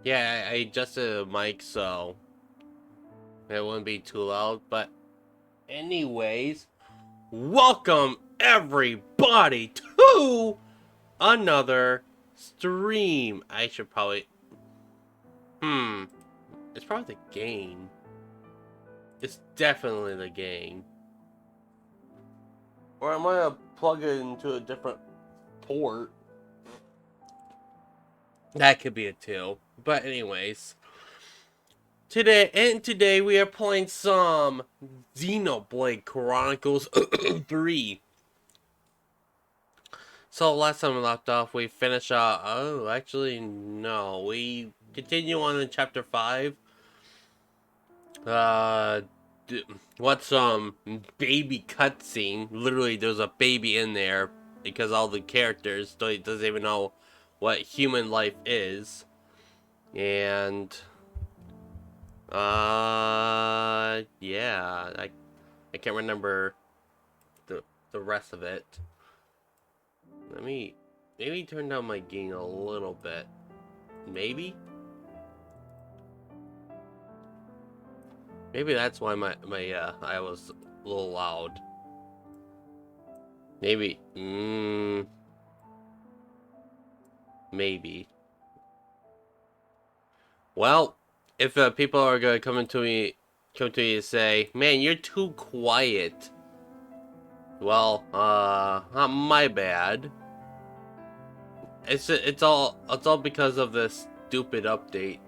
Yeah, I adjusted the mic so it wouldn't be too loud. But anyways, welcome everybody to another stream. I should probably it's probably the game. It's definitely the game. Or I might have plugged it into a different port. That could be it too. But anyways, today we are playing some Xenoblade Chronicles 3. So last time we left off, we finished oh, actually no, we continue on in chapter 5. Uh what's baby cutscene. Literally there's a baby in there because all the characters doesn't even know what human life is. And yeah, I can't remember the rest of it. Let me maybe turn down my gain a little bit. Maybe? Maybe that's why my I was a little loud. Maybe. Maybe. Well, if people are gonna come to me and say, "Man, you're too quiet." Well, my bad. It's all because of this stupid update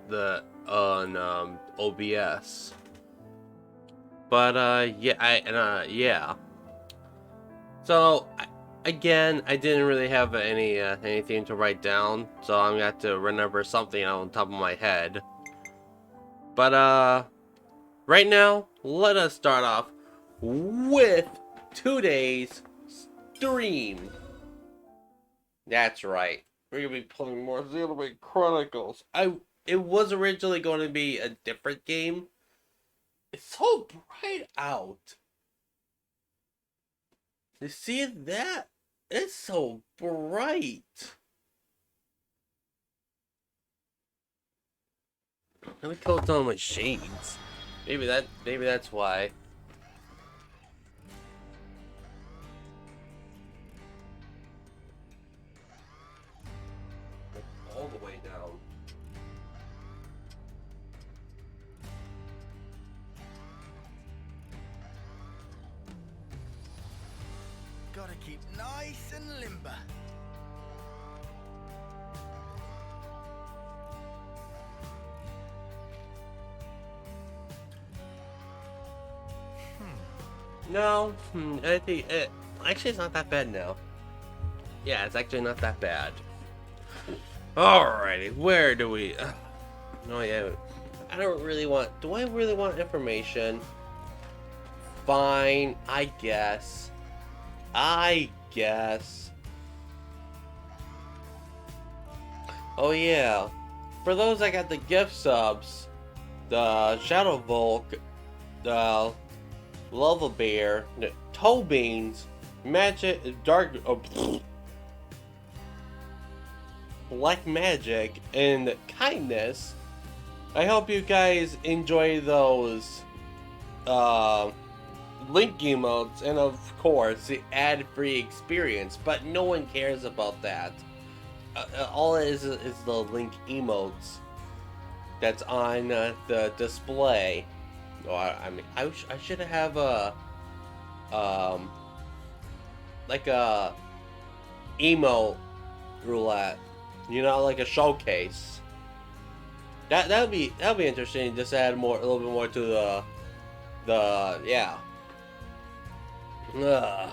on OBS. But yeah. So again, I didn't really have anything to write down, so I'm gonna have to remember something on top of my head. But right now, let us start off with today's stream. That's right. We're gonna be playing more Xenoblade Chronicles. It was originally going to be a different game. It's so bright out. You see that? It's so bright. Let me close down my shades. Maybe that's why. All the way down. Gotta keep nice and limber. No, I think actually it's not that bad now. Yeah, it's actually not that bad. Alrighty, where do we? Oh yeah, I don't really want. Do I really want information? Fine, I guess. I guess. Oh yeah, for those that got the gift subs, the Shadow Volk, the Lava Bear, the Toe Beans, Magic, Dark, Black Magic, and Kindness. I hope you guys enjoy those link emotes and of course the ad-free experience, but no one cares about that. All it is the link emotes that's on the display. Oh, I mean, I should have um like a emo roulette, like a showcase. That'd be interesting. Just add a little bit more to the yeah. Ugh.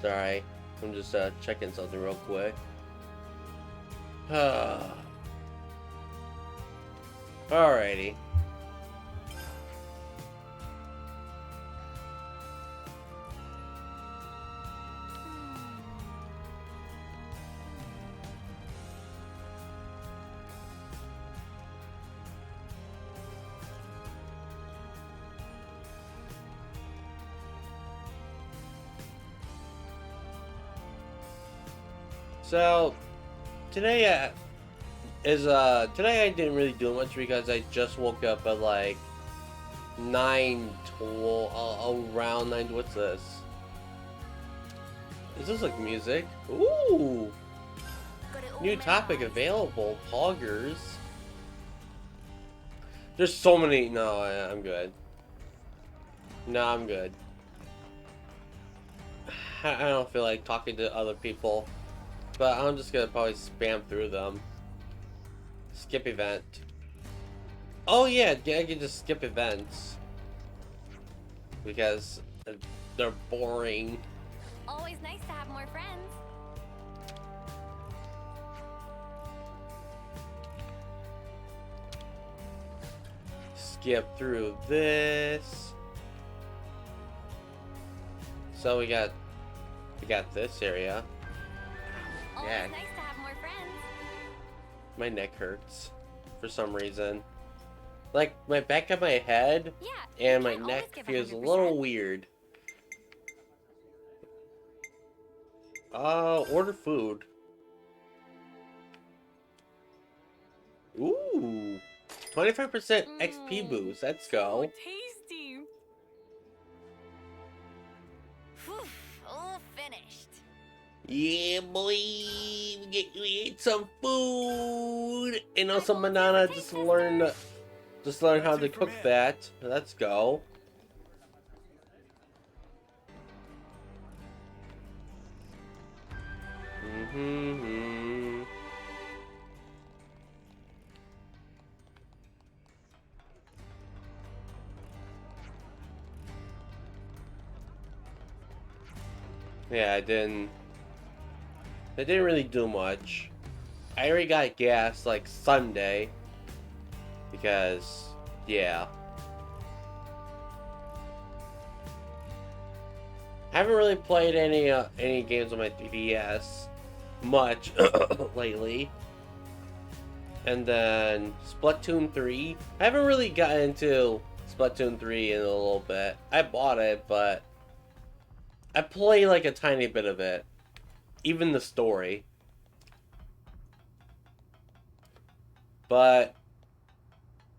Sorry, I'm just checking something real quick. Alrighty. So today today I didn't really do much because I just woke up at like 9:12, around 9. What's this? Is this like music? Ooh! New topic available. Poggers. There's so many. No, I'm good. No, I'm good. I don't feel like talking to other people, but I'm just gonna probably spam through them. Skip event. Oh yeah, I can just skip events because they're boring. Always nice to have more friends. Skip through this. So we got this area. Always Yeah. nice to have more friends. My neck hurts for some reason. Like my back of my head Yeah. and you my can't always neck give feels a 100%. little weird. Order food. Ooh. 25% XP boost. Let's go. Tasty. Whew, all finished. Yeah, boy. We ate some food. And also banana just learn how to cook that. Let's go. Yeah, I didn't really do much. I already got gas like Sunday because yeah. I haven't really played any games on my 3DS much lately. And then Splatoon 3. I haven't really gotten into Splatoon 3 in a little bit. I bought it, but I play like a tiny bit of it. Even the story. But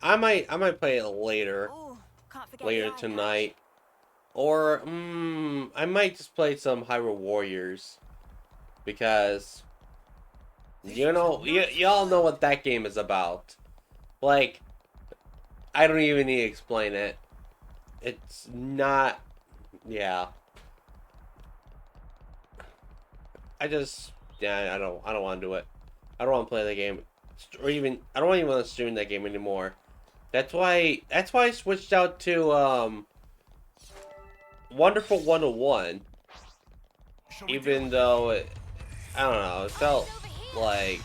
I might play it later. Ooh, can't forget Later the eye patch. tonight. Or I might just play some Hyrule Warriors. Because you know, y'all know what that game is about. Like, I don't even need to explain it. It's not, yeah. I don't want to do it. I don't want to play the game, or even I don't even want to stream that game anymore. That's why I switched out to Wonderful 101. Even though I don't know, it felt like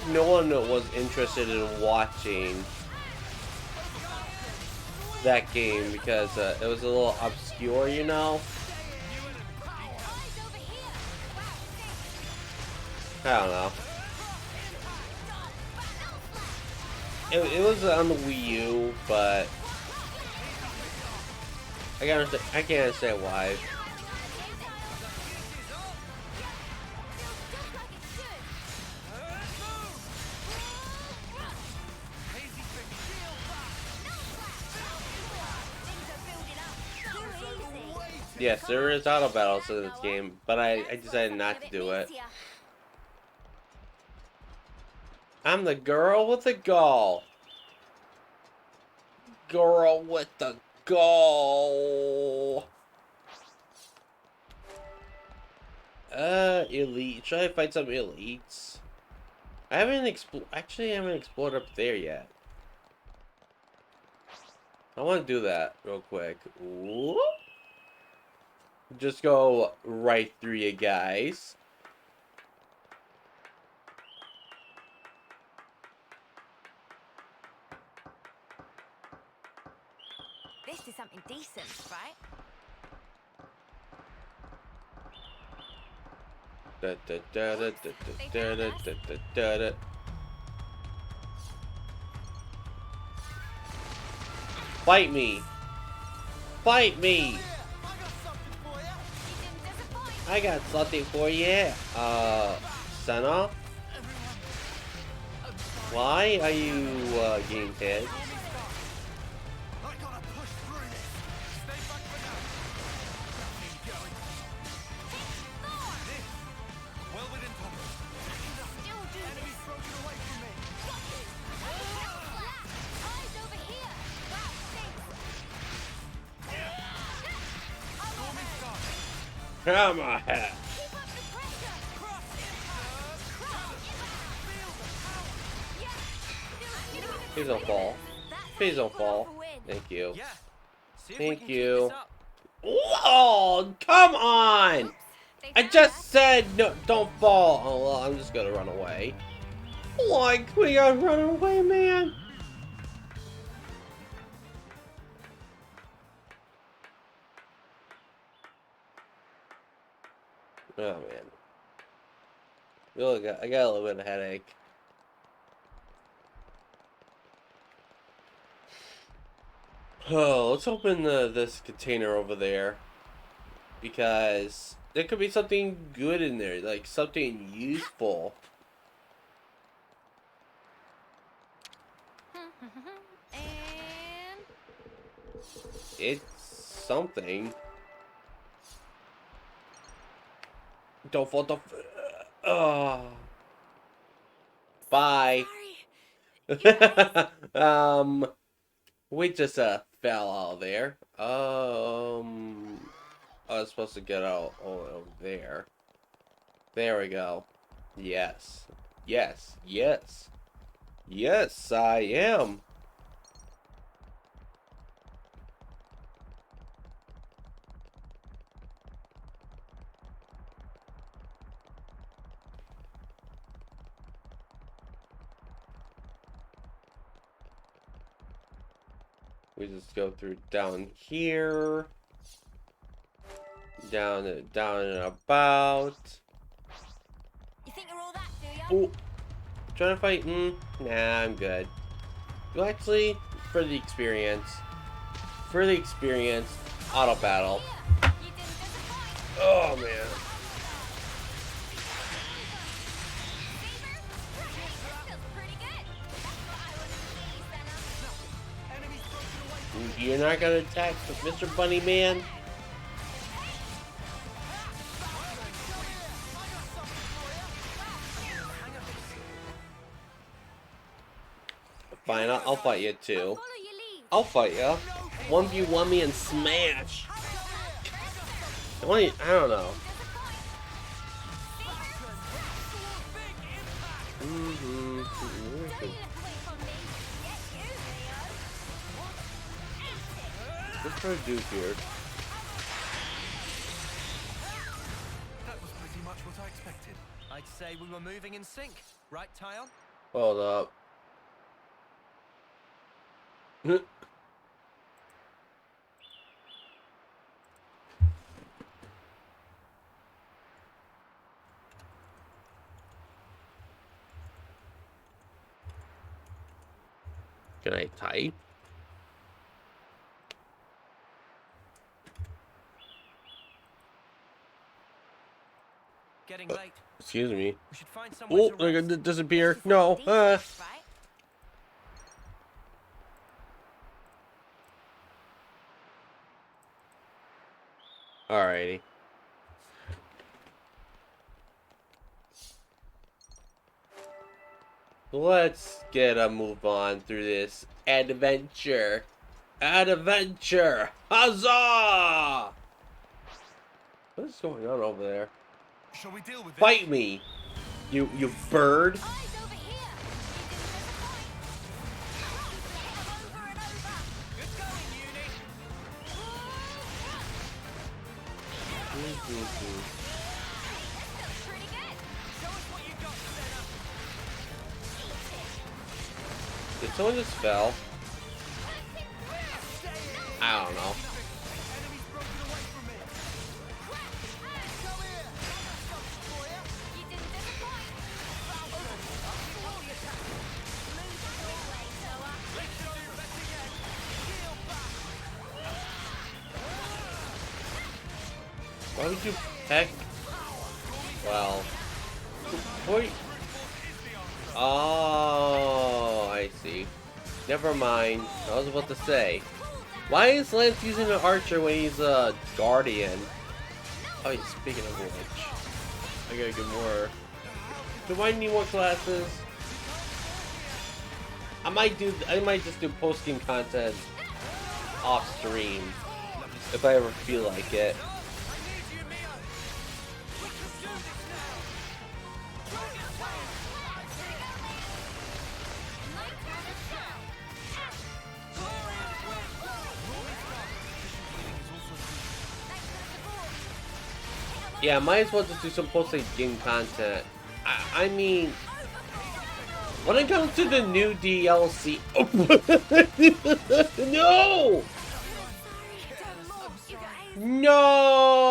no one was interested in watching that game because it was a little obscure, you know. I don't know. It was on the Wii U, but I can't understand why. Yes, there is auto battles in this game, but I decided not to do it. I'm the girl with the gall. Girl with the gall. Elite. Should I find some elites? I haven't explored up there yet. I want to do that real quick. Whoop. Just go right through you guys. This is something decent, right? Fight me! Fight me! You didn't disappoint. I got something for you. Senna? Why are you, getting hit? I gotta push through this. Stay back for now. Keep going. This. Well within cover. Still do Enemies this. broken away from me. Eyes over here. Wow, thanks. Storming star. Come on. Keep up the pressure. Cross. Please don't fall. Please don't fall. Thank you. Yeah. See if we Thank can keep you. this up. Oh, come on! I just said no, don't fall. Oh well, I'm just gonna run away. Like we are running away, man. Oh man. Really I got a little bit of a headache. Oh, let's open this container over there. Because there could be something good in there, like something useful. And It's something. Don't fall, don't. Bye. sorry. We just fell out of there. I was supposed to get out over there. There we go. Yes. Yes. Yes. Yes, I am. We just go through down here. Down and about. You think you're all that, do ya? Oh, trying to fight? Nah, I'm good. Well, actually, for the experience. For the experience, auto battle. Here, you didn't disappoint. Oh man. Feels pretty good. That's what I want to see, Senna. Enemies broken away from me. You're not gonna attack Mr. Bunny Man? Fine, I'll fight you too. Follow your lead. I'll fight ya. 1v1 me and smash. I don't know. What's trying to do here? That was pretty much what I expected. I'd say we were moving in sync, right, Tyon? Hold up. Can I type? Getting late. Excuse me. We should find somewhere Oh, to they're rest. gonna disappear. No. Right? Alrighty. Let's get a move on through this adventure. Adventure! Huzzah! What is going on over there? Shall we deal with this? Fight me! You bird! Eyes over here. You didn't disappoint. Over and over. Good going, Uni. This feels pretty good. Show us what you got, Senna. Did someone just fell? I don't know. Enemies broken away from me. You didn't disappoint. Why would you peck Well. Wait. Oh, I see. Never mind. I was about to say. Why is Lanz using an archer when he's a guardian? Oh, yeah, speaking of which, I gotta get more. Do I need more classes? I might just do post-game content off stream if I ever feel like it. Yeah, might as well just do some post-game content. I mean, when it comes to the new DLC, no, no.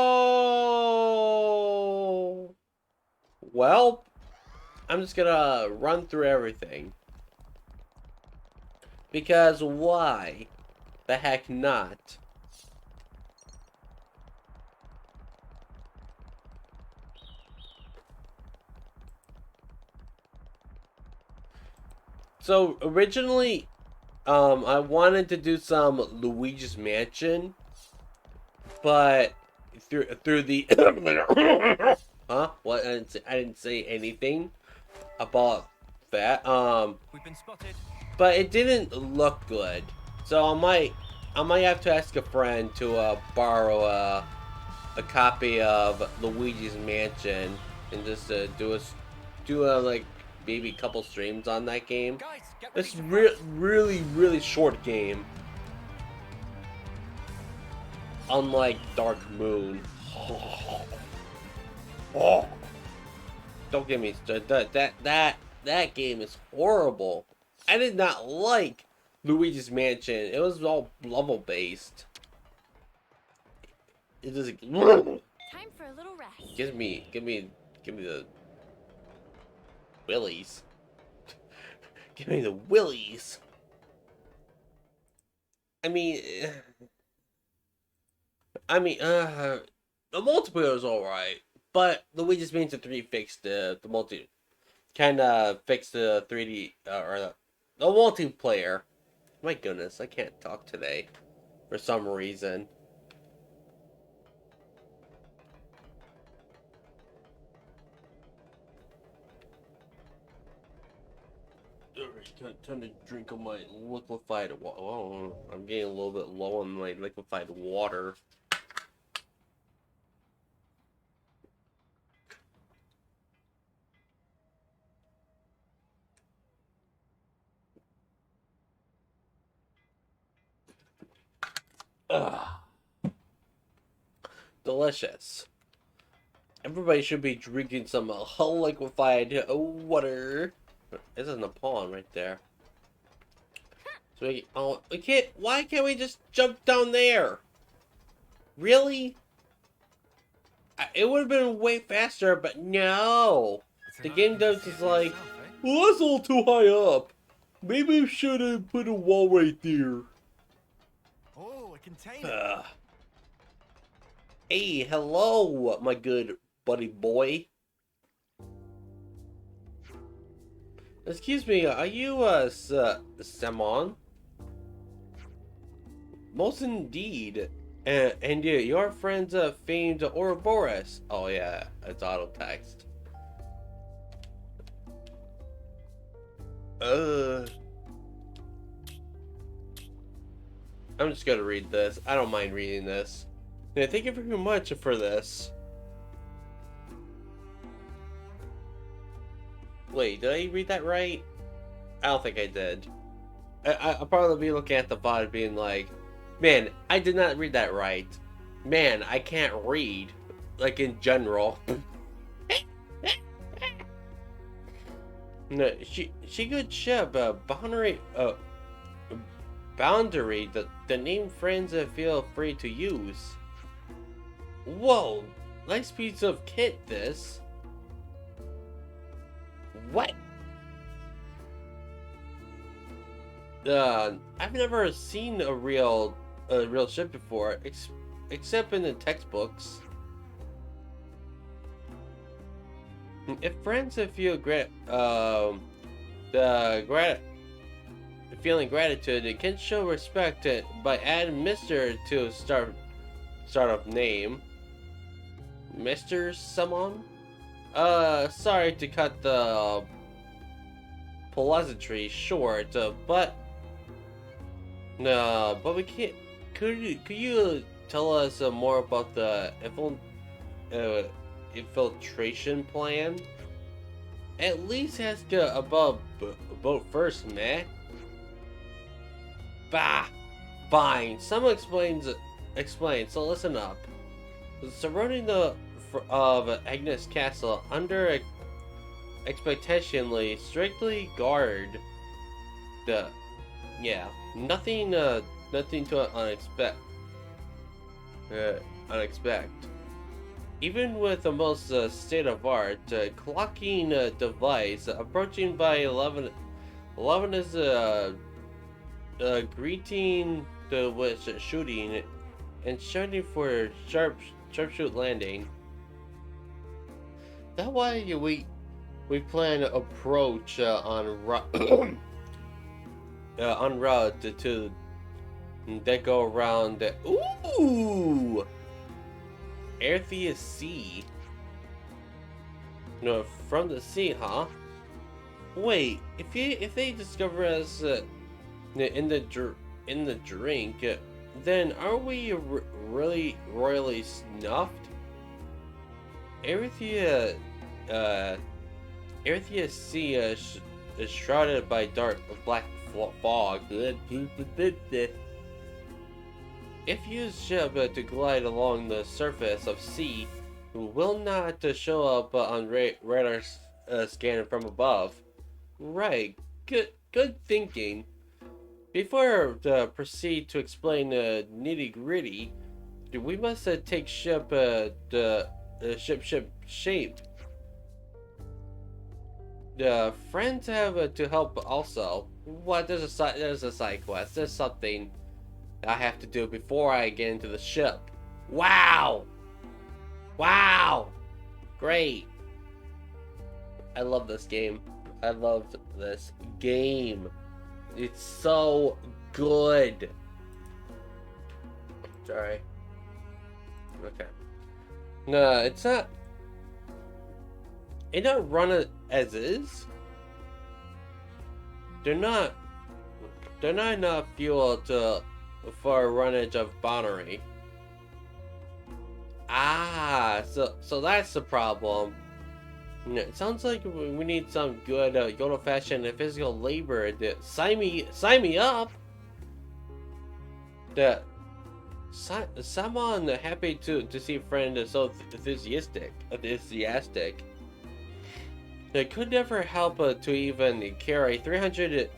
Well, I'm just gonna run through everything because why the heck not? So originally, I wanted to do some Luigi's Mansion, but through the huh? What? I didn't say anything about that. We've been spotted. But it didn't look good, so I might have to ask a friend to borrow a copy of Luigi's Mansion and just do a like maybe a couple streams on that game. Guys, get ready It's to really short game. Unlike Dark Moon. Oh. Don't get me started. That game is horrible. I did not like Luigi's Mansion. It was all level based. It just Time for a little rest. give me the willies. Give me the willies. I mean, the multiplayer is alright, but Luigi's Mansion 3 fixed the kind of fixed the 3D or the multiplayer. My goodness, I can't talk today for some reason. Time to drink of my liquefied water. Oh, I'm getting a little bit low on my liquefied water. Ugh. Delicious. Everybody should be drinking some liquefied water. This is a pawn right there. So we can't. Why can't we just jump down there? Really? It would have been way faster, but no. The game does is like, well, that's a little too high up. Maybe we should have put a wall right there. Oh, a container. Hey, hello, my good buddy boy. Excuse me, are you, Samon? Most indeed. And your friend's, famed Ouroboros. Oh yeah, it's auto text. I'm just gonna read this. I don't mind reading this. Yeah, thank you very much for this. Wait, did I read that right? I don't think I did. I'll probably be looking at the VOD being like, man, I did not read that right. Man, I can't read. Like in general. No, she good ship, boundary, the name friends feel free to use. Whoa, nice piece of kit this. What? I've never seen a real ship before, except in the textbooks. If friends feel the feeling gratitude, it can show respect by adding Mr. to start of name. Mr. Someone? Sorry to cut the pleasantry short, but no, but we can't. Could you tell us more about the infiltration plan? At least ask about first, man. Bah, fine. Someone explain. So listen up. Surrounding the of Agnes Castle under expectationally strictly guard. Yeah, nothing to unexpected. Even with the most state-of-art clocking device approaching by 11 is greeting with shooting and shooting for sharpshoot landing. That why we plan to approach on route to that go around. Ooh, Aerthia Sea. No, from the sea, huh? Wait, if they discover us in the drink, then are we really royally snuffed? Aerthia Sea is shrouded by dark black fog. If used ship to glide along the surface of sea, will not show up on radar scan from above. Right, good thinking. Before proceed to explain the nitty gritty, we must take ship ship shape. The friends have to help also. What? There's a side quest. There's something I have to do before I get into the ship. Wow! Wow! Great! I love this game. I loved this game. It's so good. Sorry. Okay. No, it's not. It don't run it as is. They're not enough fuel for a runnage of Bonnery. Ah, so that's the problem. It sounds like we need some good old-fashioned physical labor. Sign me up. Someone happy to see a friend so enthusiastic. It could never help to even carry 300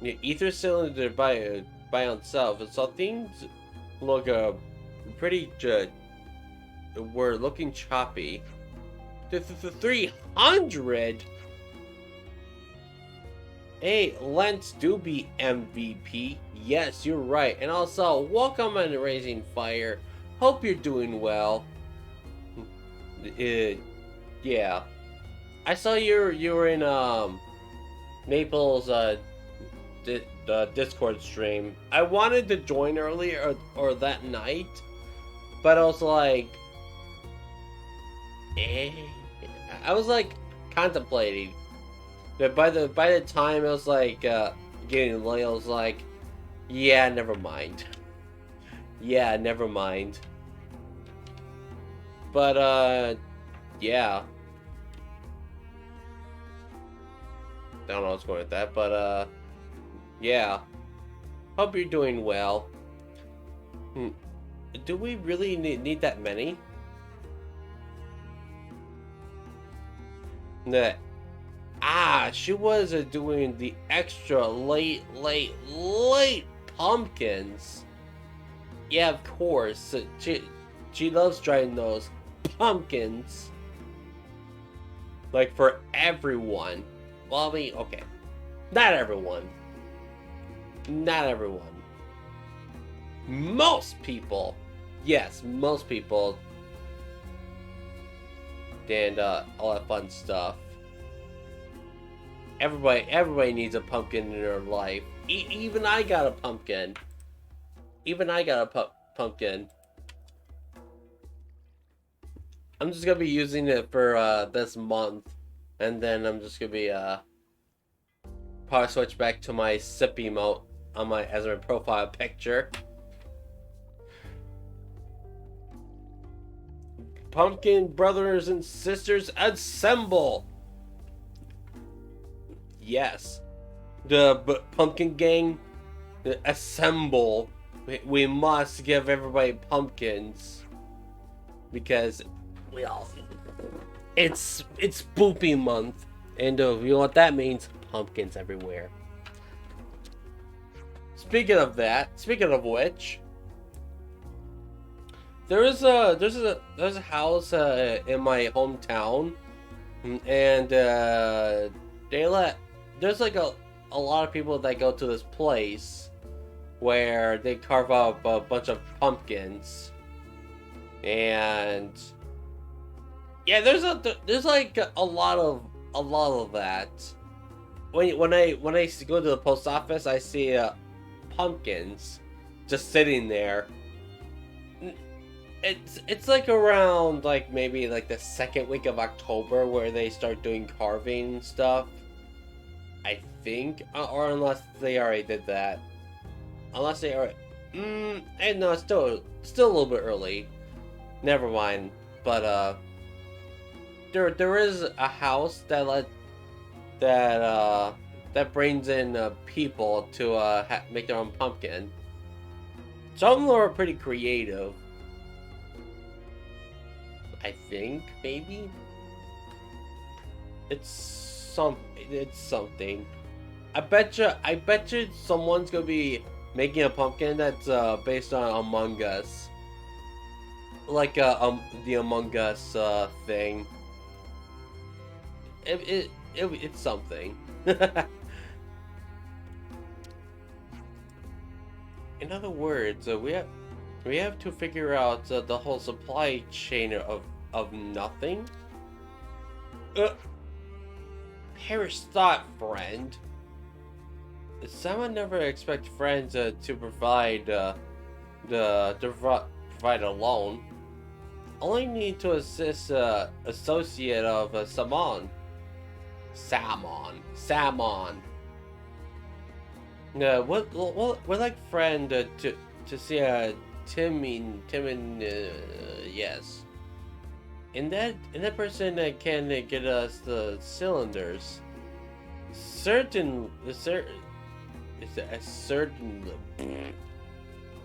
ether cylinder by itself. So things look pretty we're looking choppy. 300. Hey, Lanz do be MVP. Yes, you're right. And also, welcome on Raising Fire. Hope you're doing well. Yeah. I saw you were in Maple's Discord stream. I wanted to join earlier or that night, but I was like, I was like contemplating. But by the time it was like getting late, I was like, yeah, never mind. Yeah, never mind. But yeah. I don't know what's going with that, but yeah. Hope you're doing well. Do we really need that many? She was doing the extra late pumpkins. Yeah, of course. She loves trying those pumpkins. Like for everyone. Well, I mean, okay. Not everyone. Not everyone. Most people. Yes, most people and all that fun stuff. Everybody needs a pumpkin in their life. Even I got a pumpkin. Even I got a pumpkin. I'm just gonna be using it for this month, and then I'm just gonna be probably switch back to my sip emote on my as my profile picture. Pumpkin brothers and sisters, assemble! Yes, the pumpkin gang, assemble. We must give everybody pumpkins because we all. It's spoopy month, and you know what that means? Pumpkins everywhere. Speaking of which, there's a house in my hometown, and there's like a lot of people that go to this place where they carve up a bunch of pumpkins, and yeah, there's like a lot of that. When I go to the post office, I see pumpkins just sitting there. It's like around like maybe like the second week of October where they start doing carving stuff. I think, or unless they already did that. Unless they already, and no, it's still a little bit early. Never mind. But there is a house that brings in people to make their own pumpkin. Some of them are pretty creative. I think maybe it's something. I bet you someone's gonna be making a pumpkin that's based on Among Us, like the Among Us thing. It's something. In other words, we have to figure out the whole supply chain of nothing. Perish thought, friend. Someone never expect friends to provide provide alone. Only need to assist associate of Salmon. We're like friend to see Tim and yes. And that person can get us the cylinders.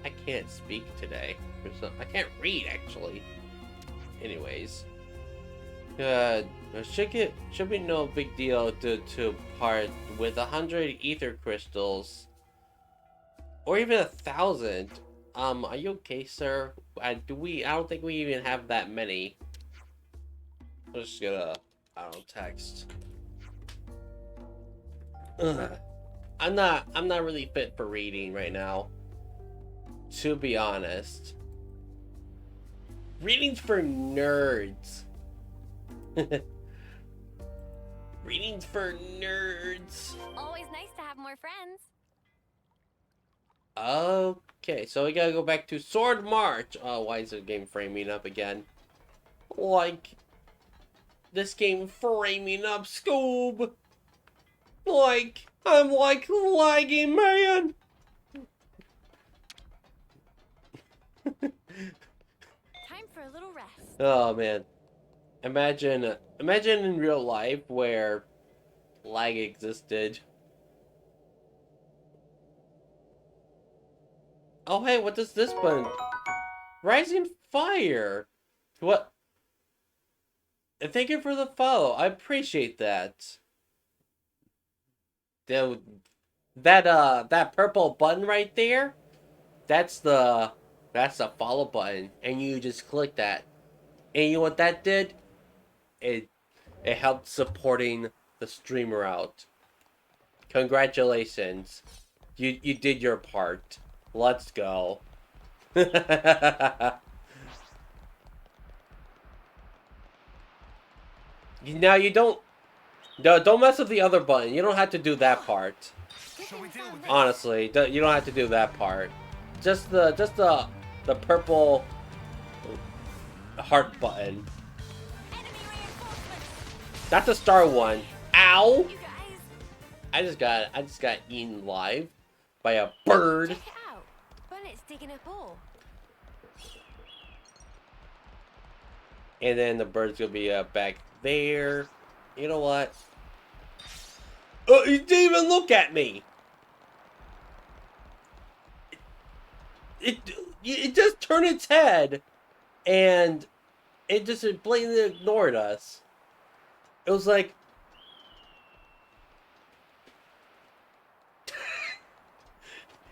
I can't speak today. I can't read actually. Anyways, should be no big deal to part with 100 ether crystals, or even 1,000. Are you okay, sir? I don't think we even have that many. I'm just gonna, text. Ugh. I'm not really fit for reading right now, to be honest. Reading's for nerds. Reading's for nerds. Always nice to have more friends. Okay, so we gotta go back to Sword March. Oh, why is the game framing up again? Like, this game framing up, Scoob. Like, I'm like lagging, man. Time for a little rest. Oh man, imagine in real life where lag existed. Oh hey, what does this button? Rising Fire. What? Thank you for the follow. I appreciate that. That purple button right there, that's the follow button, and you just click that. And you know what that did? It helped supporting the streamer out. Congratulations. You did your part. Let's go. Now you don't. No, don't mess with the other button. You don't have to do that part. Shall we deal with it? Honestly, you don't have to do that part. Just the purple heart button. Enemy reinforcements. That's the star one. Ow! You guys, I just got eaten live by a bird. check it out. Bunnet's digging a ball. And then the bird's gonna be back there. You know what? Oh, you didn't even look at me. It just turned its head, and it just blatantly ignored us. It was like,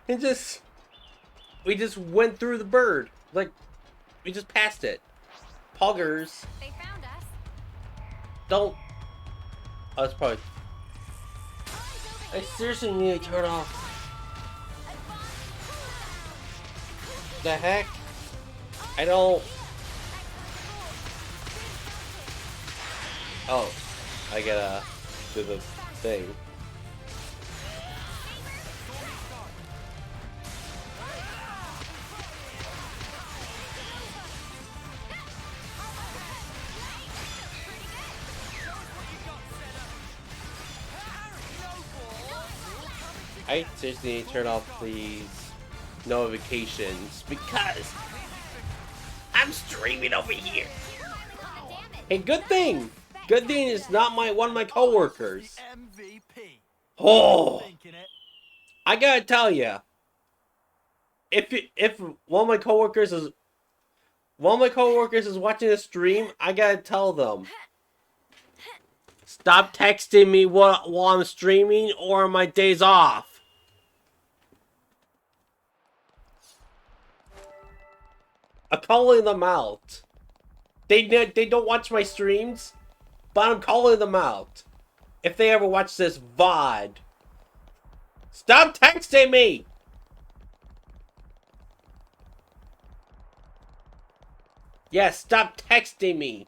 we just went through the bird. Like, we just passed it. Poggers, They found us. don't. Oh, it's probably. Eyes over I here. seriously need to turn off. Advance. The heck? I don't. Oh, I gotta do the thing. I seriously need to turn off these notifications because I'm streaming over here. Hey, good thing. Good thing it's not one of my coworkers. MVP. Oh, Thinking it. I gotta tell you, if one of my coworkers is watching the stream, I gotta tell them, stop texting me while I'm streaming or on my days off. I'm calling them out. They don't watch my streams, but I'm calling them out. If they ever watch this VOD, stop texting me! Yes, stop texting me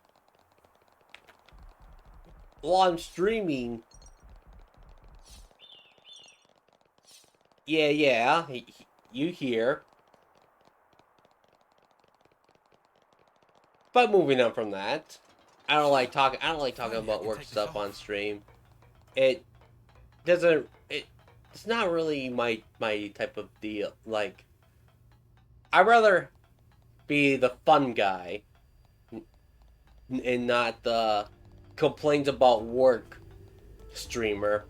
while I'm streaming. Yeah, you hear. But moving on from that, I don't like talking about work stuff on stream. It's not really my type of deal. Like, I'd rather be the fun guy and not the complains about work streamer.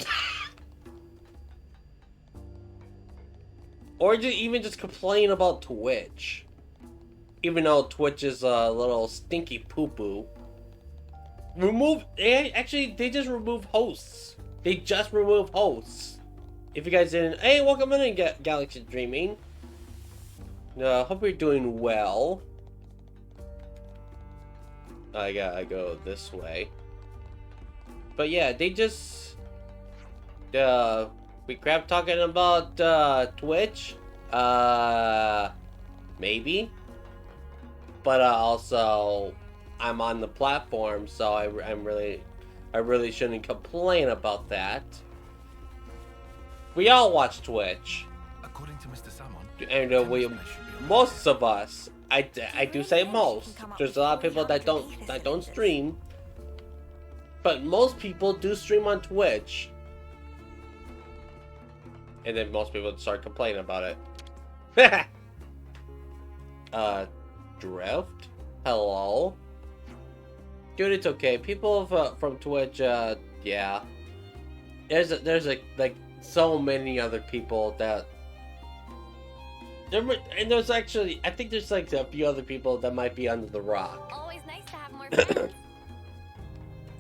Or even just complain about Twitch. Even though Twitch is a little stinky poo-poo. Actually, they just remove hosts. They just remove hosts. If you guys didn't... Hey, welcome in, Galaxy Dreaming. Hope you're doing well. I gotta go this way. But yeah, they just... we crap talking about, Twitch? Maybe? But also, I'm on the platform, so I really shouldn't complain about that. We all watch Twitch, According to Mr. Salmon, and most of us, I do say most. There's a lot of people that don't stream, but most people do stream on Twitch, and then most people start complaining about it. Drift? Hello? Dude, it's okay. People from Twitch, yeah. There's like so many other people that... And there's actually... I think there's like a few other people that might be under the rock. Always nice to have more friends.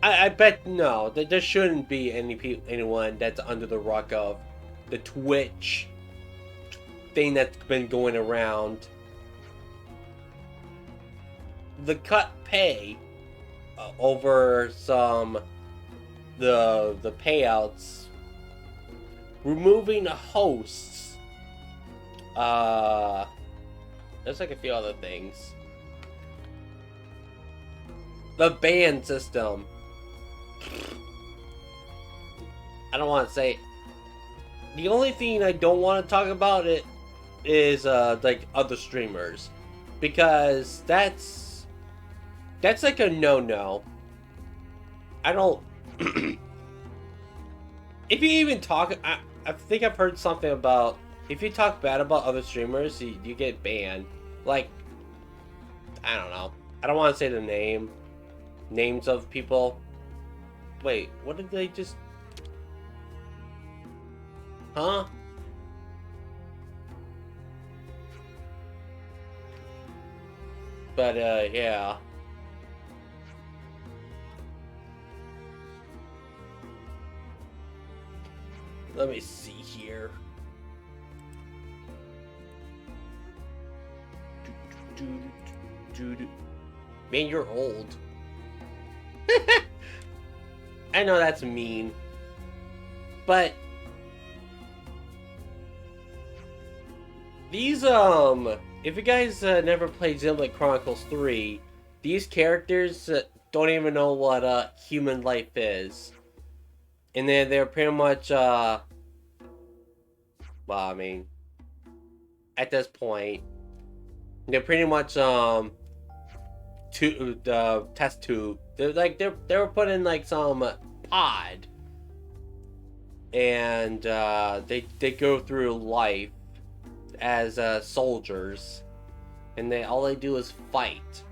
I bet no. There shouldn't be anyone that's under the rock of the Twitch thing that's been going around. The cut pay over the payouts, removing hosts. There's like a few other things. The ban system. I don't want to say. The only thing I don't want to talk about it is like other streamers, because that's like a no. I don't. If you even talk, I think I've heard something about if you talk bad about other streamers, you get banned. Like, I don't know. I don't want to say the names of people. Wait, what did they just? Huh? But yeah. Let me see here. Man, you're old. I know that's mean. But these if you guys never played Xenoblade Chronicles 3, these characters don't even know what human life is. And they're pretty much well, I mean, at this point, they're pretty much test tube. They're like they were put in like some pod, and they go through life as soldiers, and all they do is fight.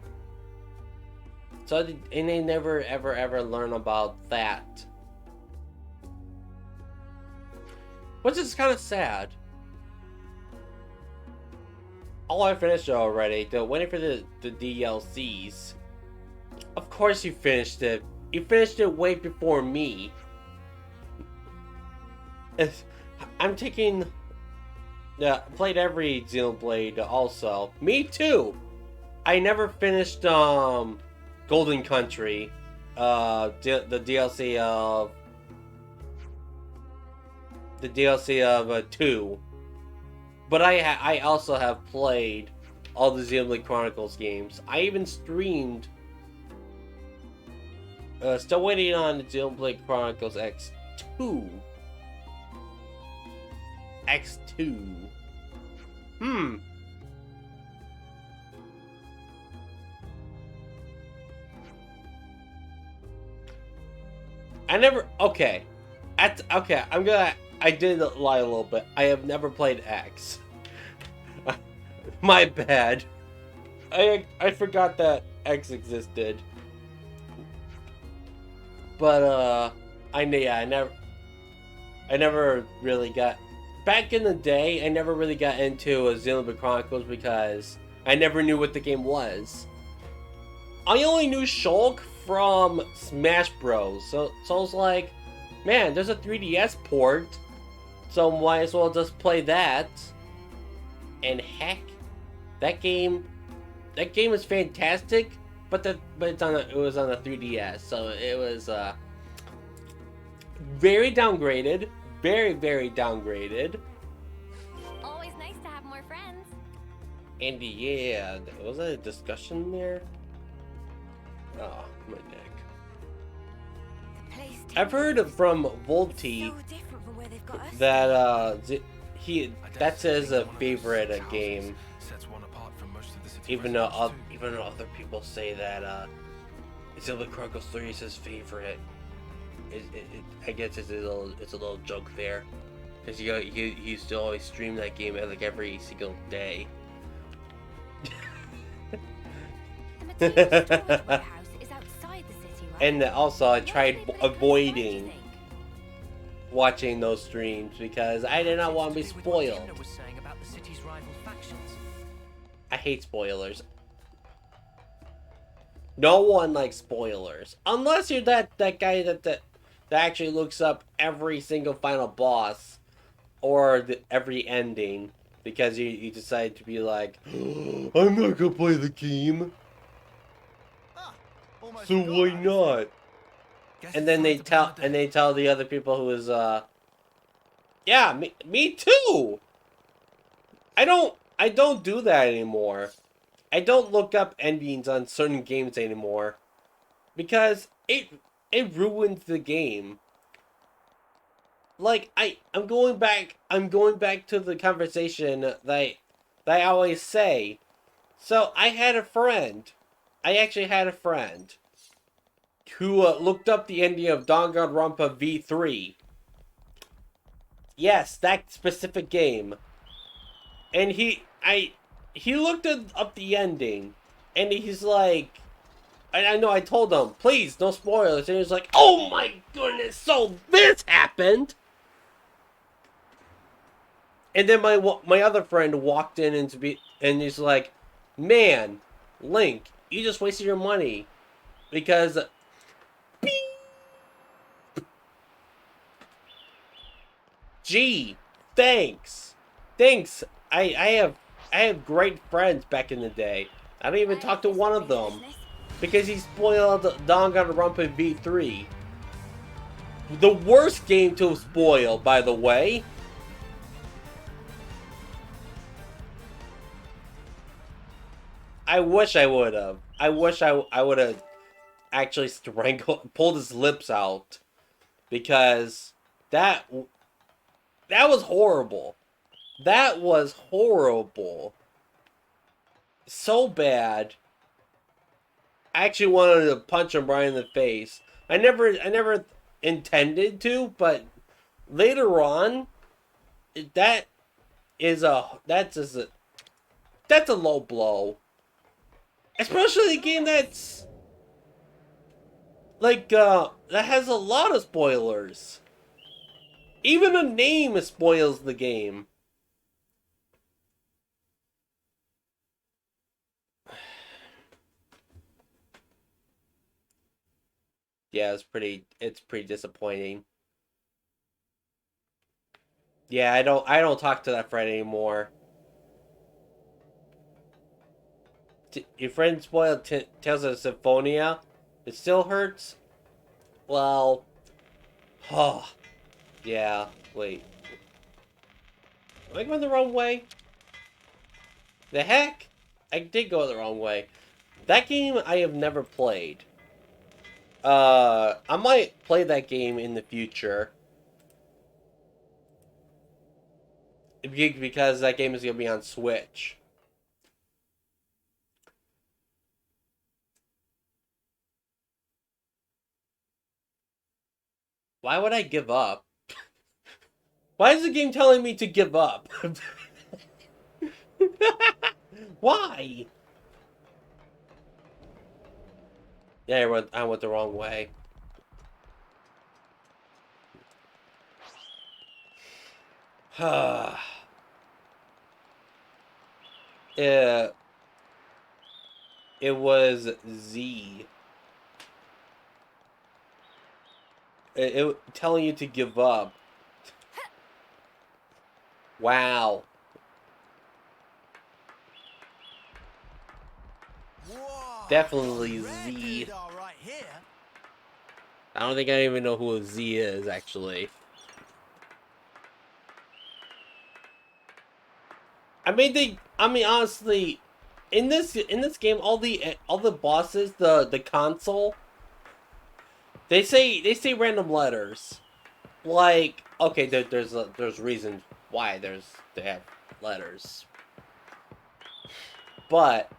So and they never ever learn about that, which is kind of sad. Oh, I finished it already. They're waiting for the DLCs. Of course you finished it. You finished it way before me. I'm taking... played every Xenoblade also. Me too! I never finished Golden Country. The DLC of... The DLC of 2. But I also have played all the Xenoblade Chronicles games. I even streamed. Still waiting on the Xenoblade Chronicles X2. X2. I never. Okay. Okay. I did lie a little bit. I have never played X. My bad. I forgot that X existed. But I never really got. Back in the day, I never really got into Xenoblade Chronicles because I never knew what the game was. I only knew Shulk from Smash Bros. So I was like, man, there's a 3DS port. So might as well just play that. And heck, that game is fantastic. But it was on a 3DS, so it was very downgraded, very downgraded. Always nice to have more friends. And yeah, was that a discussion there? Oh, my neck. The place I've heard from Volty so different from where they've got us. that that's his favorite game. Sets one apart from most of the city Even though residents, too. even though other people say that Xenoblade Chronicles 3 is his favorite. I guess it's a little joke there, because he used to always stream that game like every single day. The materials storage warehouse is outside the city, right? And also I What's tried a bit closer, what do you avoiding think? watching those streams because I did not want to be Seems to with what spoiled. Timna was saying about the city's rival factions. I hate spoilers. No one likes spoilers. Unless you're that guy that actually looks up every single final boss or every ending because you decide to be like, I'm not gonna play the game, Ah, almost so forgot why about not? Guess And it's then time they to tell plan a and day. they tell the other people who is yeah, me too. I don't do that anymore. I don't look up endings on certain games anymore because it ruins the game. Like, I'm going back to the conversation that I always say. So, I actually had a friend who looked up the ending of Danganronpa V3. Yes, that specific game. And he looked up the ending, and he's like, I know I told him, please, no spoilers, and he was like, oh my goodness, so this happened! And then my other friend walked in and he's like, man, Link, you just wasted your money, because, beep. Gee, thanks. I have great friends back in the day. I don't even talk to one of them because he spoiled Danganronpa V3. The worst game to spoil, by the way. I wish I would have. I wish I would have actually pulled his lips out, because that was horrible. That was horrible. So bad. I actually wanted to punch him right in the face. I never intended to, but later on, that's a low blow. Especially a game that's like that has a lot of spoilers. Even the name spoils the game. Yeah, it's pretty disappointing. Yeah, I don't talk to that friend anymore. Your friend spoiled Tales of Symphonia. It still hurts? Well, oh, yeah, wait. Am I going the wrong way? The heck? I did go the wrong way. That game I have never played. I might play that game in the future. Because that game is going to be on Switch. Why would I give up? Why is the game telling me to give up? Why? Yeah, I went the wrong way. It was Z. It telling you to give up. Wow. Whoa, Definitely rare Z. doodah right here. I don't think I even know who a Z is, actually. I mean, honestly, in this game, all the bosses, the console, they say random letters. Like, okay, there's reasons why they have letters, but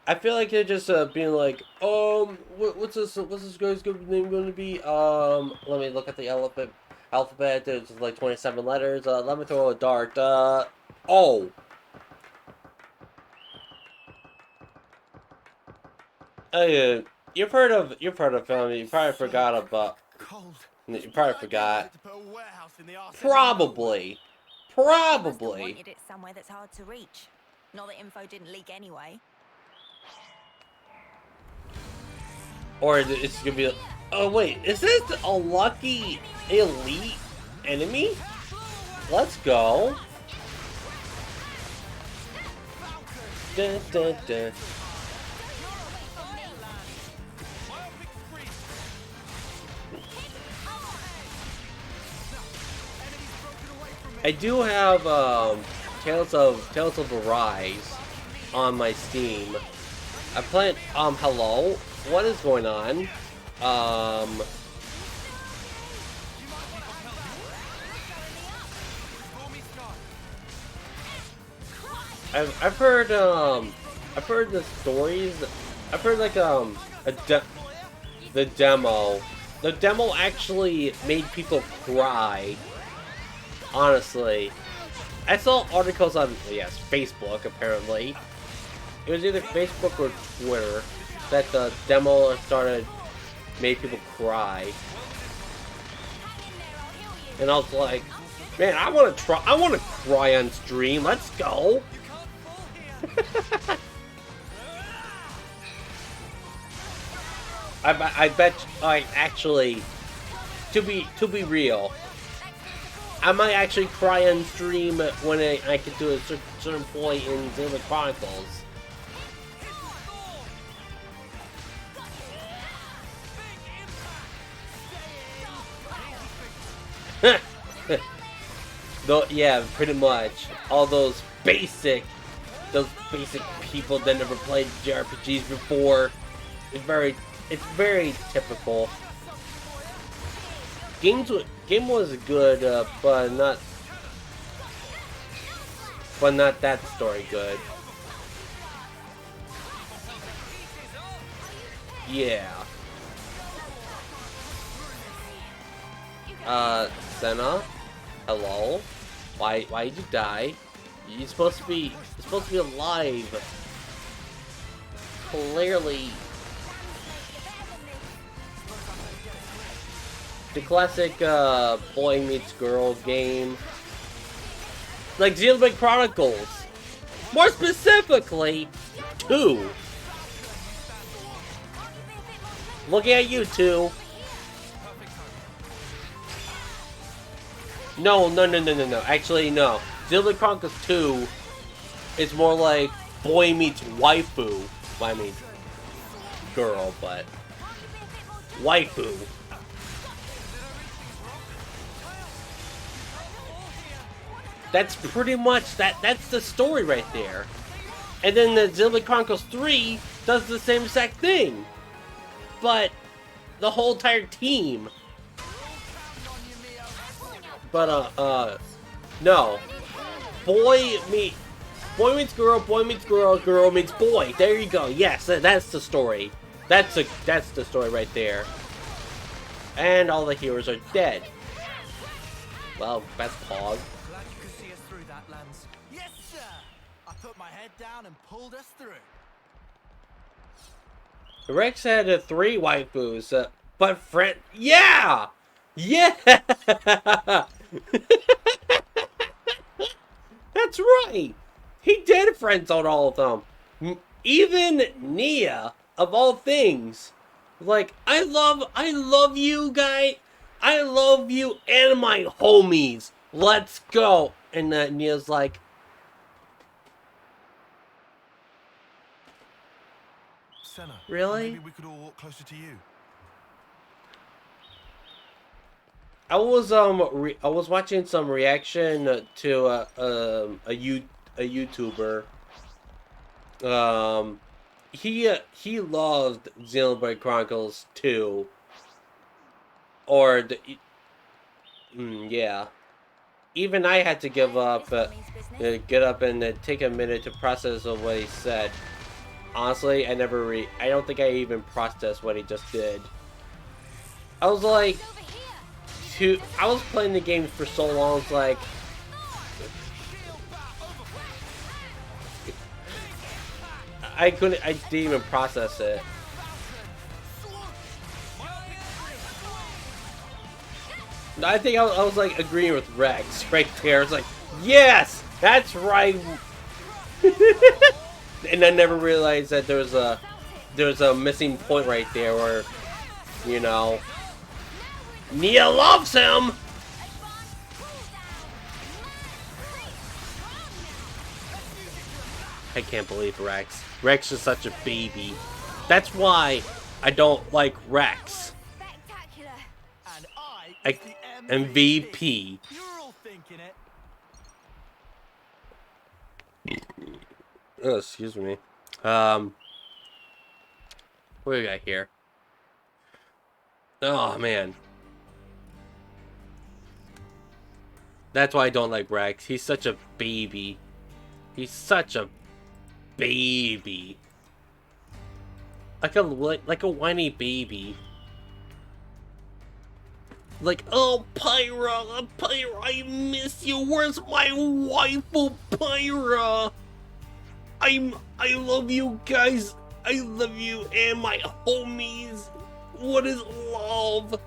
I feel like they're just being like, what's this guy's name going to be? Let me look at the alphabet. There's like 27 letters. Let me throw a dart. Oh. You've heard of film. You probably forgot about. Cold. You probably forgot. To put a warehouse in the arse. Probably. Must have Probably. wanted it somewhere that's hard to reach. Not that info didn't leak anyway. Or it's gonna be. Oh wait, is this a lucky elite enemy? Let's go. Dun, dun, dun. I do have Tales of Arise on my Steam. I played hello. What is going on? I've heard the stories. I've heard like the demo. The demo actually made people cry. Honestly, I saw articles on Facebook apparently. It was either Facebook or Twitter that the demo made people cry. And I was like, man, I want to cry on stream. Let's go. I bet actually, to be real, I might actually cry on stream when I can do a certain point in Xenoblade Chronicles. Though, yeah, pretty much. All those basic people that never played JRPGs before. It's very typical. Game was good, but not that story good. Yeah. Senna, hello. Why did you die? You're supposed to be alive. Clearly. The classic boy meets girl game. Like Xenoblade Chronicles. More specifically, 2. Looking at you 2. No. Actually, no. Xenoblade Chronicles 2 is more like boy meets waifu. I mean, girl, but waifu. That's pretty much that's the story right there. And then the Xenoblade Chronicles 3 does the same exact thing. But the whole entire team. But no. Boy meets girl, girl meets boy. There you go. Yes, that's the story. That's the story right there. And all the heroes are dead. Well, that's pog. Glad you could see us through that, Lanz. Yes, sir. I put my head down and pulled us through. Rex had 3 waifus, but friend, yeah. That's right. He did friend zone all of them. Even Nia, of all things. Like, I love you, guy. I love you and my homies. Let's go. And Nia's like, Senna, really? maybe we could all walk closer to you. I was watching some reaction to a YouTuber. He loved Xenoblade Chronicles 2. Or yeah. Even I had to give up, get up and take a minute to process what he said. Honestly, I don't think I even processed what he just did. I was like, I was playing the game for so long, it's like, I didn't even process it. I think I was like agreeing with Rex right there. It's like, yes, that's right. And I never realized that there was a missing point right there where, you know, Nia loves him. I can't believe Rex. Rex is such a baby. That's why I don't like Rex. Spectacular. And I I, is the MVP. You're all thinking it. Oh, excuse me. What do we got here? Oh, man. That's why I don't like Rex. He's such a baby. He's such a baby. Like a whiny baby. Like, oh, Pyra, I miss you. Where's my waifu, Pyra? I love you guys. I love you and my homies. What is love?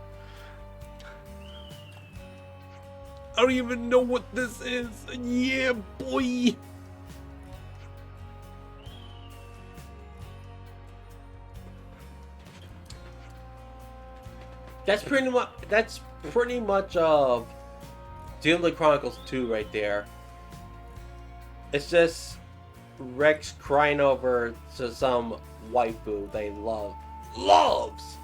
I don't even know what this is. Yeah, boy. That's pretty much of Xenoblade Chronicles 2 right there. It's just Rex crying over to some waifu they loves.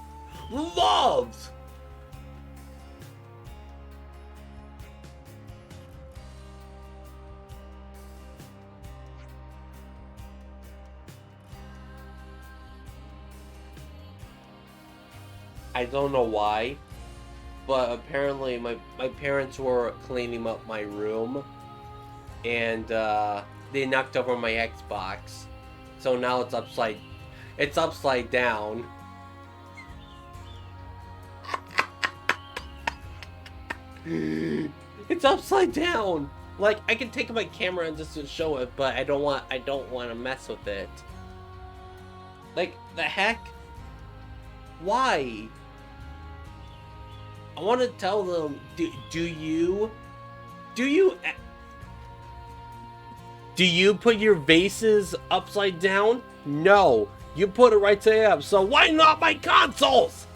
I don't know why, but apparently my parents were cleaning up my room, and they knocked over my Xbox, so now it's upside down. It's upside down. Like, I can take my camera and just to show it, but I don't want to mess with it. Like, the heck? Why? I want to tell them, do you put your vases upside down? No, you put it right side up. So why not my consoles?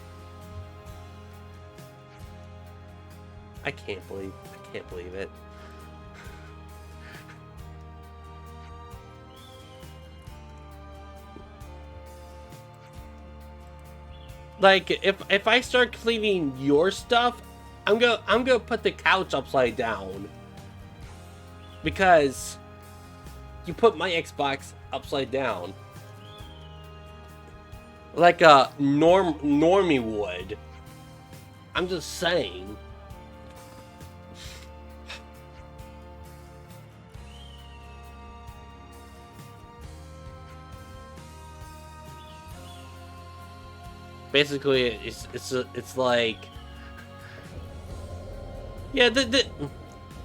I can't believe it. Like, if I start cleaning your stuff, I'm gonna put the couch upside down. Because you put my Xbox upside down. Like a normie would. I'm just saying. Basically, it's like, yeah,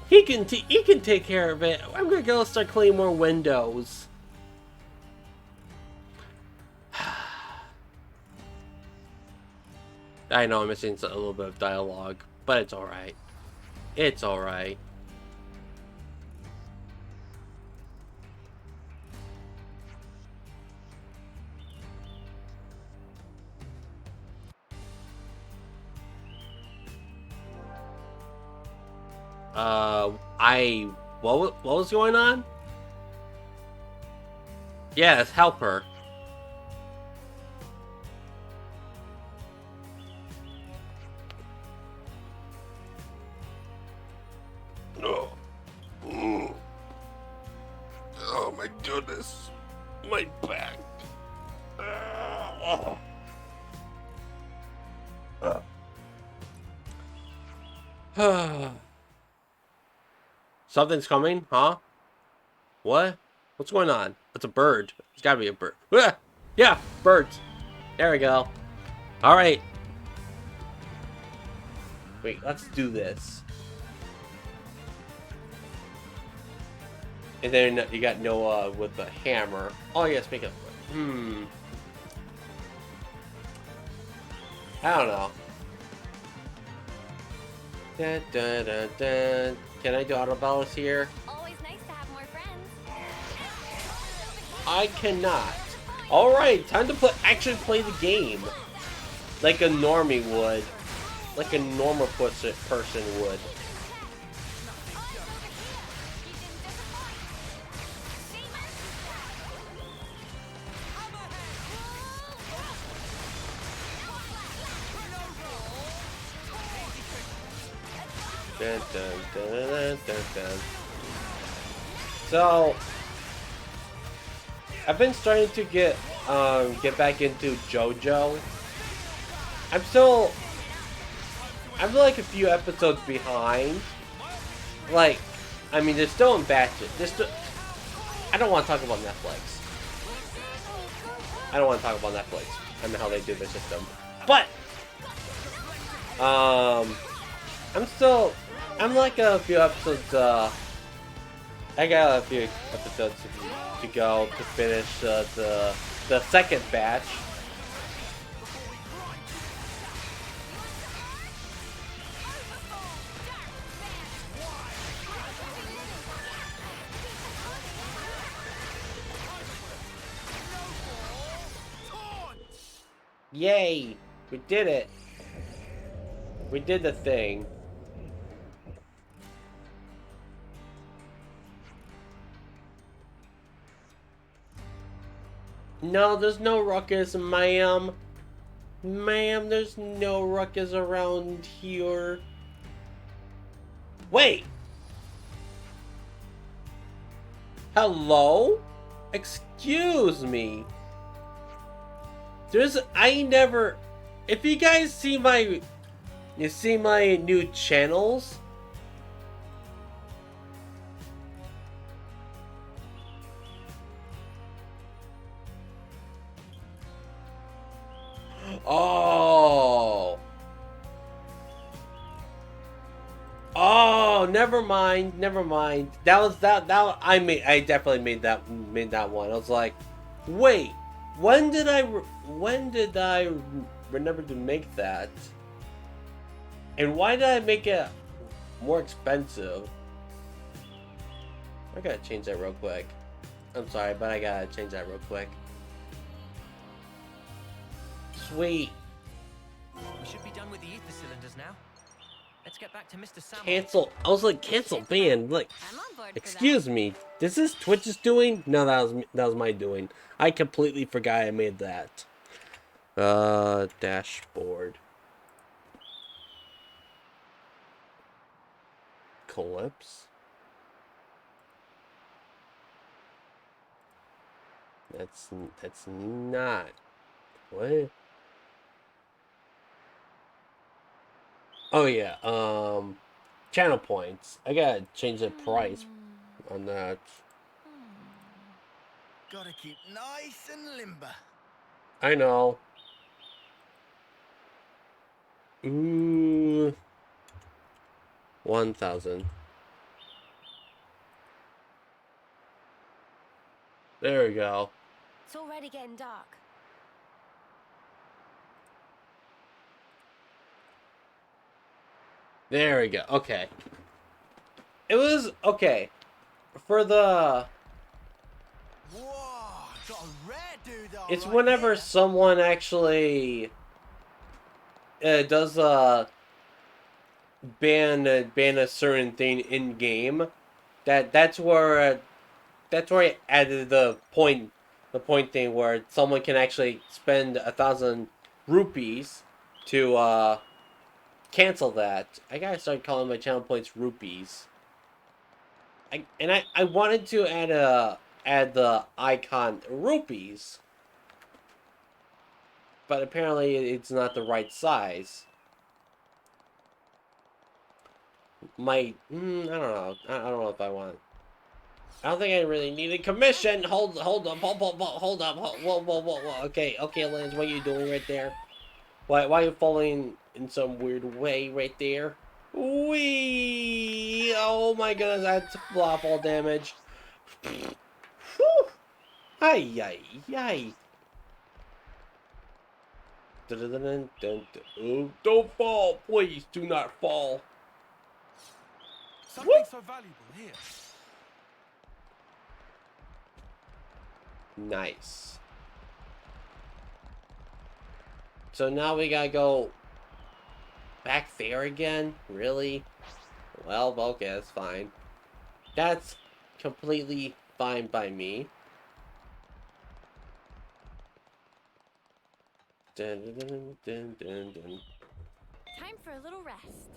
he can take care of it. I'm gonna go start cleaning more windows. I know I'm missing a little bit of dialogue, but it's all right. It's all right. What was going on? Yes, help her. Oh. Oh my goodness. My back. Something's coming, huh? What? What's going on? It's a bird. It's gotta be a bird. Yeah, birds. There we go. Alright. Wait, let's do this. And then you got Noah with the hammer. Oh yeah, speaking of... I don't know. Dun, dun, dun, dun. Can I do auto battles here? Always nice to have more friends. I cannot. Alright, time to actually play the game. Like a normie would. Like a normal person would. Dun, dun, dun, dun, dun, dun. So, I've been starting to get back into JoJo. I'm like a few episodes behind. Like, I mean, they're still in batches. I don't want to talk about Netflix. I don't want to talk about Netflix and how they do the system. But I'm like a few episodes. I got a few episodes to go to finish the second batch. Yay! We did it! We did the thing. No, there's no ruckus, ma'am. Ma'am, there's no ruckus around here. Wait! Hello? Excuse me. I never... If you guys see my... You see my new channels? Oh. Oh, never mind. Never mind. I definitely made that one. I was like, wait, when did I remember to make that? And why did I make it more expensive? I gotta change that real quick. I'm sorry, but I gotta change that real quick. Sweet. We should be done with the ether cylinders now. Let's get back to Mr. Sam. Cancel. I was like, cancel ban. Like, I'm on board for excuse me. This is Twitch's doing? No, that was my doing. I completely forgot I made that. Dashboard. Calypse. That's not. What? Oh yeah, channel points. I gotta change the price on that. Gotta keep nice and limber. I know. Ooh. 1,000. There we go. It's already getting dark. There we go. Okay. It was okay. For the... Whoa, got a rare dude on It's right whenever here. someone actually does ban a certain thing in game. That's where I added the point thing where someone can actually spend 1,000 rupees to cancel that. I gotta start calling my channel points rupees. I wanted to add the icon rupees, but apparently it's not the right size. I don't know. I don't know if I want. I don't think I really need a commission. Hold up, hold up, whoa. Okay, Lanz, what are you doing right there? Why are you falling in some weird way right there? Wee! Oh my goodness, that's fall damage. Whew! Ay. Oh, don't fall, please. Do not fall. Something so valuable here. Nice. So now we gotta go back there again? Really? Well, okay, that's fine. That's completely fine by me. Dun. Time for a little rest.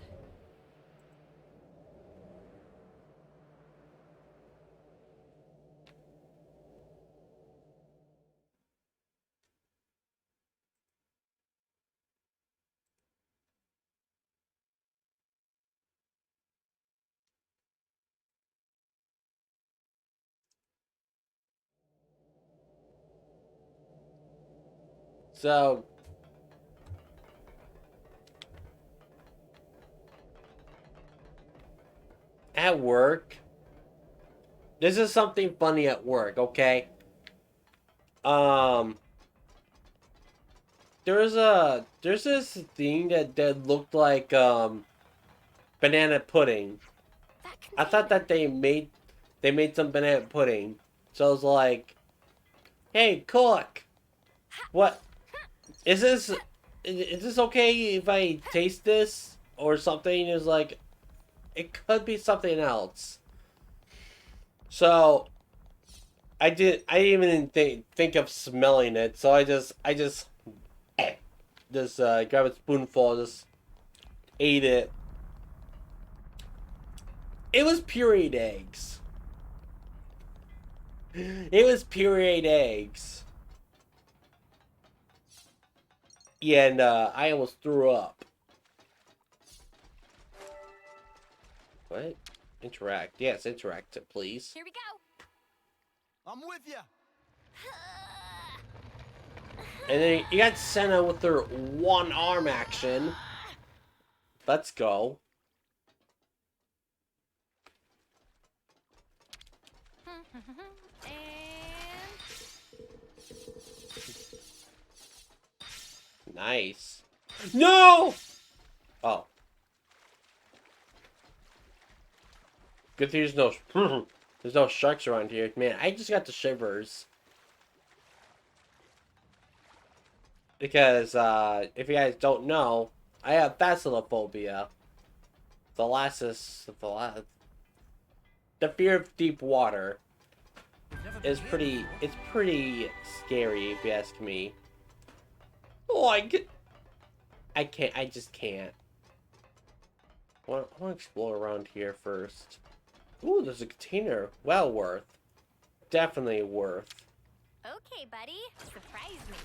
So at work, this is something funny at work, okay? There's this thing that looked like banana pudding. That I thought that they made some banana pudding. So I was like, "Hey, cook, what is this? Is this okay if I taste this or something?" Is like, it could be something else. So I didn't even think of smelling it. So I just grab a spoonful, just ate it. It was pureed eggs. It was pureed eggs. Yeah, and I almost threw up. What? Interact. Yes, interact, please. Here we go. I'm with you. And then you got Senna with her one arm action. Let's go. And Nice. No! Oh. Good thing there's no there's no sharks around here. Man, I just got the shivers. Because if you guys don't know, I have thalassophobia. The fear of deep water is pretty scary if you ask me. Oh, I just can't. I want to explore around here first. Ooh, there's a container. Well worth. Definitely worth. okay, buddy. Surprise me.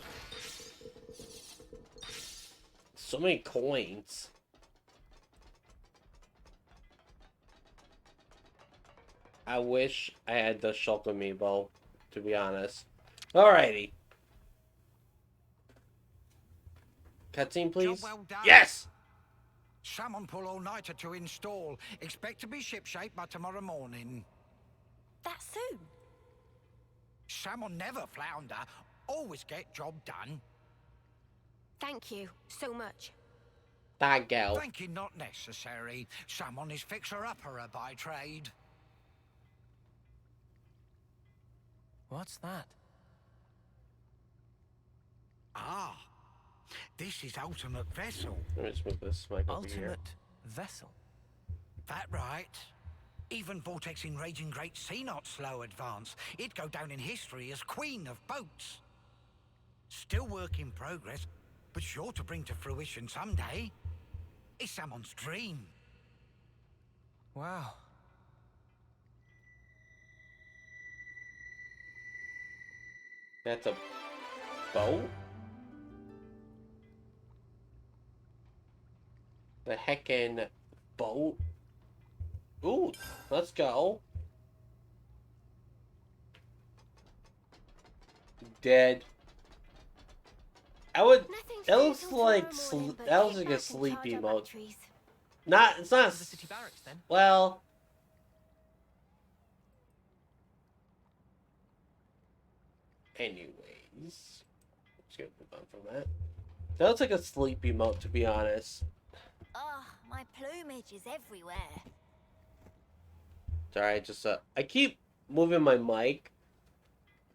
So many coins. I wish I had the Shulk amiibo, to be honest. Alrighty. Cutscene, please. Job well done. Yes! Salmon pull all-nighter to install. Expect to be shipshape by tomorrow morning. That soon? Salmon never flounder. Always get job done. Thank you so much. That gal. Thank you not necessary. Salmon is fixer-upper by trade. What's that? Ah, this is ultimate vessel. Let me just move this mic over here. Ultimate vessel. That right? Even vortexing raging great sea not slow advance. It'd go down in history as queen of boats. Still work in progress, but sure to bring to fruition someday. It's Salmon's dream. Wow. That's a boat? The heckin' boat? Ooh, let's go. Dead. I would. Nothing to That do looks till like tomorrow morning, but that looks get like a back and sleepy charge our mode. batteries. It's not. To the city barracks then. Well. Anyways, just gonna move on from that. That looks like a sleepy mode, to be honest. Oh, my plumage is everywhere. Sorry, I keep moving my mic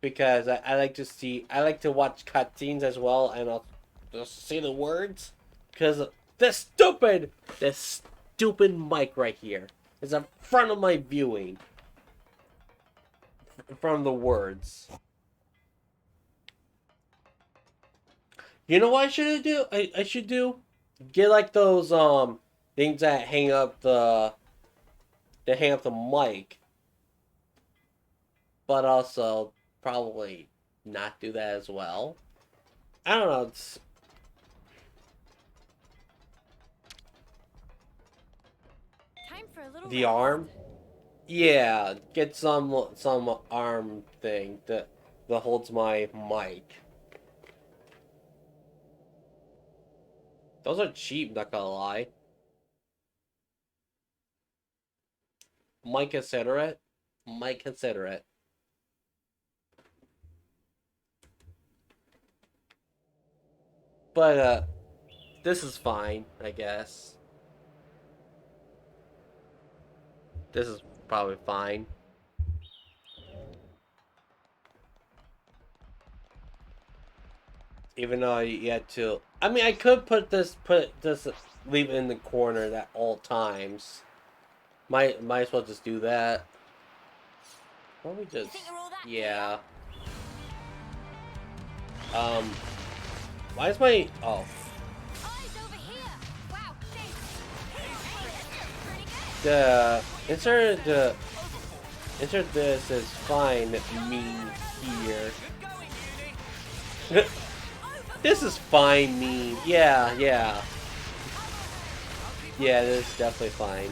because I like to watch cutscenes as well, and I'll just say the words because this stupid mic right here is in front of my viewing, in front of the words. You know what I should do? I should get like those things that hang up the mic, but also probably not do that as well. I don't know. It's Time for a little the rest. arm. Yeah, get some arm thing that holds my mic. Those are cheap, not gonna lie. Might consider it. Might consider it. But, this is fine, I guess. This is probably fine. Even though you had to... I mean, I could put this, leave it in the corner at all times. Might as well just do that. Why don't we just... think you're all that Yeah. Why is my... Oh. Eyes over here. Wow, thanks. Pretty good. Insert this as fine mean here. This is fine mean. Yeah. Yeah, this is definitely fine.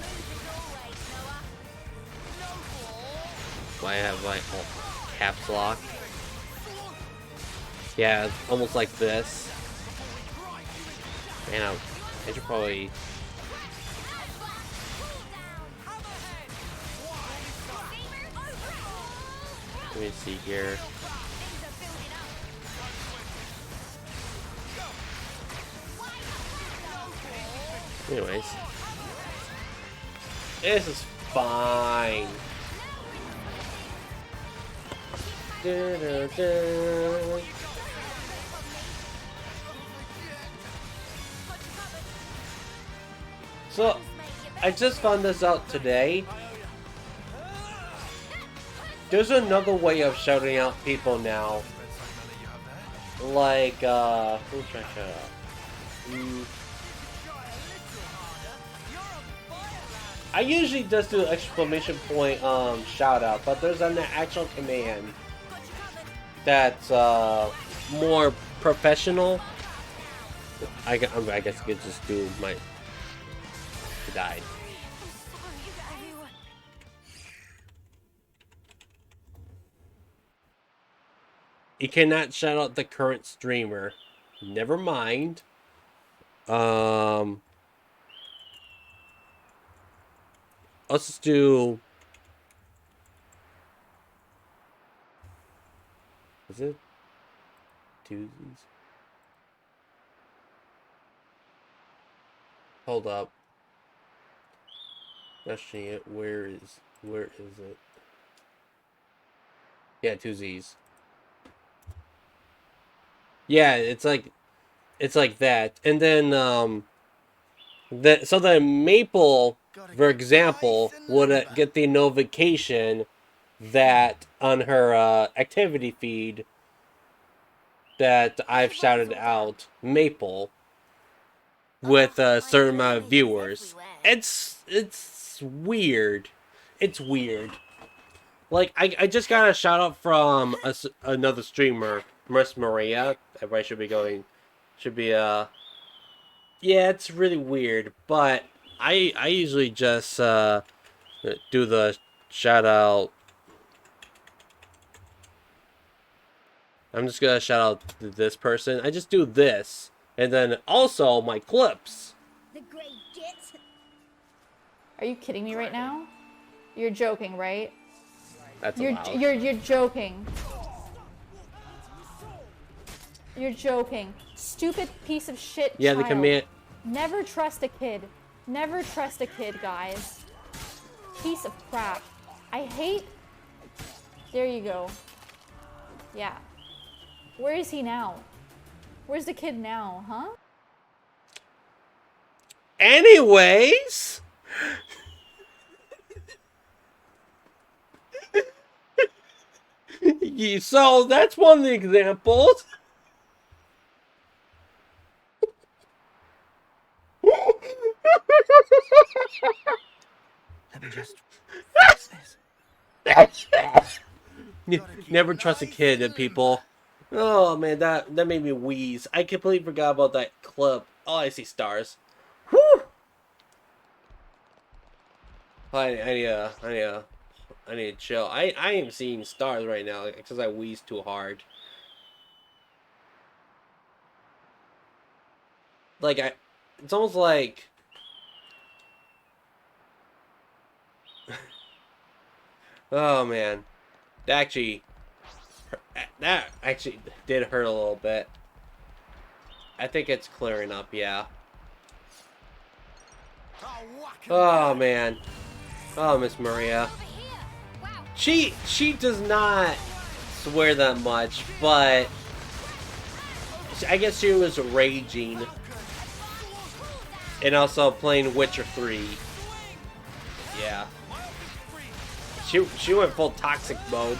Why I have my caps lock? Yeah, it's almost like this. Man, I should probably... Let me see here. Anyways. This is fine. So, I just found this out today. There's another way of shouting out people now. Like, who should I shout out? I usually just do exclamation point shout out, but there's an actual command that's more professional. I guess I could just do my... He died. You cannot shout out the current streamer. Never mind. Let's just do... Is it Tuesdays? Hold up. Rushing it. Where is it? Yeah, Tuesdays. Yeah, it's like that. And then so the Maple, for example, would get the notification that on her activity feed that I've shouted out Maple with a certain amount of viewers. It's weird. It's weird. Like, I just got a shout out from another streamer, Miss Maria. Everybody should be yeah, it's really weird, but I usually just do the shout out. I'm just gonna shout out to this person. I just do this, and then also my clips. The great git. Are you kidding me right now? You're joking, right? That's You're joking. You're joking. Stupid piece of shit. Yeah, child. the command. Never trust a kid. Never trust a kid, guys. Piece of crap. I hate... There you go. Yeah. Where is he now? Where's the kid now, huh? Anyways... So, that's one of the examples. Let me just fix this. Never trust a kid, people. Oh man, that made me wheeze. I completely forgot about that clip. Oh, I see stars. Whew. I need to chill. I am seeing stars right now because I wheezed too hard. Like It's almost like oh man, that actually did hurt a little bit. I think it's clearing up, yeah. Oh man. Oh, Miss Maria. Over here. Wow. She does not swear that much, but I guess she was raging. And also playing Witcher 3. Yeah. She went full toxic mode.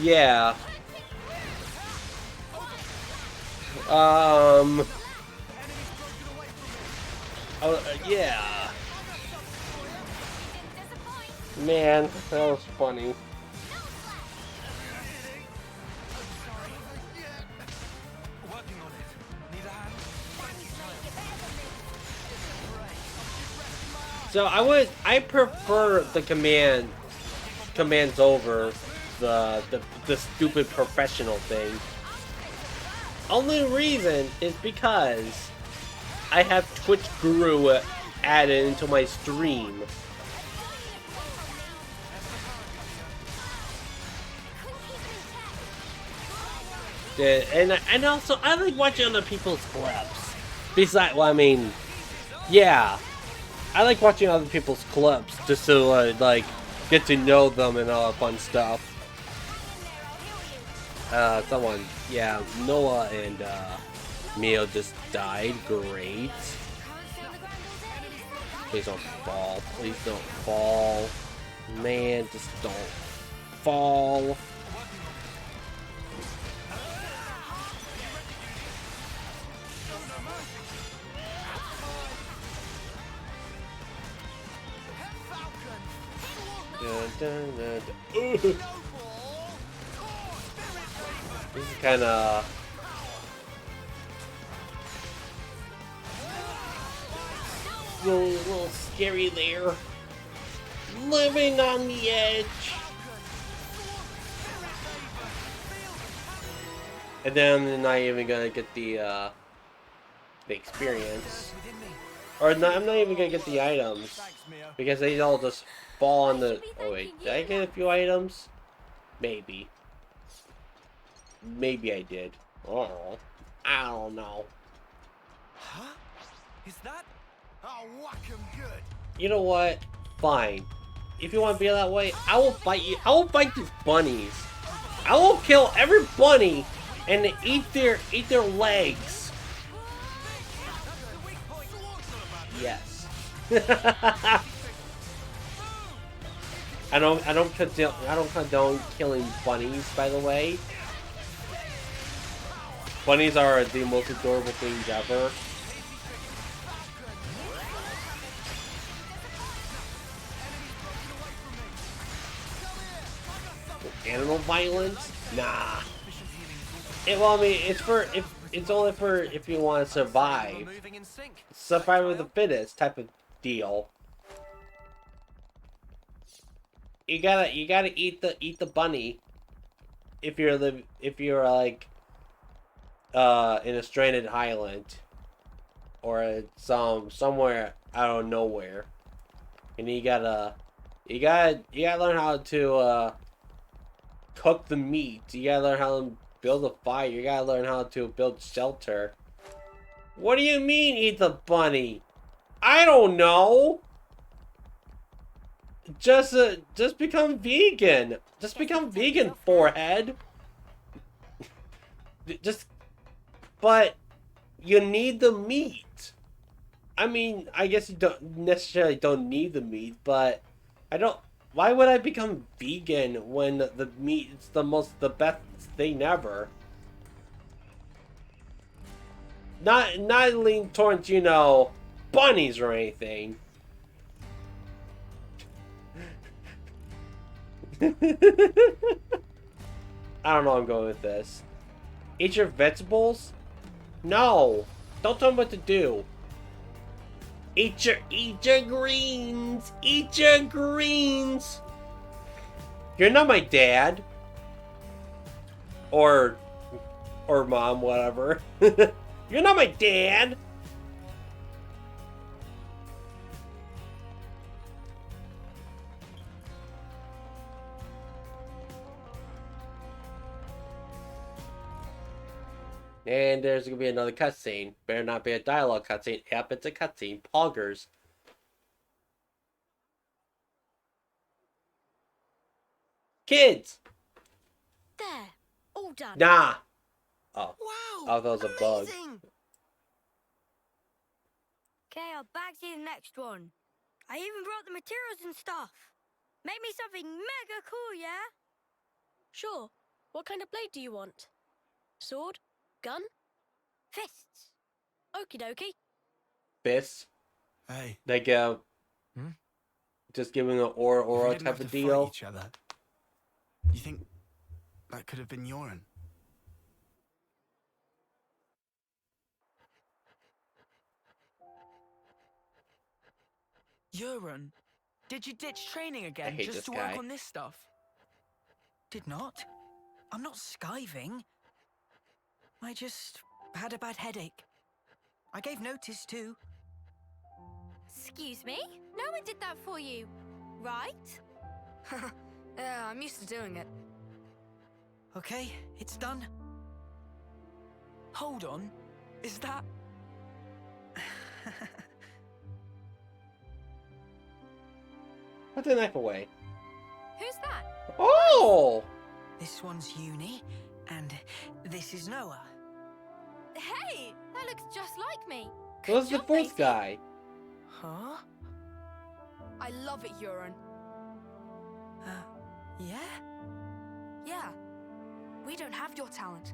Yeah. Oh, yeah. Man, that was funny. Working on it. Need a hand? So I prefer the commands over the stupid professional thing. Only reason is because I have Twitch Guru added into my stream. And also I like watching other people's clips. Besides, well, I mean, yeah, I like watching other people's clips just to like get to know them and all that fun stuff. Someone, yeah, Noah and Mio just died. Great. Please don't fall. Please don't fall. Man, just don't fall. Dun, dun, dun, dun. This is kind of a little scary there. Living on the edge. And then I'm not even gonna get the experience. Or not, I'm not even gonna get the items. Because they all just fall on the... Oh wait, did I get a few items? Maybe. Maybe I did. Oh, I don't know. Huh? Is that? Oh, whack 'em good. You know what? Fine. If you want to be that way, I will fight you. I will fight these bunnies. I will kill every bunny and eat their legs. Yes. I don't condone killing bunnies, by the way. Bunnies are the most adorable things ever. Animal violence? Nah. Well, I mean, it's only for if you want to survive. Moving in sync. Survival of the fittest type of deal. You gotta eat the bunny if you're like in a stranded island or somewhere I don't know where, and you gotta learn how to cook the meat. You gotta learn how to build a fire. You gotta learn how to build shelter. What do you mean eat the bunny? I don't know. Just become vegan. Just become vegan, forehead. But you need the meat. I mean, I guess you don't necessarily need the meat, but why would I become vegan when the meat is the best thing ever? Not lean towards, bunnies or anything. I don't know where I'm going with this. Eat your vegetables? No. Don't tell me what to do. Eat your greens. Eat your greens. You're not my dad. Or mom, whatever. You're not my dad! And there's gonna be another cutscene. Better not be a dialogue cutscene. Yep, it's a cutscene. Poggers. Kids! There. All done. Nah! Oh. Wow! I thought it was a bug. Amazing! Okay, I'll back to the next one. I even brought the materials and stuff. Make me something mega cool, yeah? Sure. What kind of blade do you want? Sword? Gun? Fists. Okie dokie. Fists. Hey, Like, Hmm? just giving an if we aura didn't type have of to fight deal. each other, you think that could have been Yoren? Euron, did you ditch training again hate just this to guy. work on this stuff? Did not. I'm not skiving. I just had a bad headache. I gave notice too. Excuse me? No one did that for you, right? Yeah, I'm used to doing it. Okay, it's done. Hold on. Is that... Put the knife away. Who's that? Oh! This one's Uni, and this is Noah. Hey, that looks just like me. Who's the job, fourth matey. guy? Huh? I love it, Euron. Yeah? Yeah. We don't have your talent.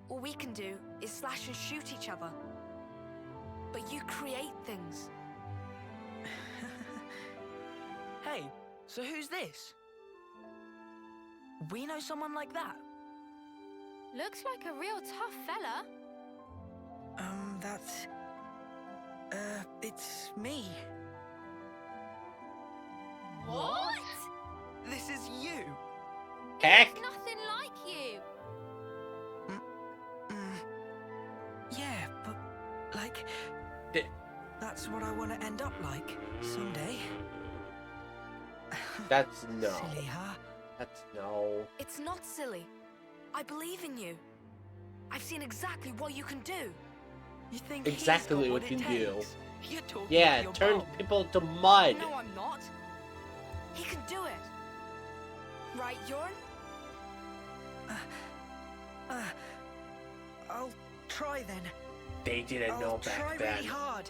All we can do is slash and shoot each other. But you create things. Hey, so who's this? We know someone like that? Looks like a real tough fella. That's... it's me. What? This is you. Heck! It's nothing like you. Yeah, but, like... Di- That's what I want to end up like, someday. That's no. Silly, huh? That's no. It's not silly. I believe in you. I've seen exactly what you can do. You think Exactly he's got what what you it can do. takes? You're talking Yeah, out your turn bum. people to mud. No, I'm not. He can do it. Right, Jorn? I'll try then. They didn't know I'll try back then. really hard.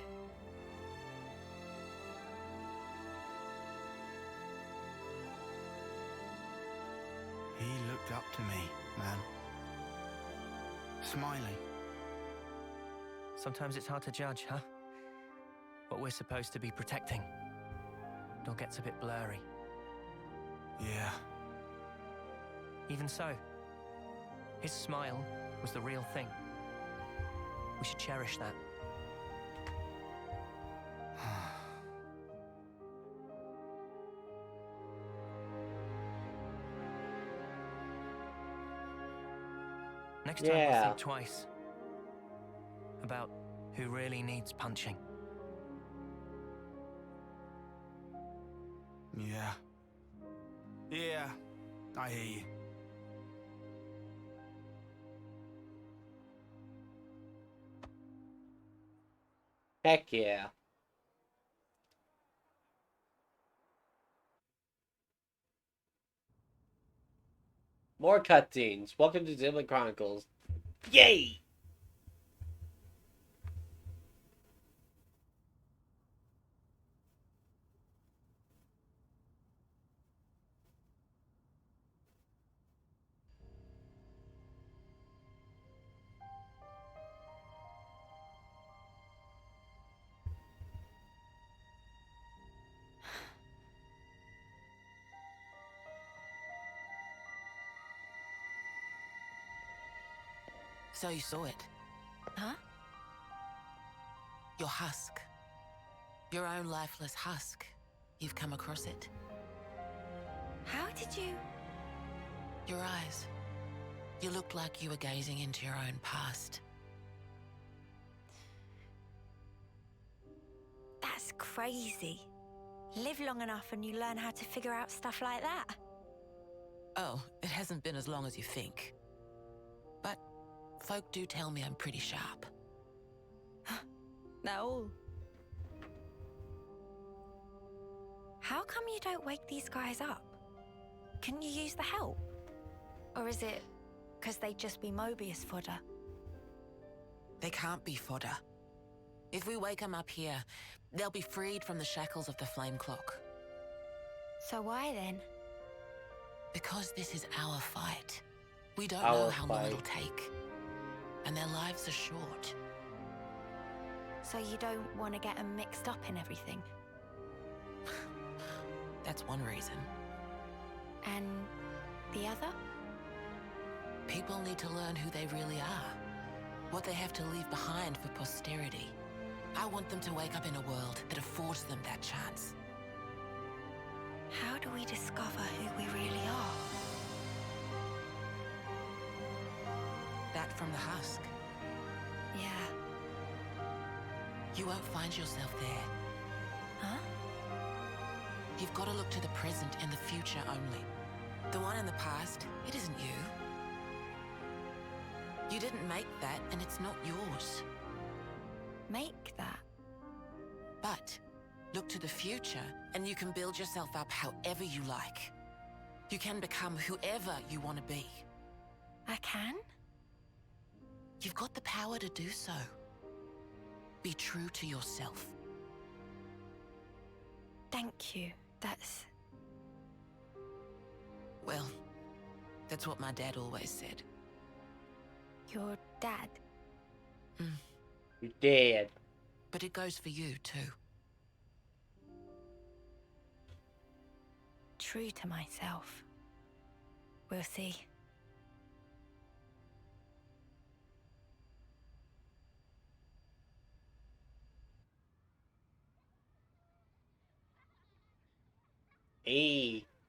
He looked up to me, man. Smiling. Sometimes it's hard to judge, huh? What we're supposed to be protecting. It all gets a bit blurry. Yeah. Even so, his smile was the real thing. We should cherish that. Next time Yeah. we'll think twice about who really needs punching. Yeah. Yeah. I hear you. Heck yeah. More cutscenes. Welcome to Xenoblade Chronicles. Yay! So you saw it? Huh? Your husk. Your own lifeless husk. You've come across it. How did you... Your eyes. You looked like you were gazing into your own past. That's crazy. Live long enough and you learn how to figure out stuff like that. Oh, it hasn't been as long as you think. But folk do tell me I'm pretty sharp. No. How come you don't wake these guys up? Can you use the help? Or is it because they'd just be Mobius fodder? They can't be fodder. If we wake them up here, they'll be freed from the shackles of the flame clock. So why then? Because this is our fight. We don't Our know how long fight. it'll take. And their lives are short. So you don't want to get them mixed up in everything? That's one reason. And the other? People need to learn who they really are. What they have to leave behind for posterity. I want them to wake up in a world that affords them that chance. How do we discover who we really are? That from the husk. Yeah. You won't find yourself there. Huh? You've got to look to the present and the future only. The one in the past, it isn't you. You didn't make that, and it's not yours. Make that? But look to the future, and you can build yourself up however you like. You can become whoever you want to be. I can? You've got the power to do so. Be true to yourself. Thank you. That's... Well, that's what my dad always said. your dad. You're dead. But it goes for you, too. True to myself. We'll see.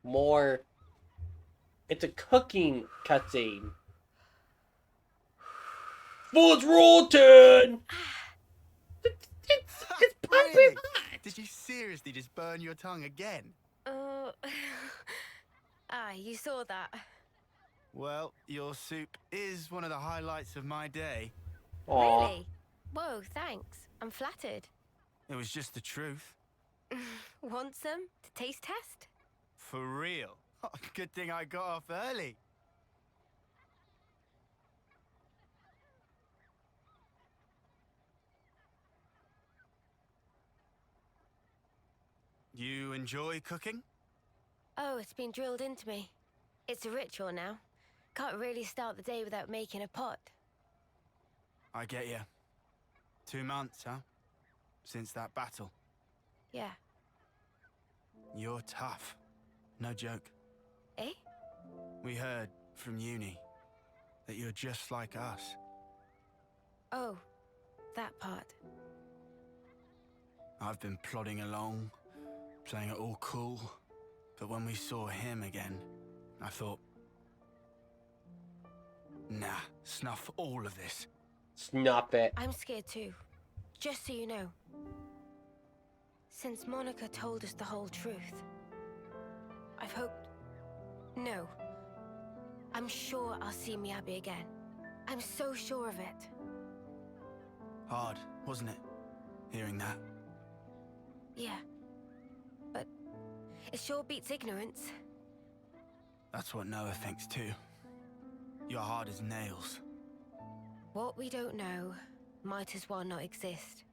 More. It's a cooking cutscene. Food's rotten! It's piping Really? hot! Did you seriously just burn your tongue again? You saw that. Well, your soup is one of the highlights of my day. Aw. Really? Whoa, thanks. I'm flattered. It was just the truth. Want some to taste test? For real. Good thing I got off early. You enjoy cooking? Oh, it's been drilled into me. It's a ritual now. Can't really start the day without making a pot. I get you. 2 months, huh? Since that battle. Yeah. You're tough. No joke. Eh? We heard from uni that you're just like us. Oh, that part. I've been plodding along, playing it all cool. But when we saw him again, I thought, nah, snuff all of this. Snuff it. I'm scared too. Just so you know. Since Monica told us the whole truth, I've hoped... No. I'm sure I'll see Miyabi again. I'm so sure of it. Hard, wasn't it? Hearing that. Yeah. But it sure beats ignorance. That's what Noah thinks too. You're hard as nails. What we don't know might as well not exist.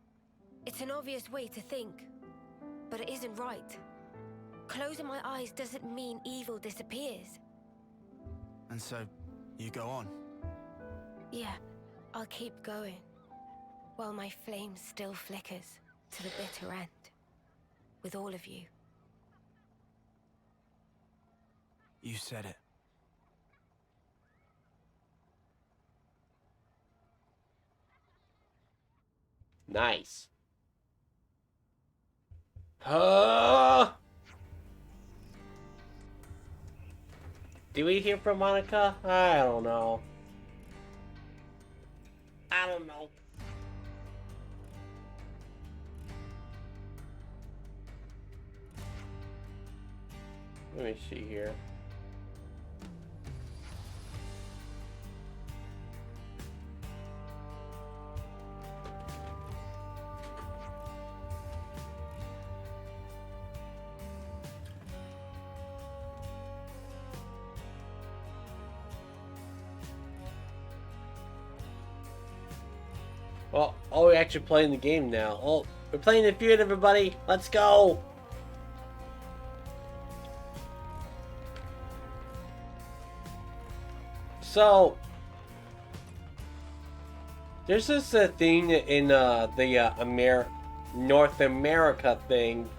It's an obvious way to think, but it isn't right. Closing my eyes doesn't mean evil disappears. And so, you go on. Yeah, I'll keep going, while my flame still flickers to the bitter end, with all of you. You said it. Nice. Do we hear from Monica? I don't know. I don't know. Let me see here. Well, oh, we're actually playing the game now. Oh, we're playing the feud, everybody. Let's go. So, there's this thing in the North America thing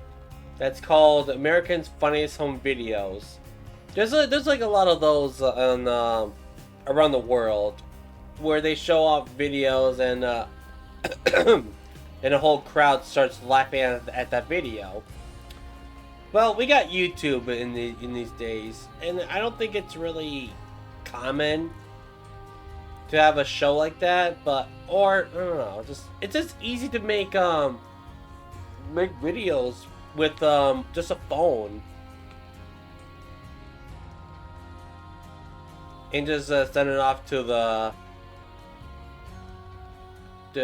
that's called Americans' Funniest Home Videos. There's like a lot of those on around the world where they show off videos and and the whole crowd starts laughing at that video. Well, we got YouTube in these days, and I don't think it's really common to have a show like that, but or I don't know, it's just easy to make videos with just a phone and just send it off to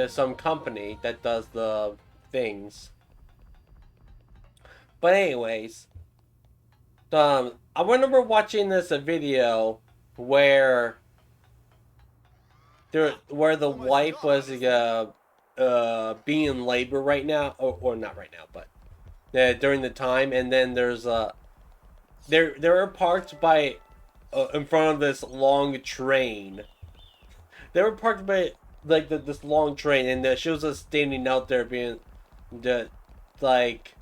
some company that does the things. But anyways, I remember watching this video where the wife was being in labor right now, or not right now, but during the time, and then there's they were parked by in front of this long train. They were parked by like this long train, and she was just standing out there being like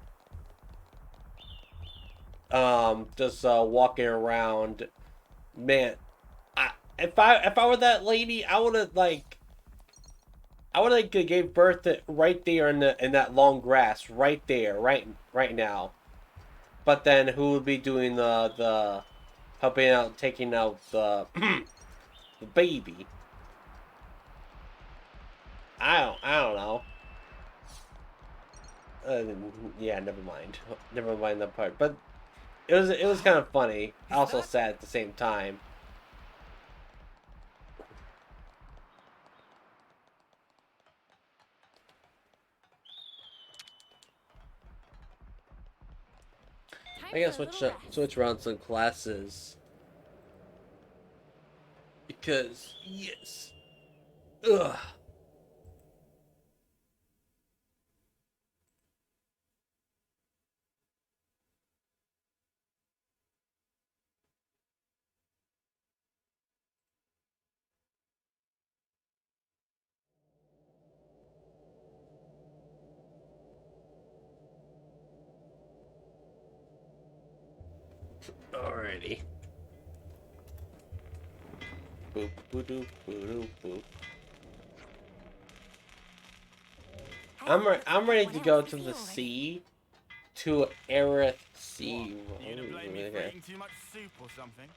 just walking around. Man, if I were that lady, I would have gave birth to right there in that long grass right there right now. But then who would be doing the helping out, taking out the the baby? I don't know. Yeah, never mind that part. But it was kind of funny, also sad at the same time. I guess switch around some classes because yes, ugh. Alrighty. Boop, boop, boop, boop, boop. I'm ready to go to the sea, to Aerith Sea. You gonna blame me for eating too much soup or something?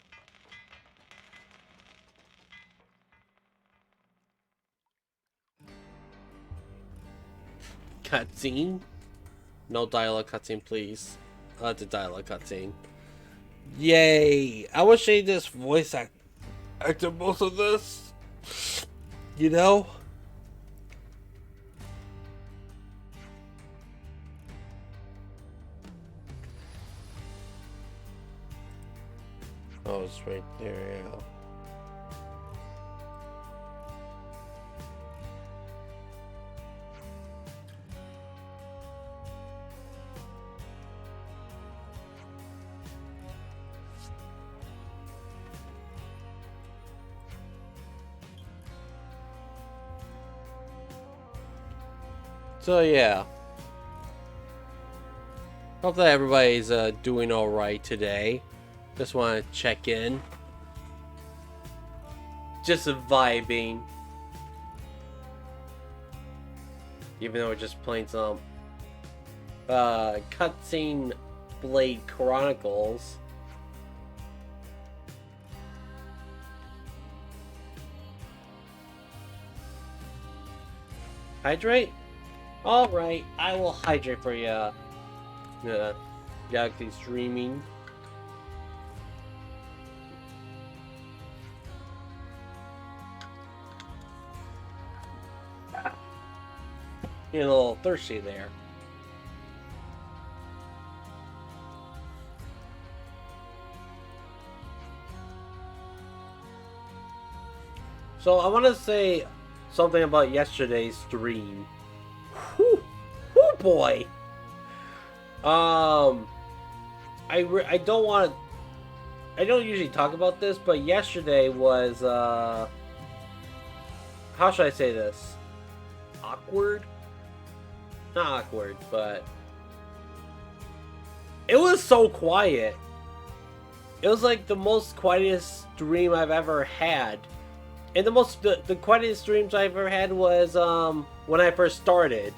Cutscene? No dialogue cutscene, please. The dialogue cutscene. Yay! I wish they just voice acted most of this. You know? Oh, it's right there, yeah. So yeah, hope that everybody's doing all right today. Just want to check in, just vibing, even though we're just playing some cutscene Blade Chronicles. Hydrate? Alright, I will hydrate for ya. Galaxy streaming. Getting a little thirsty there. So I want to say something about yesterday's stream. Whew, whew boy. I don't want to. I don't usually talk about this, but yesterday was how should I say this? Awkward? Not awkward, but it was so quiet. It was like the most quietest stream I've ever had. And the quietest streams I've ever had was when I first started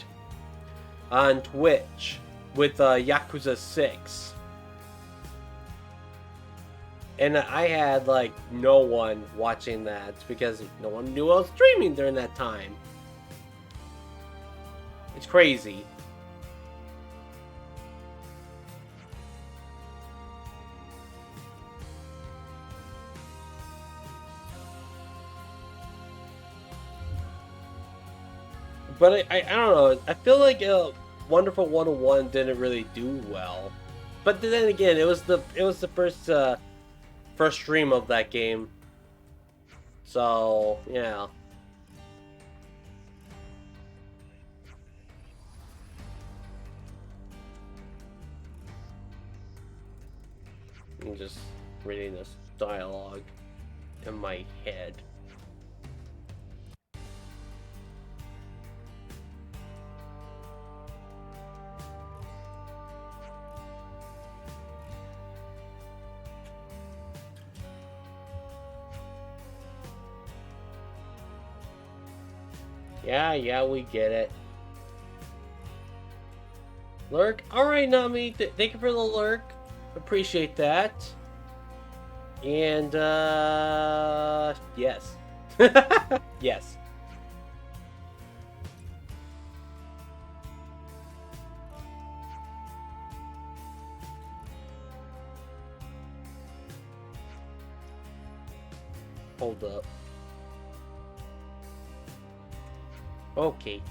on Twitch with Yakuza 6. And I had like no one watching that because no one knew I was streaming during that time. It's crazy. But I don't know. I feel like Wonderful 101 didn't really do well. But then again, it was the first stream of that game. So yeah. I'm just reading this dialogue in my head. Yeah, we get it. Lurk? Alright, Nami. Thank you for the lurk. Appreciate that. And, yes. Yes. Hold up. Okay.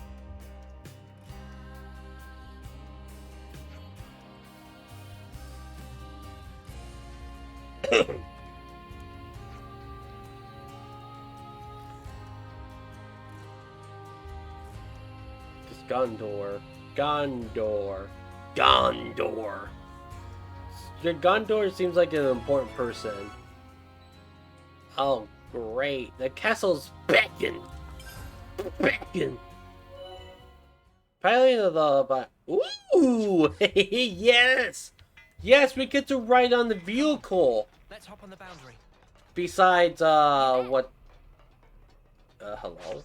Gondor. Gondor seems like an important person. Oh, great. The castle's beckoned. Piling of the... Ooh! Yes! Yes, we get to ride on the vehicle! Let's hop on the boundary. Besides, what... hello?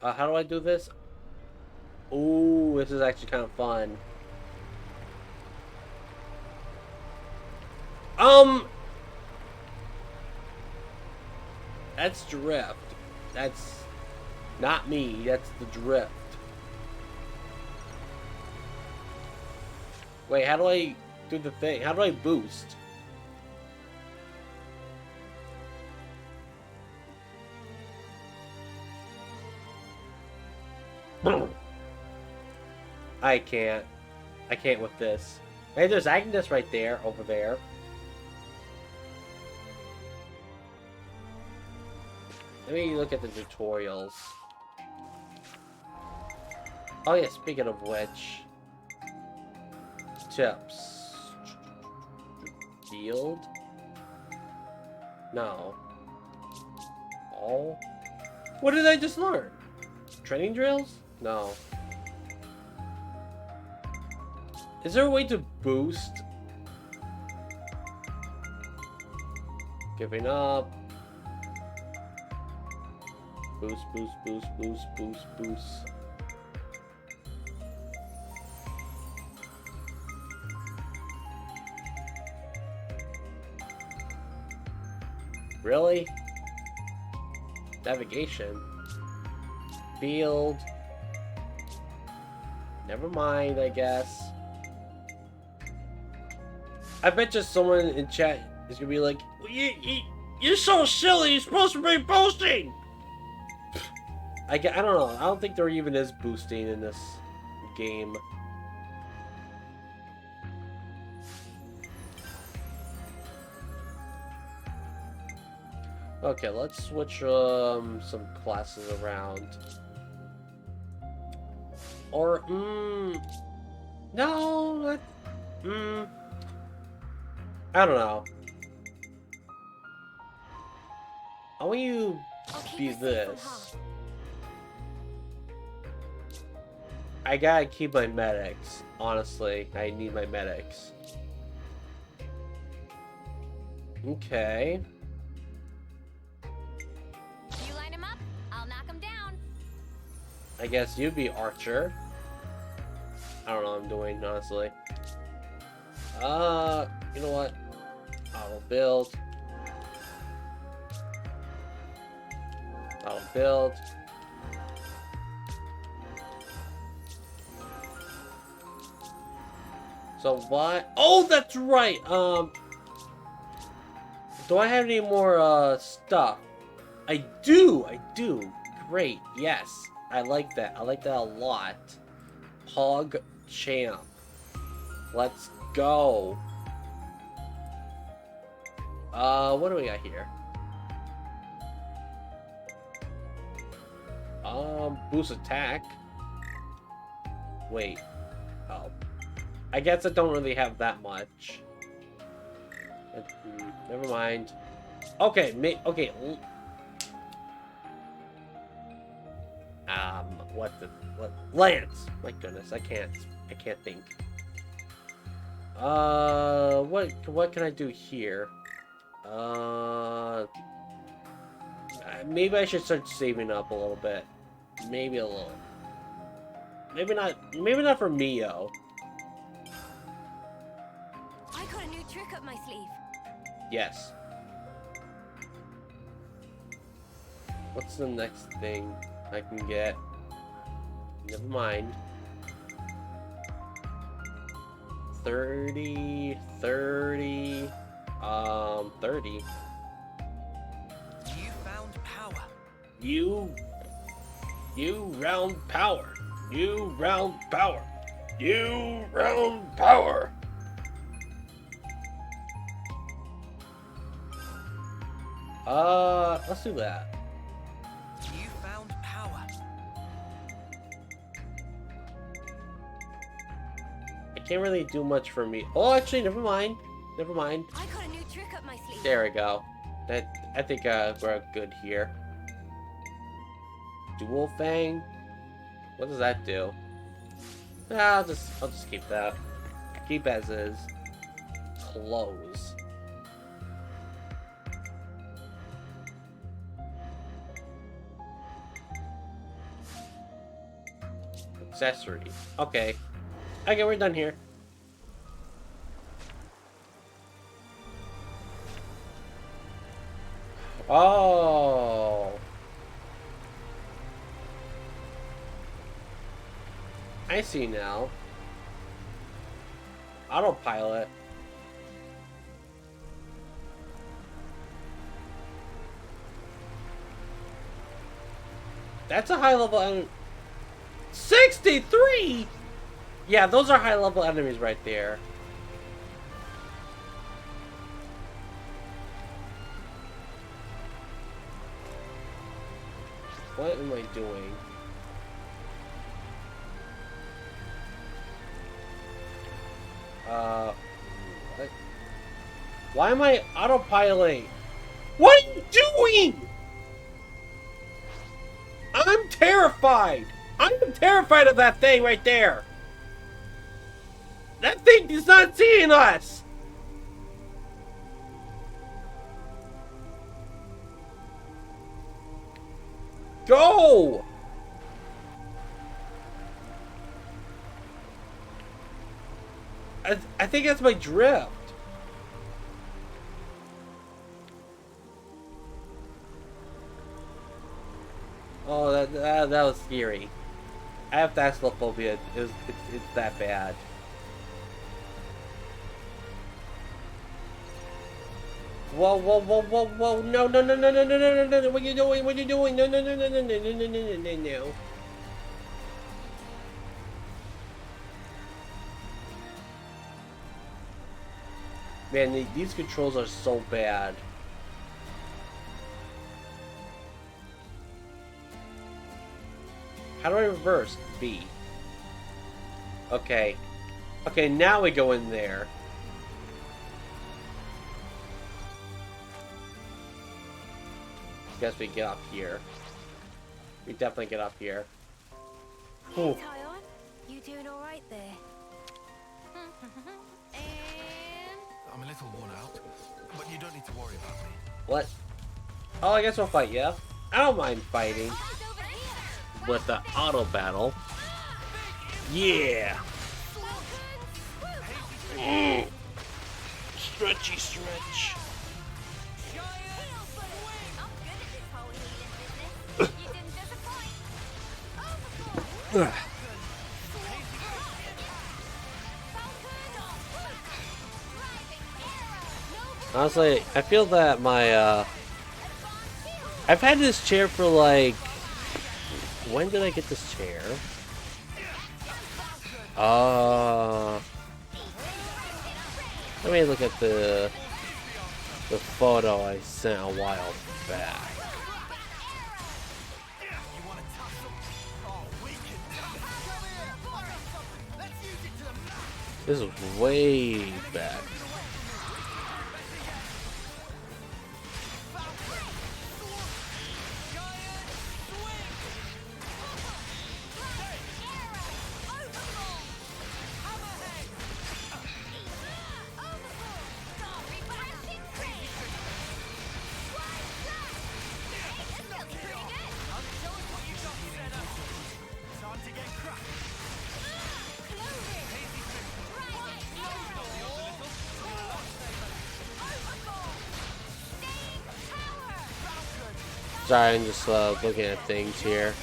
How do I do this? Ooh, this is actually kind of fun. That's drift. That's not me. That's the drift. Wait, how do I do the thing? How do I boost? I can't. I can't with this. Hey, there's Agnes right there, over there. Let me look at the tutorials. Oh yeah, speaking of which. Tips. Field? No. Oh. What did I just learn? Training drills? No. Is there a way to boost? Giving up. Boost, boost, boost, boost, boost, boost. Really? Navigation. Field. Never mind, I guess. I bet you someone in chat is gonna be like, you're so silly, you're supposed to be boasting! I don't know. I don't think there even is boosting in this game. Okay, let's switch some classes around. Or no, I don't know. I want you to be this. I gotta keep my medics. Honestly, I need my medics. Okay. You line him up, I'll knock him down. I guess you'd be Archer. I don't know what I'm doing, honestly. You know what? I'll build. I'll build. So what? Oh, that's right! Do I have any more, stuff? I do! Great, yes. I like that. I like that a lot. Hog Champ. Let's go. What do we got here? Boost attack. Wait. Oh. I guess I don't really have that much. Never mind. Okay, okay. What? Lanz! My goodness, I can't think. What can I do here? Maybe I should start saving up a little bit. Maybe a little. Maybe not for Mio. I got a new trick up my sleeve. Yes. What's the next thing I can get? Never mind. 30. 30. You found power. You round power. You round power. You round power. Let's do that. You found power. I can't really do much for me. Oh, actually, never mind. Never mind. I got a new trick up my sleeve. There we go. I think we're good here. Dual Fang. What does that do? I'll just keep that. Keep as is. Close. Accessory. Okay. Okay, we're done here. Oh. I see now. Autopilot. That's a high level 63! Yeah, those are high level enemies right there. What am I doing? What? Why am I autopiloting? What are you doing? I'm terrified! I'm terrified of that thing right there! That thing is not seeing us! Go! I think that's my drift. Oh, that was scary. I have thalassophobia. It's that bad. Whoa, whoa, whoa, whoa, whoa. No, no, no, no, no, no, no, no, no. What are you doing? What are you doing? No, no, no, no, no, no, no, no, no, no, no. Man, these controls are so bad. How do I reverse? B. Okay. Okay, now we go in there. Guess we get up here. We definitely get up here. Hey, Tyon. You doing all right there? And I'm a little worn out, but you don't need to worry about me. What? Oh, I guess we'll fight, yeah? I don't mind fighting. With the auto battle. Yeah! Stretchy stretch. Honestly, I feel that my, I've had this chair for like... When did I get this chair? Let me look at the photo I sent a while back. This is way back. Sorry, I'm just looking at things here.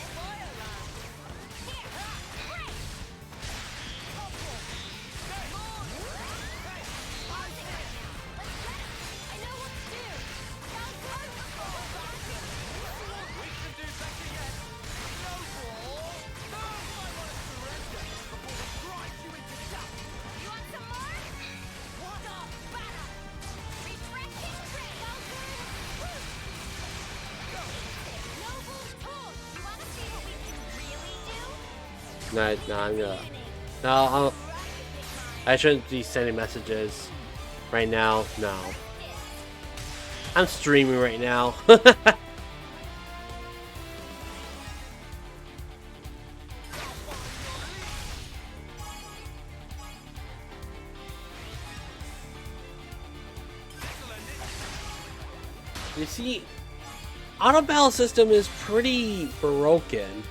No, I'm gonna... No, I shouldn't be sending messages right now. No. I'm streaming right now. You see, auto battle system is pretty broken.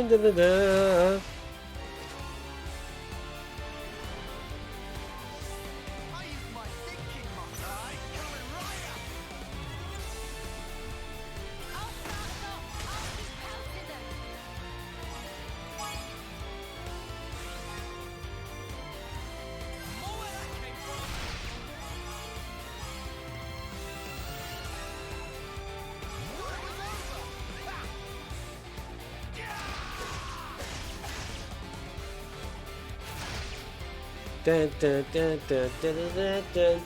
Da, da, da. Dun, dun, dun, dun, dun, dun, dun.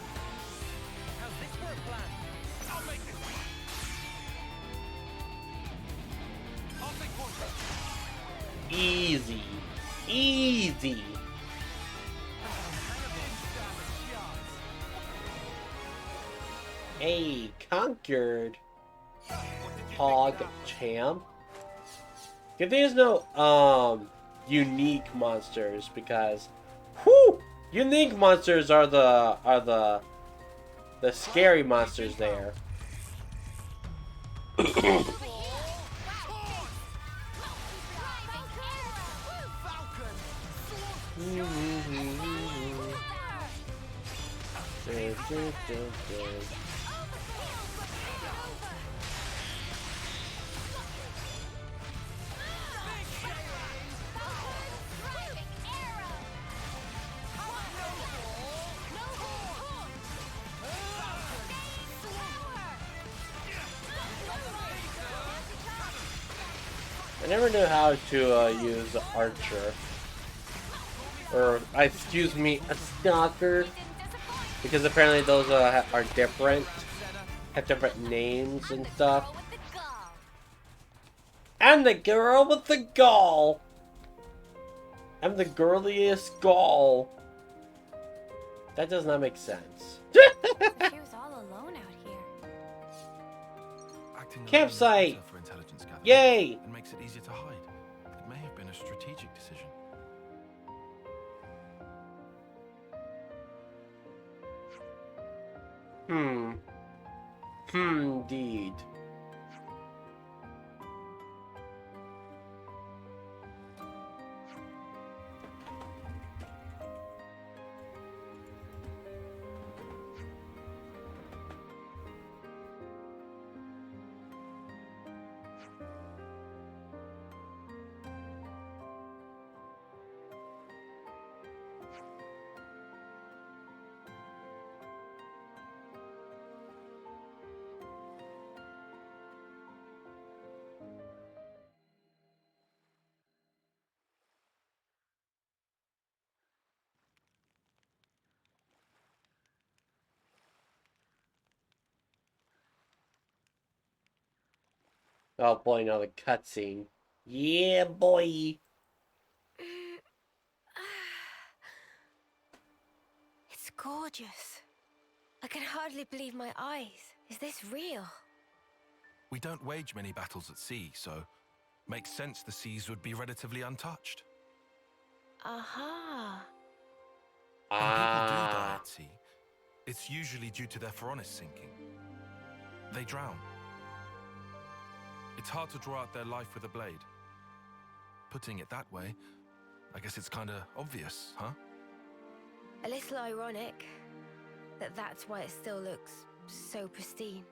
Easy. Easy. Hey, conquered. Hog champ. Good thing there's no unique monsters because whew, unique monsters are the scary monsters there. I never knew how to use the archer. Or, excuse me, a stalker. Because apparently those are different. Have different names and stuff. I'm the girl with the gall. I'm the girliest gall. That does not make sense. She was all alone out here. Campsite! For intelligence gathering. Yay! And makes it easier to hide. It may have been a strategic decision. Indeed. Oh boy, another cutscene. Yeah, boy. It's gorgeous. I can hardly believe my eyes. Is this real? We don't wage many battles at sea, so makes sense the seas would be relatively untouched. Aha. When people do die at sea, it's usually due to their Phoronis sinking. They drown. It's hard to draw out their life with a blade. Putting it that way, I guess it's kinda obvious, huh? A little ironic that that's why it still looks so pristine.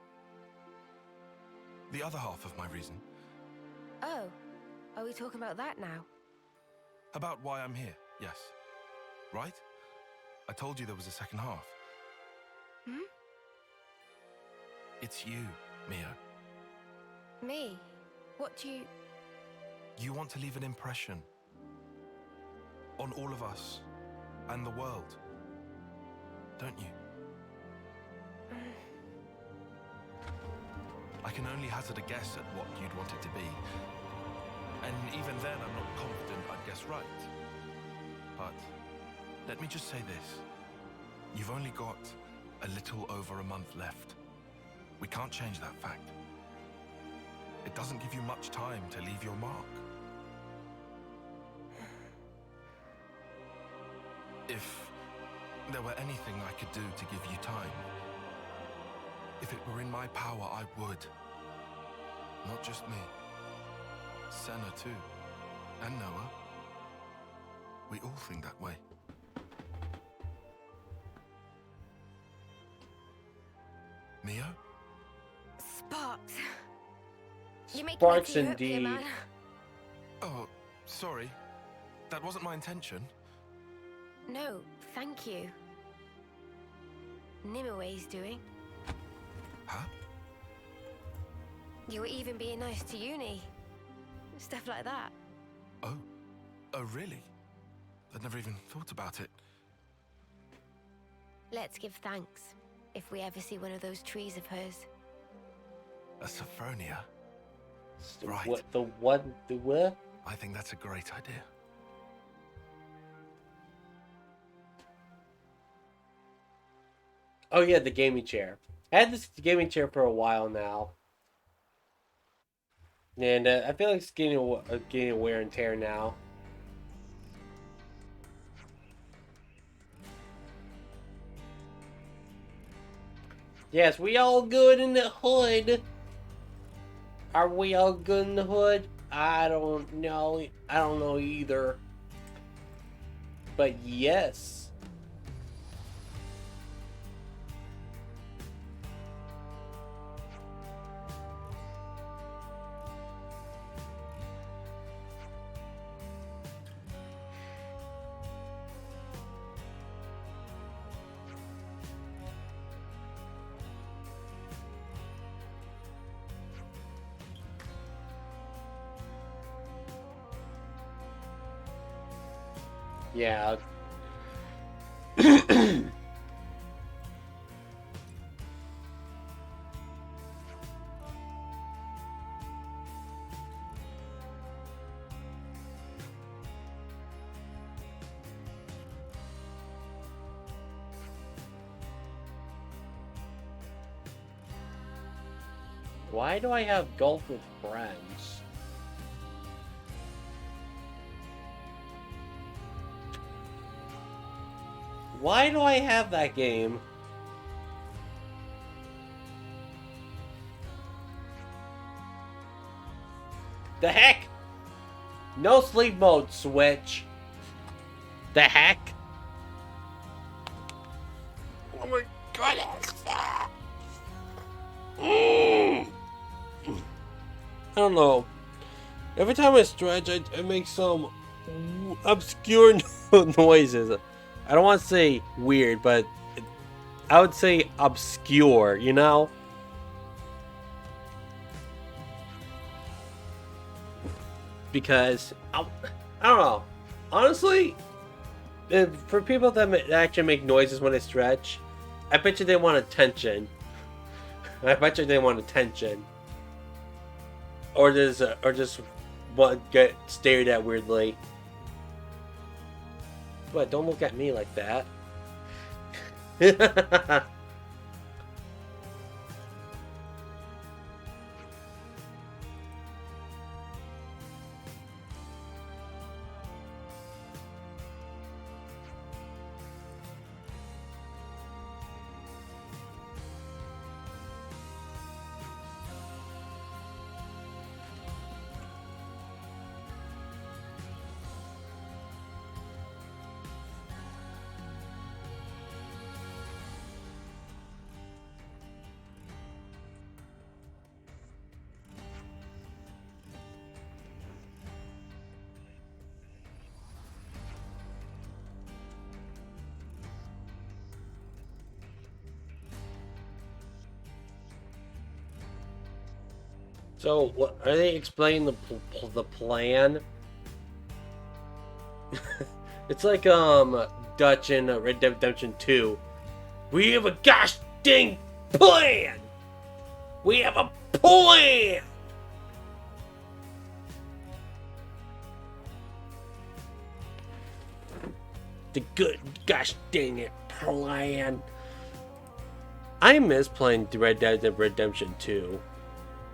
The other half of my reason. Oh, are we talking about that now? About why I'm here, yes. Right? I told you there was a second half. Hmm? It's you, Mio. Me? What do you... You want to leave an impression on all of us and the world, don't you? I can only hazard a guess at what you'd want it to be. And even then, I'm not confident I'd guess right. But let me just say this. You've only got a little over a month left. We can't change that fact. It doesn't give you much time to leave your mark. If there were anything I could do to give you time, if it were in my power, I would. Not just me. Senna too. And Noah. We all think that way. Mio? Sparks. You make Sparks me tear up here, indeed. man. Oh, sorry. That wasn't my intention. No, thank you. Nimue doing. Huh? You were even being nice to Uni. Stuff like that. Oh. Oh, really? I'd never even thought about it. Let's give thanks if we ever see one of those trees of hers. A Sophronia? Right. What the what? The what? I think that's a great idea. Oh yeah, the gaming chair. I had this gaming chair for a while now, and I feel like it's getting wear and tear now. Yes, we all good in the hood. Are we all good in the hood? I don't know. I don't know either. But yes. Yeah. Why do I have golf with friends? Why do I have that game? The heck? No sleep mode, Switch. The heck? Oh my goodness. I don't know. Every time I stretch, I make some obscure noises. I don't want to say weird, but I would say obscure, you know? Because, I don't know. Honestly, for people that actually make noises when they stretch, I bet you they want attention. I bet you they want attention. Or just want to get stared at weirdly. What? Don't look at me like that. So, what are they explaining the plan? It's like Dutch in Red Dead Redemption 2. We have a gosh dang plan. We have a plan. The good gosh dang it plan. I miss playing Red Dead Redemption 2.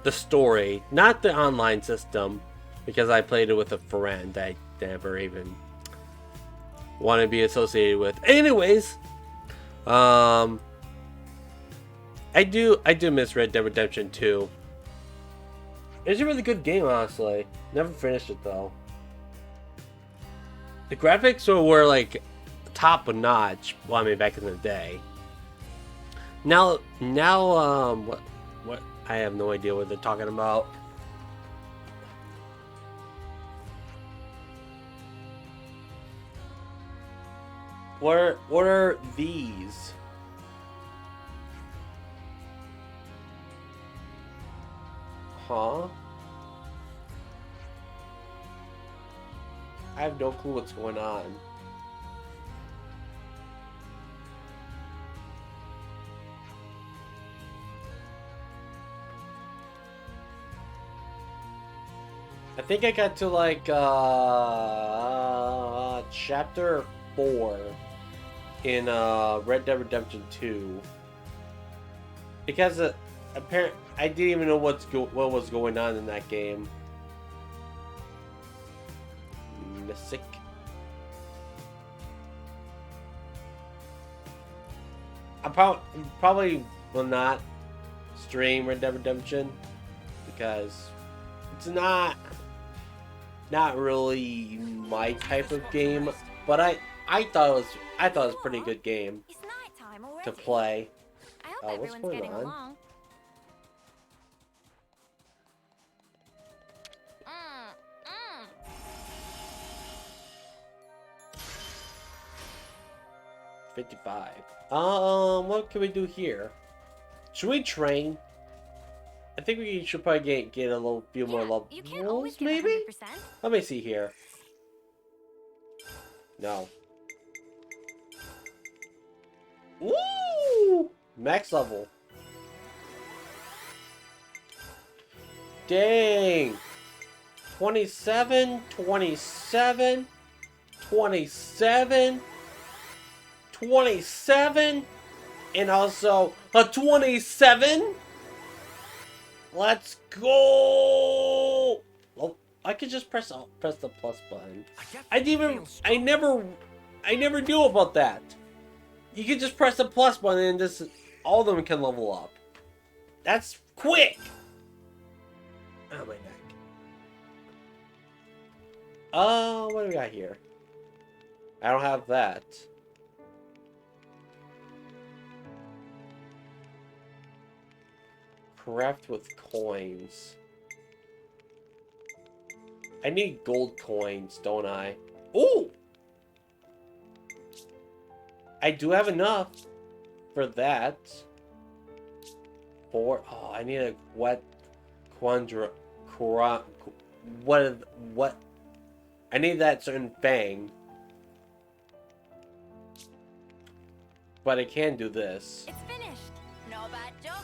The story, not the online system, because I played it with a friend I never even want to be associated with. Anyways, I do miss Red Dead Redemption 2. It's a really good game, honestly. Never finished it though. The graphics were like top notch. Well, I mean, back in the day. Now, what? I have no idea what they're talking about. What are these? Huh? I have no clue what's going on. I think I got to like chapter 4 in Red Dead Redemption 2 because apparently I didn't even know what was going on in that game. Mystic. I probably will not stream Red Dead Redemption because it's not really my type of game, but I thought it was a pretty good game to play. I hope What's everyone's going getting on? along. 55. What can we do here? Should we train? I think we should probably get a few more levels, maybe? Let me see here. No. Woo! Max level. Dang. 27, 27, 27, 27, and also a 27. Let's go. Well, I could just press the plus button. I never knew about that. You can just press the plus button and this all of them can level up. That's quick. Oh my neck. What do we got here? I don't have that. Craft with coins. I need gold coins, don't I? Ooh! I do have enough for that. Oh, I need a what? What? I need that certain fang. But I can do this. It's finished. No bad job.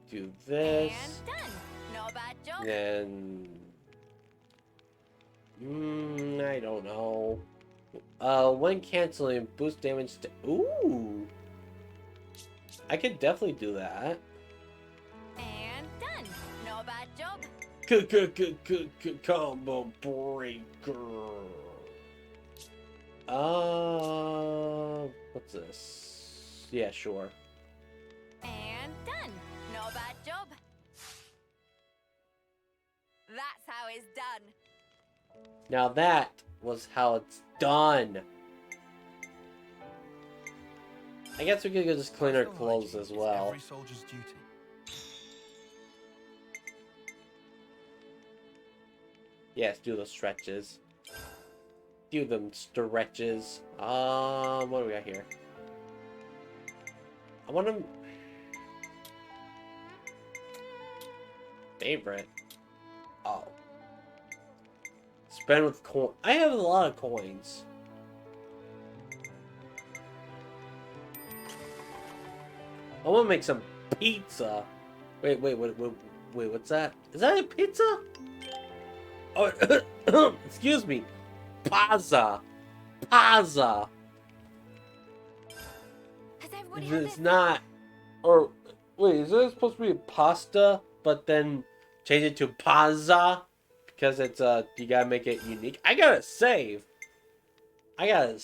Do this. And done. No bad job. Then I don't know. When canceling, boost damage to. Ooh, I could definitely do that. And done. No bad job. Combo breaker. What's this? Yeah, sure. And done. No bad job. That's how it's done. Now that was how it's done. I guess we could just clean our clothes as well. Every soldier's duty. Yes, do the stretches. Do them stretches. What do we got here? I want to... Favorite? Oh. Spend with coin. I have a lot of coins. I want to make some pizza. Wait, what's that? Is that a pizza? Oh, excuse me. Pazza. Pazza. It's not. Or, wait, is it supposed to be pasta, but then change it to pazza? Because it's, you gotta make it unique. I gotta save. Can't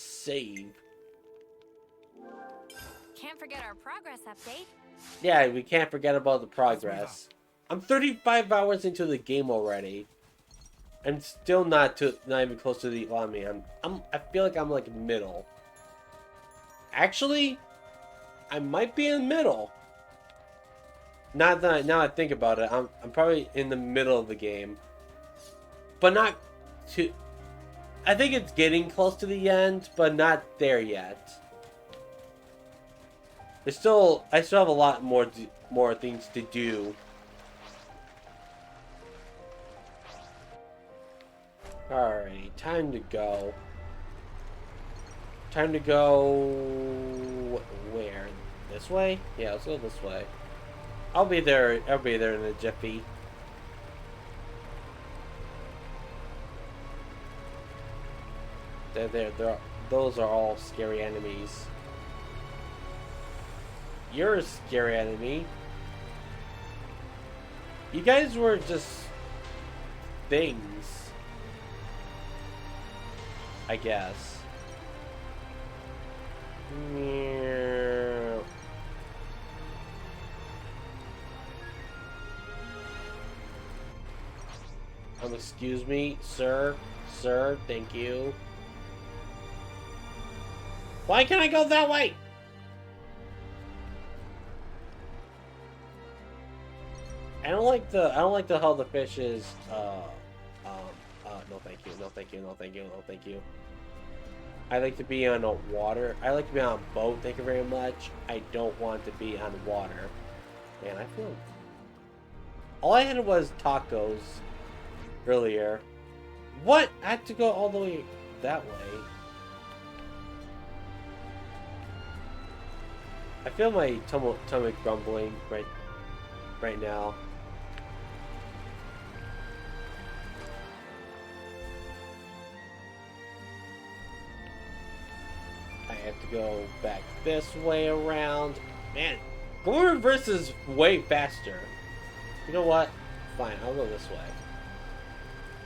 forget our progress update. Yeah, we can't forget about the progress. I'm 35 hours into the game already. I'm still not even close to the. Well, I mean, I feel like I'm like middle. Actually, I might be in the middle. Now I think about it, I'm probably in the middle of the game, but not too. I think it's getting close to the end, but not there yet. I still have a lot more things to do. Alright, time to go. Time to go... Where? This way? Yeah, let's go this way. I'll be there in a jiffy. Those are all scary enemies. You're a scary enemy. You guys were just things, I guess. Excuse me, sir. Sir, thank you. Why can't I go that way? I don't like the how the fish is no thank you, no thank you, no thank you, no thank you. I like to be on water. I like to be on a boat, thank you very much. I don't want to be on water. Man, I feel All I had was tacos earlier. What? I had to go all the way that way. I feel my tummy grumbling right now. I have to go back this way around. Man, going reverse is way faster. You know what? Fine, I'll go this way.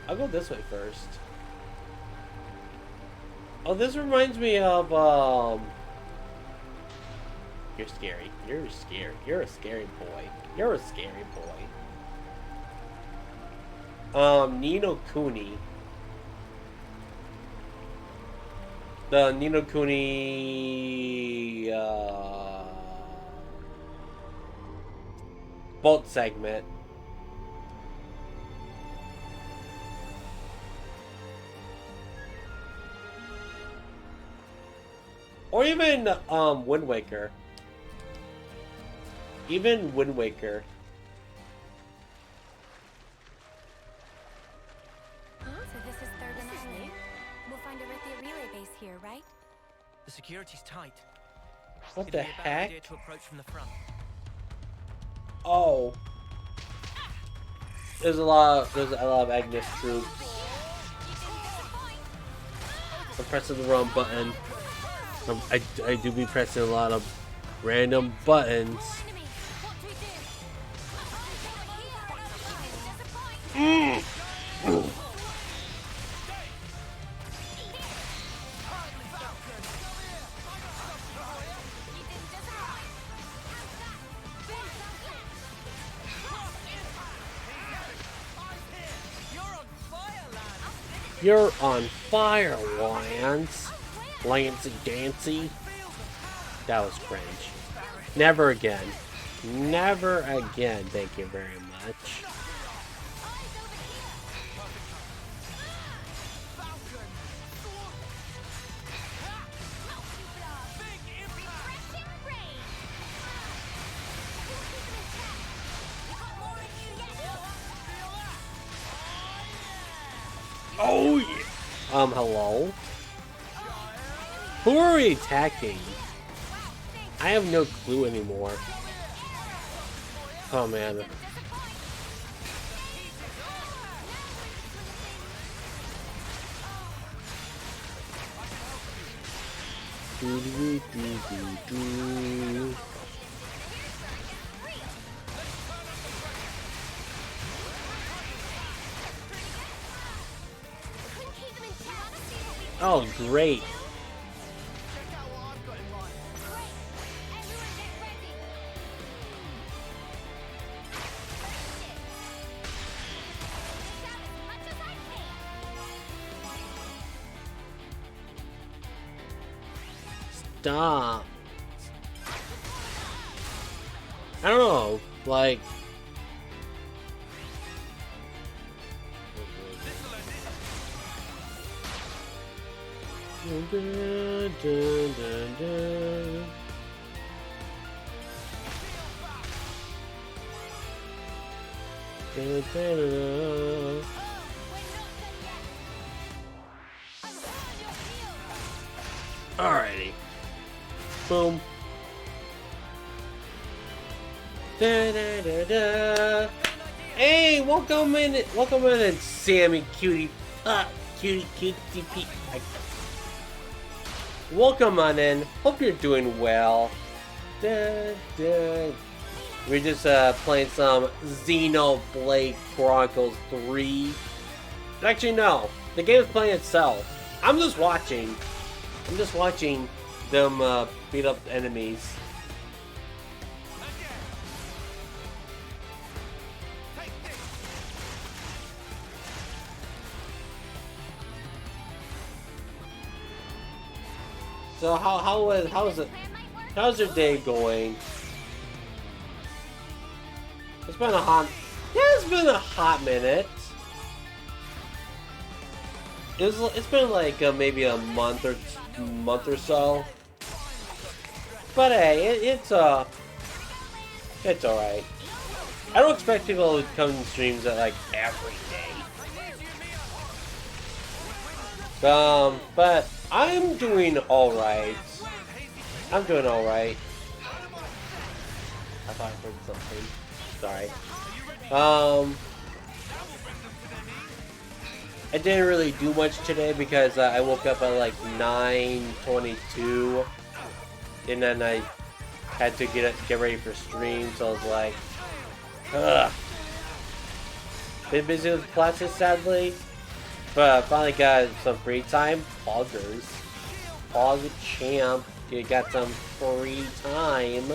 I'll go this way first. Oh, this reminds me of, You're scary. You're scary. You're a scary boy. You're a scary boy. Ni no Kuni. The Ni no Kuni, boat segment. Or even, Wind Waker. Even Wind Waker. Oh, so this is third and Ashley. We'll find a Rithia relay base here, right? The security's tight. What It'd the be a bad heck? idea to approach from the front. Oh. There's a lot of Agnes troops. I'm pressing the wrong button. I do be pressing a lot of random buttons. You're on fire, Lance. Lancy Dancy. That was cringe. Never again. Never again. Thank you very much. Oh yeah. Hello? Who are we attacking? I have no clue anymore. Oh man. Oh, great. Stop. I don't know, like... Dun, dun, dun, dun. Dun, dun, dun. Alrighty. Boom. Da, da, da, da. Hey, welcome in, Sammy, cutie, cutie, pea. Welcome on in. Hope you're doing well. Da, da. We're just playing some Xenoblade Chronicles 3. Actually, no. The game is playing itself. I'm just watching. I'm just watching them beat up enemies. So how's your day going? It's been a hot minute. It's been like maybe a month or so. But hey, it's alright. I don't expect people to come to streams at like every day. But I'm doing alright. I'm doing alright. I thought I heard something. Sorry. I didn't really do much today because I woke up at like 9:22, and then I had to get ready for stream, so I was like, ugh. Been busy with classes, sadly, but finally got some free time. Poggers. Pog champ. You got some free time.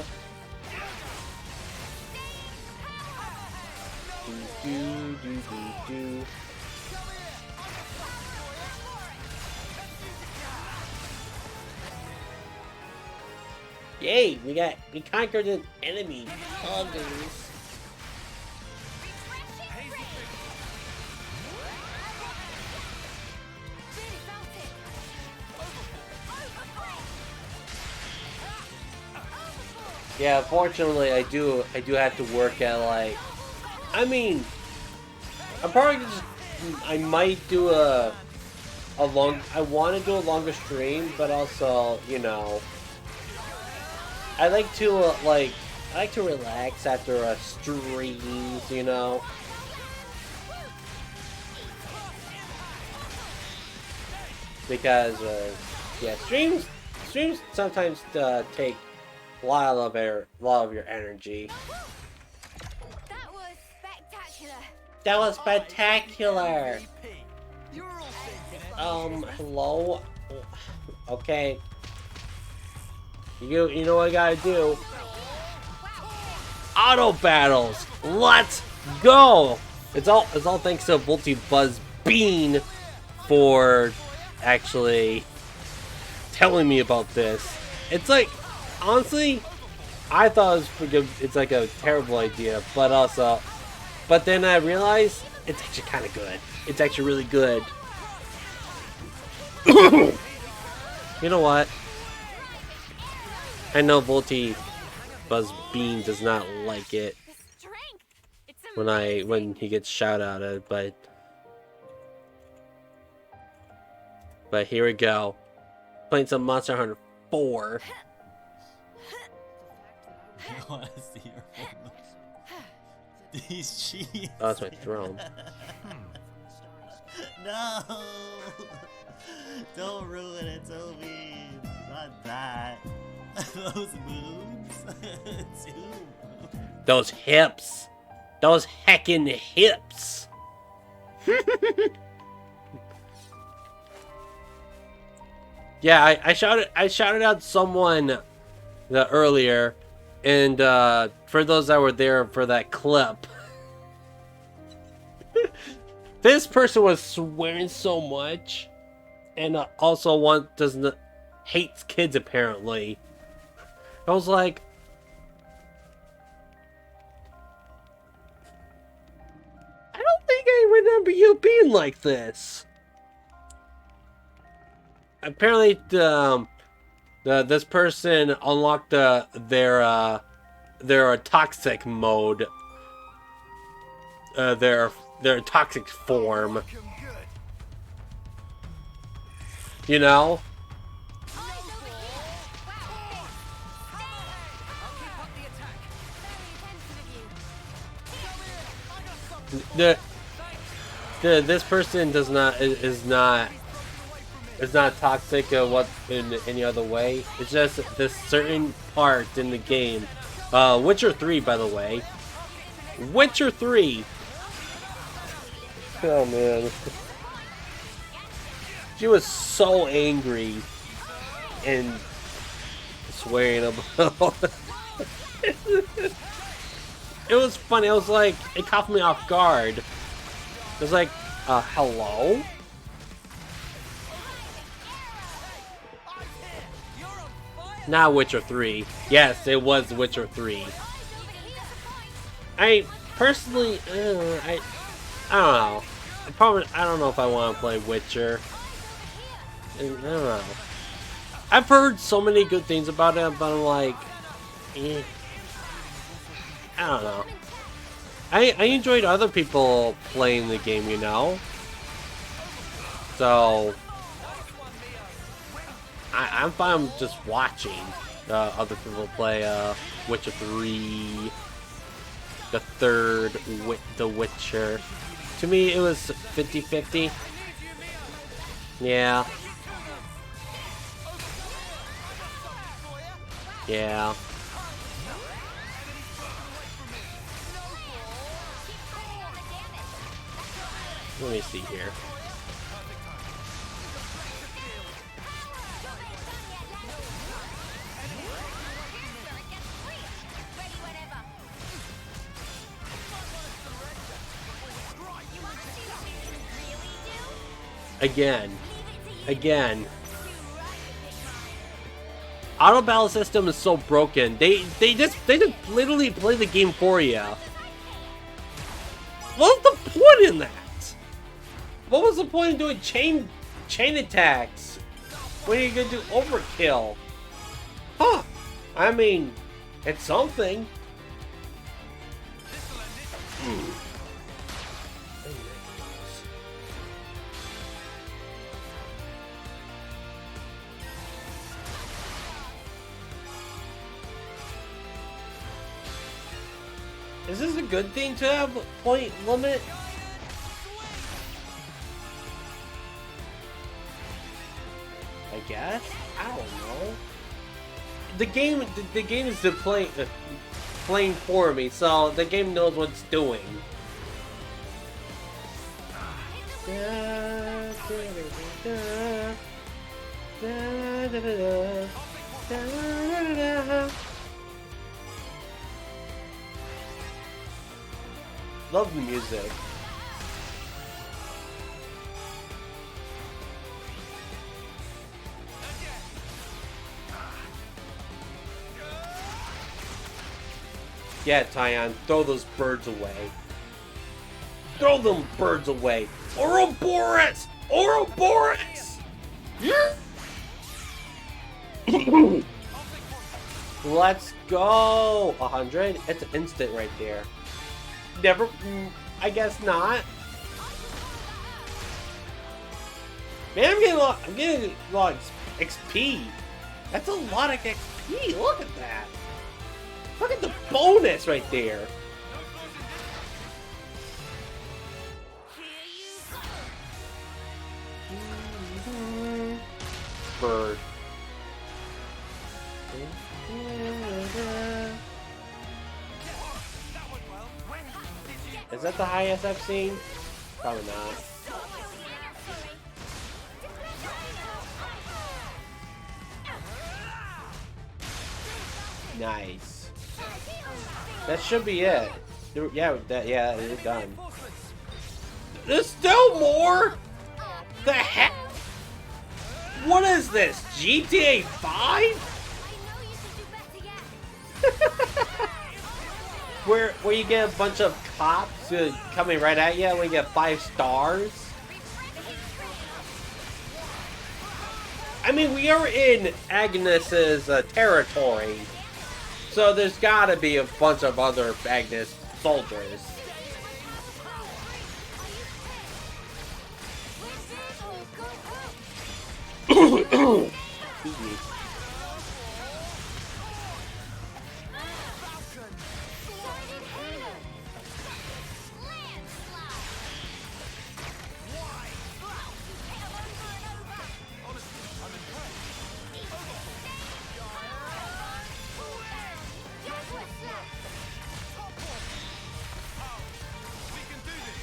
Do. Yay! We conquered an enemy. Poggers. Yeah, fortunately, I do have to work at like. I mean, I'm probably just. I might do a long. I want to do a longer stream, but also, you know, I like to relax after a streams, you know. Because yeah, streams sometimes take a lot of your energy. That was spectacular. That was spectacular. Hello. Okay. You know what I gotta do? Auto battles. Let's go. It's all thanks to Buzz Bean for actually telling me about this. It's like, honestly, I thought it's like a terrible idea, but then I realized it's actually kind of good. It's actually really good. You know what? I know Buzz Bean does not like it when he gets shout outed, but here we go. Playing some Monster Hunter 4. I want to see your face. These cheese. Oh, that's my throne. No! Don't ruin it, Toby. Not that. Those moves. Those hips. Those heckin' hips. Yeah, I shouted out someone earlier, and for those that were there for that clip, this person was swearing so much, and also hates kids apparently. I was like, I don't think I remember you being like this. Apparently, this person unlocked their toxic mode, their toxic form. You know. This person is not toxic in any other way. It's just this certain part in the game. Witcher 3, by the way. Witcher 3. Oh man. She was so angry and swearing about it was funny. It was like, it caught me off guard. It was like, hello? Not Witcher 3. Yes, it was Witcher 3. I personally, I don't know. I don't know if I want to play Witcher. I don't know. I've heard so many good things about it, but I'm like, I don't know. I enjoyed other people playing the game, you know? So I'm fine with just watching other people play Witcher 3, the third The Witcher. To me, it was 50-50. Yeah. Yeah. Let me see here. Again. Auto battle system is so broken. They just literally play the game for you. What's the point in that? What was the point of doing chain attacks when you're gonna do overkill? Huh? I mean, it's something. Is this a good thing to have point limit? I guess? I don't know. The game is playing for me, so the game knows what it's doing. Love the music. Yeah, Tyon, throw those birds away. Throw them birds away. Ouroboros! Ouroboros! Yeah. Let's go! 100? It's an instant right there. Never... I guess not. Man, I'm getting a lot of XP. That's a lot of XP. Look at that. Look at the bonus right there. Bird. Is that the highest I've seen? Probably not. Nice. That should be it. Yeah, it's done. There's still more? The heck? What is this? GTA 5? where you get a bunch of cops coming right at you when you get 5 stars? I mean, we are in Agnes's territory, so there's gotta be a bunch of other Agnes soldiers. Excuse me.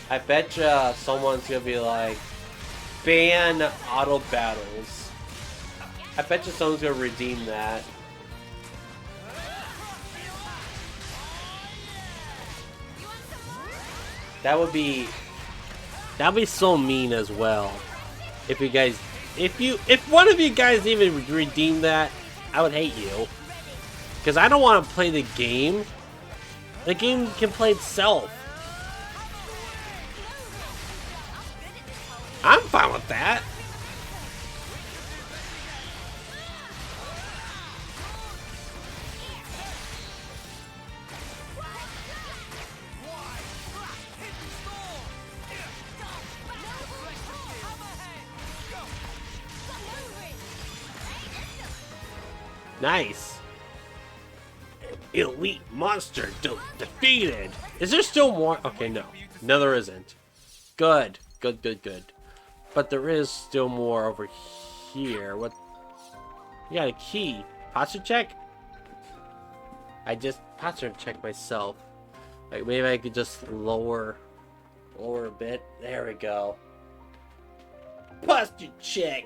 I bet you someone's gonna be like, ban auto battles. I bet you someone's gonna redeem that. That'd be so mean as well. If you guys, if one of you guys even redeem that, I would hate you. Because I don't want to play the game. The game can play itself. I'm fine with that. Nice. Elite monster defeated. Is there still more? Okay, no. No, there isn't. Good. Good, good, good. But there is still more over here. What? You got a key. Posture check? I just posture check myself. Like, maybe I could just lower a bit. There we go. Posture check.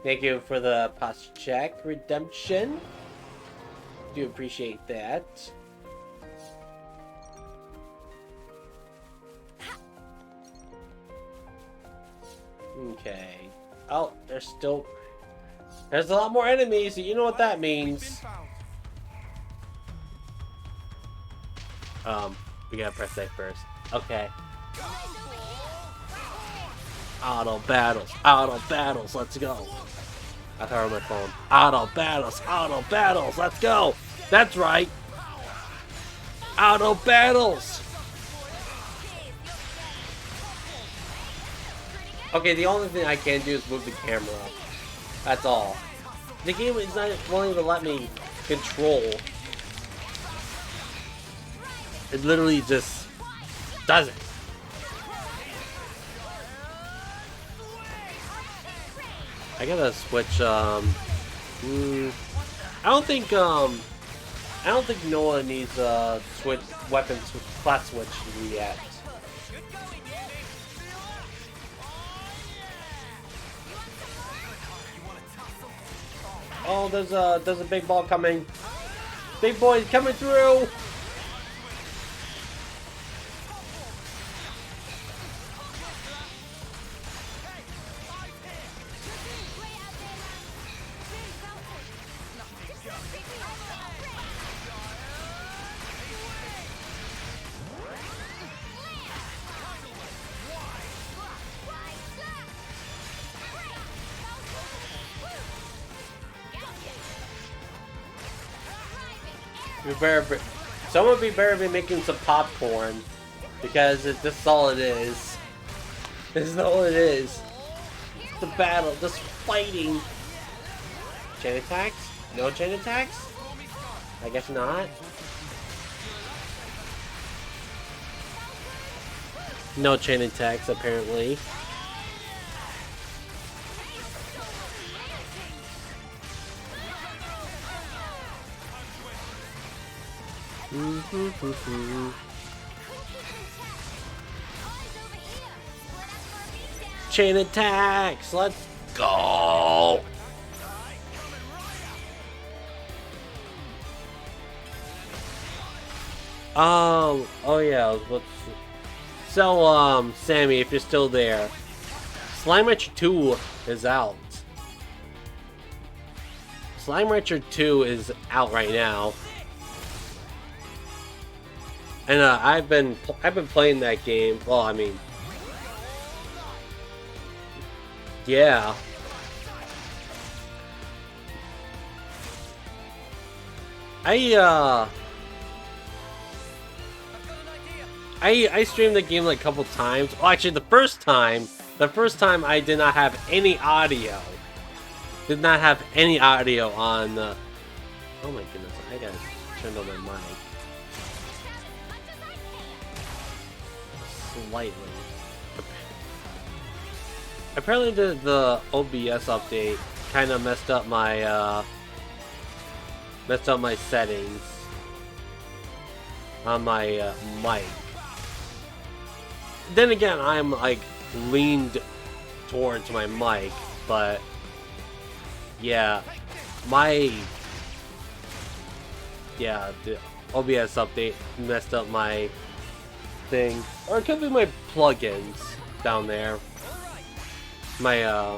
Thank you for the posture check redemption. Do appreciate that. Okay. Oh, there's a lot more enemies. You know what that means. We gotta press that first. Okay. Auto battles, let's go. I thought on my phone. Auto battles, let's go. That's right. Auto battles. Okay, the only thing I can do is move the camera. That's all. The game is not willing to let me control. It literally just does it. I gotta switch. I don't think Noah needs a switch weapon class switch yet. Oh, there's a big ball coming. Big boy's coming through. Someone better be making some popcorn, because this is all it is. This is all it is. It's the battle, just fighting. Chain attacks? No chain attacks? I guess not. No chain attacks, apparently. Chain attacks, let's go. Oh yeah, so Sammy, if you're still there, Slime Rancher 2 is out. Slime Rancher 2 is out right now. And I've been playing that game. Well, I mean, yeah. I streamed the game like a couple times. Well, actually, the first time I did not have any audio. Did not have any audio on. Oh my goodness! I gotta turn on my mic. Slightly. Apparently the OBS update kind of messed up my settings on my mic. Then again, I'm like leaned towards my mic, but yeah, the OBS update messed up my thing, or it could be my plugins down there. My yeah.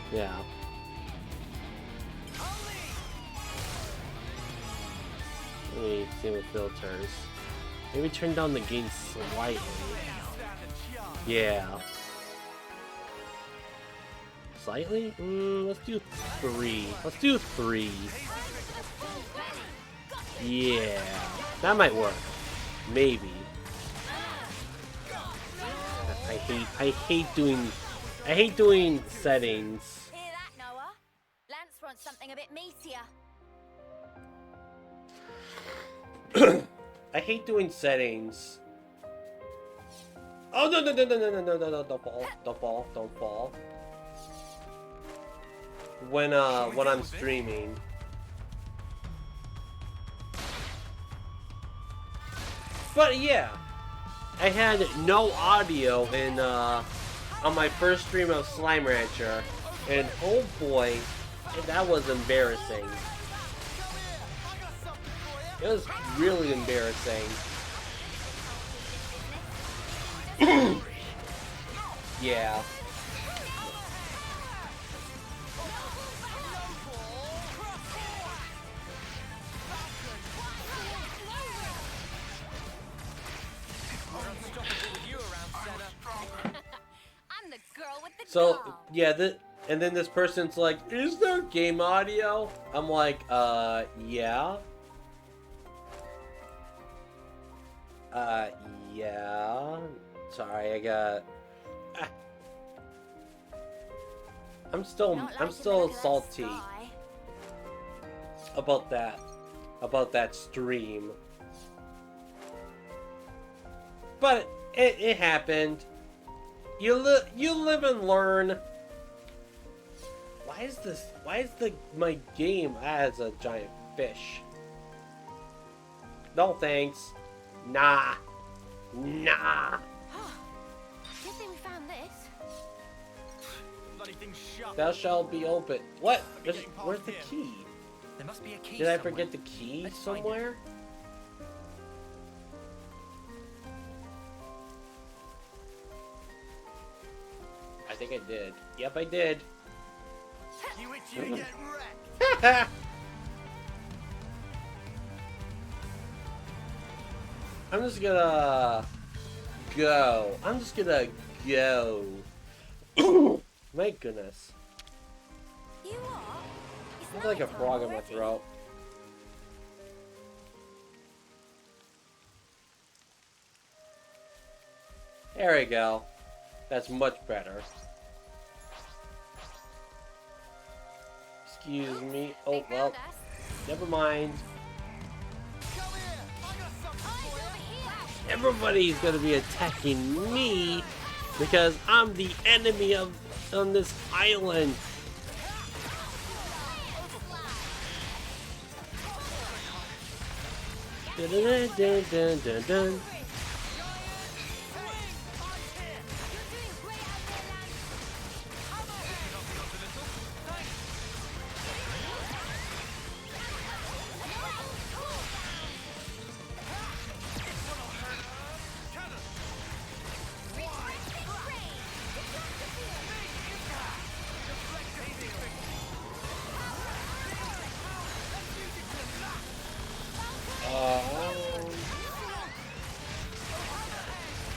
Let me see what filters. Maybe turn down the gain slightly. Yeah. Slightly? Let's do 3. Let's do 3. Yeah. That might work. Maybe. I hate doing settings. Hear that, Noah? Lanz wants want something a bit meatier. I hate doing settings. Oh no no no no no no no no no! Don't fall! Don't fall! Don't fall! When I'm streaming. But yeah, I had no audio in on my first stream of Slime Rancher, and oh boy, that was embarrassing. It was really embarrassing. Yeah. I'm the girl with the So doll. yeah, and then this person's like, "Is there game audio?" I'm like, yeah. Yeah. Sorry, I got. I'm still salty about that stream. But it happened. You live and learn. Why is my game as a giant fish? No thanks. Nah. Nah. Good thing we found this. Thou shalt be open. What? Where's the key? There must be a key Did I somewhere. forget the key Let's find it. somewhere? I think I did. Yep, I did. You itch you get wrecked. I'm just gonna go. I'm just gonna go. My goodness. You are? I feel like a frog in my throat. There we go. That's much better. Excuse me. Oh, well. Never mind. Everybody's gonna be attacking me because I'm the enemy on this island. Dun, dun, dun, dun, dun, dun.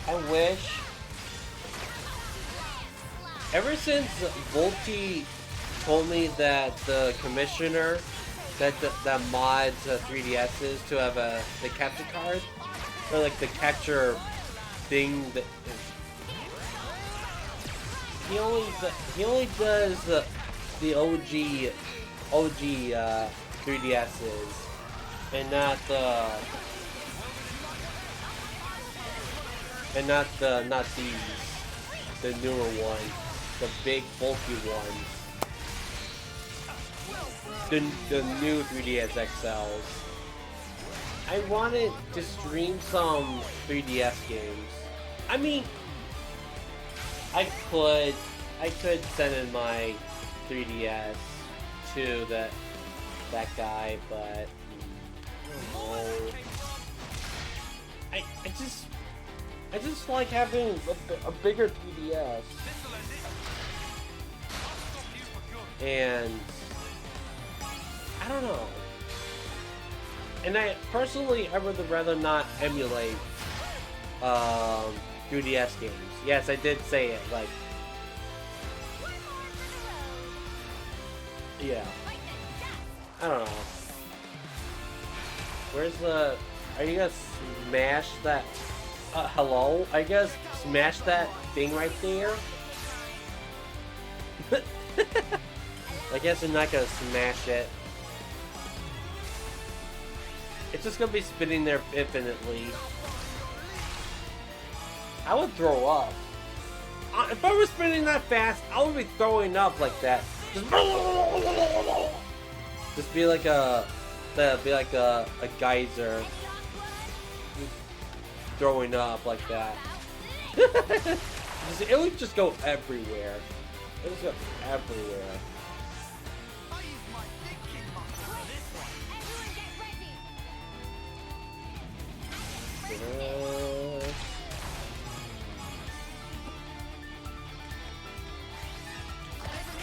I wish. Ever since Volti told me that the commissioner that mods 3DSs to have the capture card, or like the capture thing that he only does the OG 3DSs and not these, the newer ones, the big bulky ones, the new 3DS XLs. I wanted to stream some 3DS games. I mean, I could send in my 3DS to that guy, but I don't know. I just like having a bigger 3DS. And I don't know. And I would rather not emulate 3DS games. Yes, I did say it, like, yeah. I don't know. Where's the... Are you gonna smash that... hello? Are you gonna smash that thing right there? I guess I'm not gonna smash it. It's just gonna be spinning there infinitely. I would throw up. If I was spinning that fast, I would be throwing up like that. Just be like a geyser. Throwing up like that. It would just go everywhere. It would go everywhere.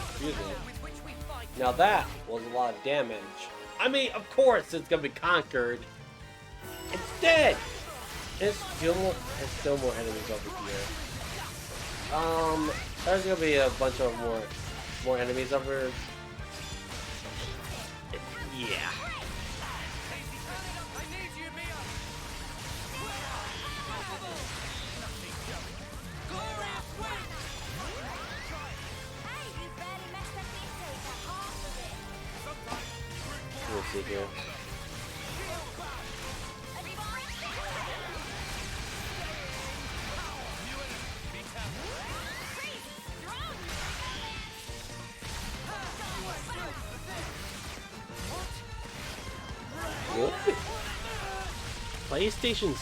Excuse me. Now that was a lot of damage. I mean, of course it's gonna be conquered. It's dead. There's still more enemies over here. There's gonna be a bunch of more enemies over. Yeah. We'll see here. PlayStation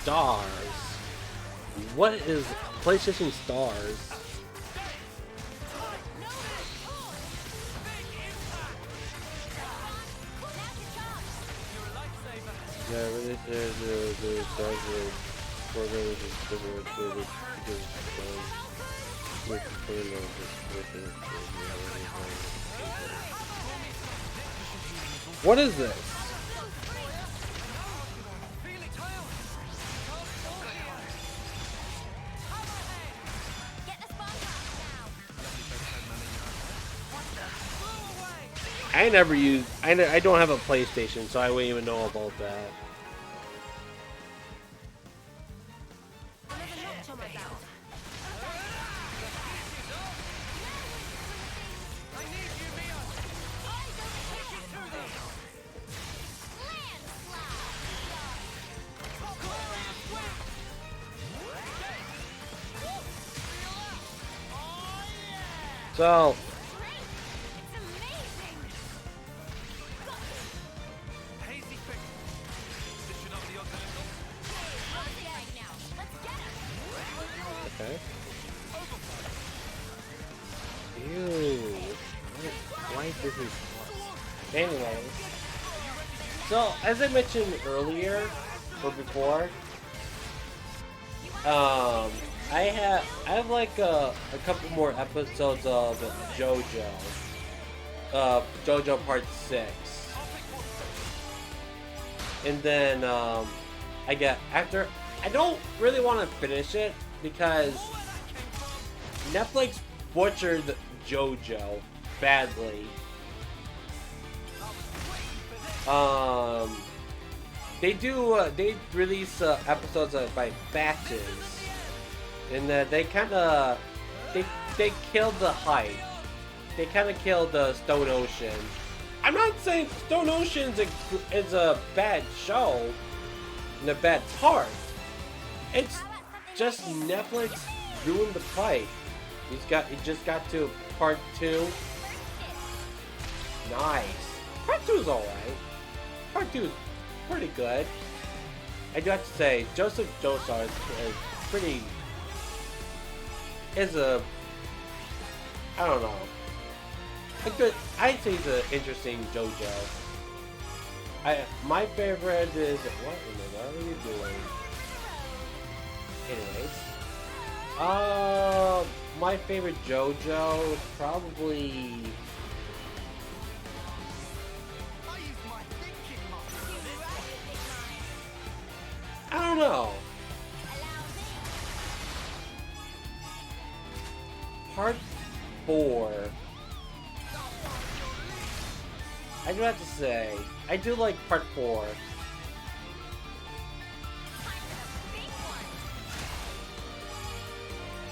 Stars. What is PlayStation Stars? What is this? I never used. I don't have a PlayStation, so I wouldn't even know about that. So. Okay. Ew. Why this is anyway. So as I mentioned earlier or before, I have like a couple more episodes of JoJo. JoJo Part 6. And then I don't really want to finish it because Netflix butchered JoJo badly. They release episodes by batches, and they kind of they killed the hype. They kind of killed Stone Ocean. I'm not saying Stone Ocean is a bad show and a bad part. It's just Netflix ruined the fight. It just got to part 2. Nice. Part 2 is alright. Part 2 is pretty good. I do have to say, Joseph Joestar is a I don't know. I'd say he's an interesting JoJo. My favorite is what in the world are you doing? Anyways, my favorite JoJo is probably. I don't know. Part 4. I do have to say, I do like part 4.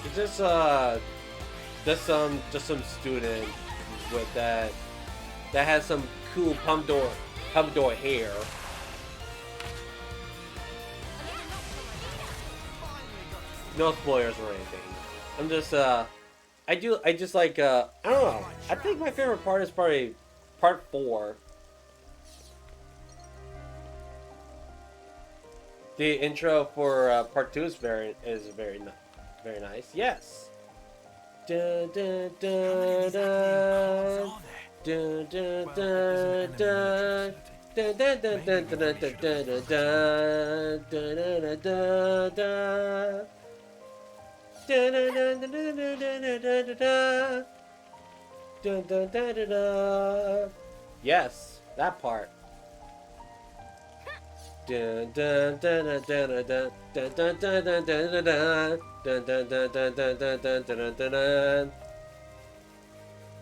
It's just some student with that has some cool pompadour hair. No spoilers or anything. I'm just I just like I don't know. I think my favorite part is probably part 4. The intro for part 2 is very nice. Yes. Dun, dun, dun, dun. Dun, dun, dun, dun. Dun, dun, dun, dun, dun, dun, dun, dun, dun. Dun, dun, dun, dun. Dun, dun, dun, dun, dun, dun, dun, dun, dun. Dun, dun, dun, dun, dun. Yes, that part. Dun, dun, dun, dun, dun, dun, dun, dun, dun, dun, dun, dun, dun. Dun, dun, dun, dun, dun, dun, dun, dun, dun, dun.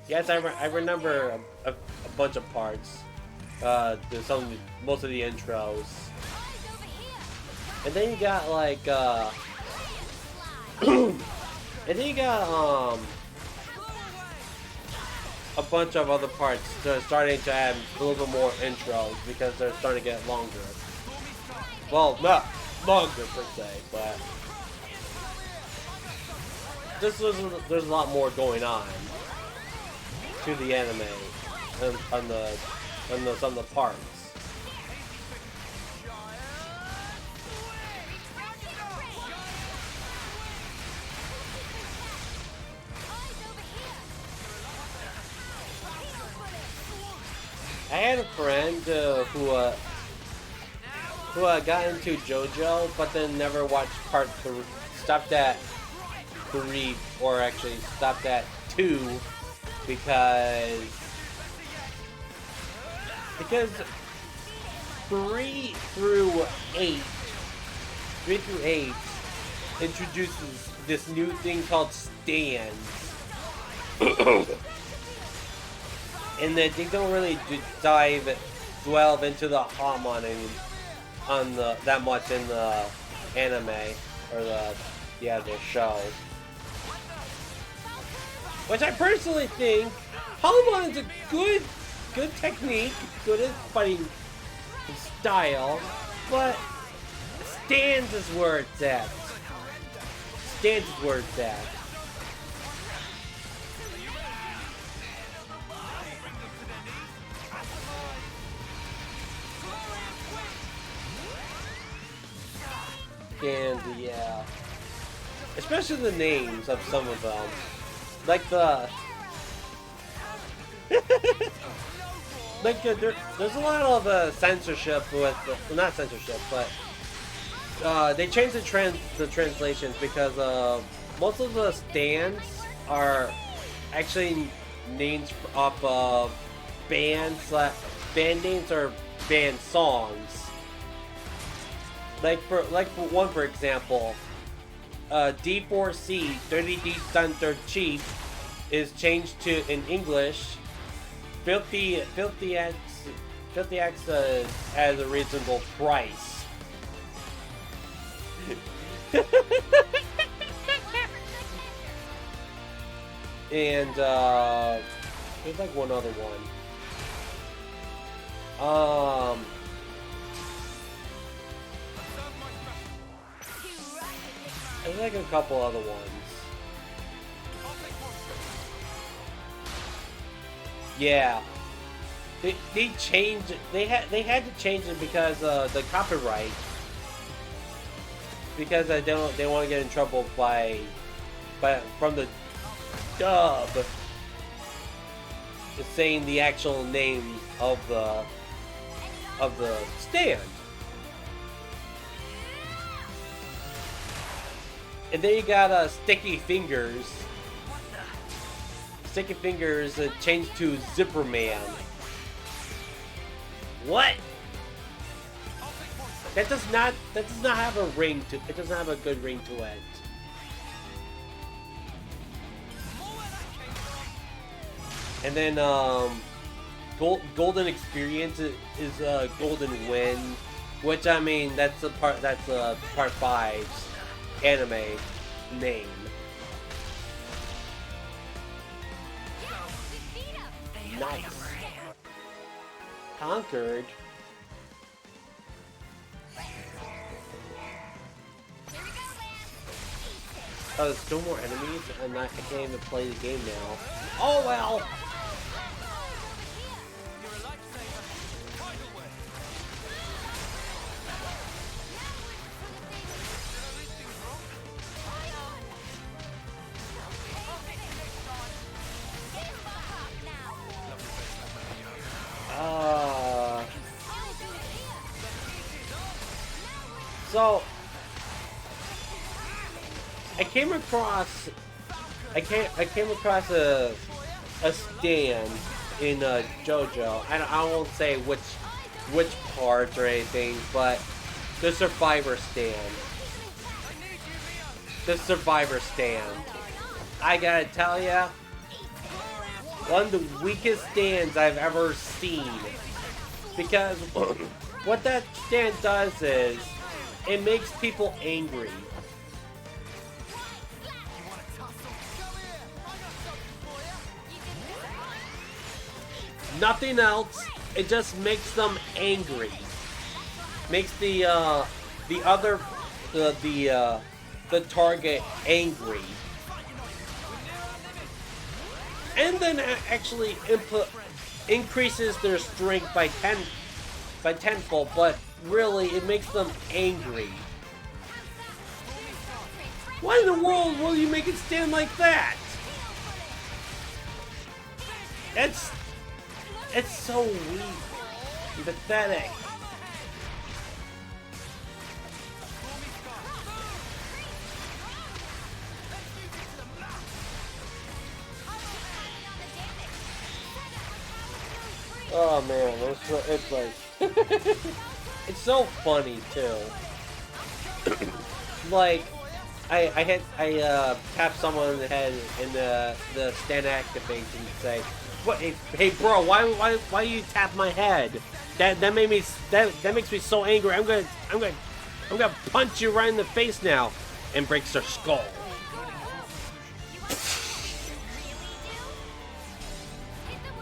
Yes, I remember a bunch of parts. Most of the intros. And then you got like and then you got a bunch of other parts that are starting to add a little bit more intros because they're starting to get longer. Well, not longer per se, but there's a lot more going on to the anime and on some of the parts. I had a friend who got into JoJo, but then never watched part 3. Stopped at 3, or actually stopped at 2, because 3 through 8 introduces this new thing called stands. And that they don't really delve into the harmony that much in the anime or the show. Which I personally think Harmon is a good technique, good at fighting style, but stands is where it's at. Stands is where it's at. And yeah, especially the names of some of them, like there's a lot of censorship with not censorship, but they changed the translations because most of the stands are actually names off of band names or band songs. Like for one, for example, D4C 30D Thunder Chief is changed to, in English, Filthy X as a reasonable price. And there's like one other one. There's like a couple other ones. Yeah, they changed. They had to change it because the copyright. Because they want to get in trouble from the dub. Is saying the actual name of the stand. And then you got Sticky Fingers. Sticky Fingers changed to Zipper Man. What? That does not have a ring to it. Doesn't have a good ring to it. And then Golden Experience is Golden Wind, which I mean that's part 5's anime name. Nice. Conquered. Oh, there's still more enemies, and I can't even play the game now. Oh well! So I came across a stand in JoJo. I won't say which parts or anything, but the survivor stand. The survivor stand. I gotta tell ya, one of the weakest stands I've ever seen. Because what that stand does is it makes people angry. Nothing else. It just makes them angry. Makes the target angry. And then actually increases their strength by tenfold, but really it makes them angry. Why in the world will you make it stand like that? It's so weak and pathetic. Oh man, it's like it's so funny too. Like I tap someone in the head and the stand activates and say, "What? Hey bro, why you tap my head? That makes me so angry. I'm gonna punch you right in the face now," and breaks their skull.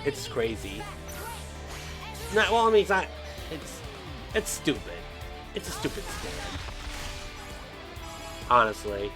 It's crazy. Not well. I mean, it's not. It's stupid. It's a stupid stand. Honestly.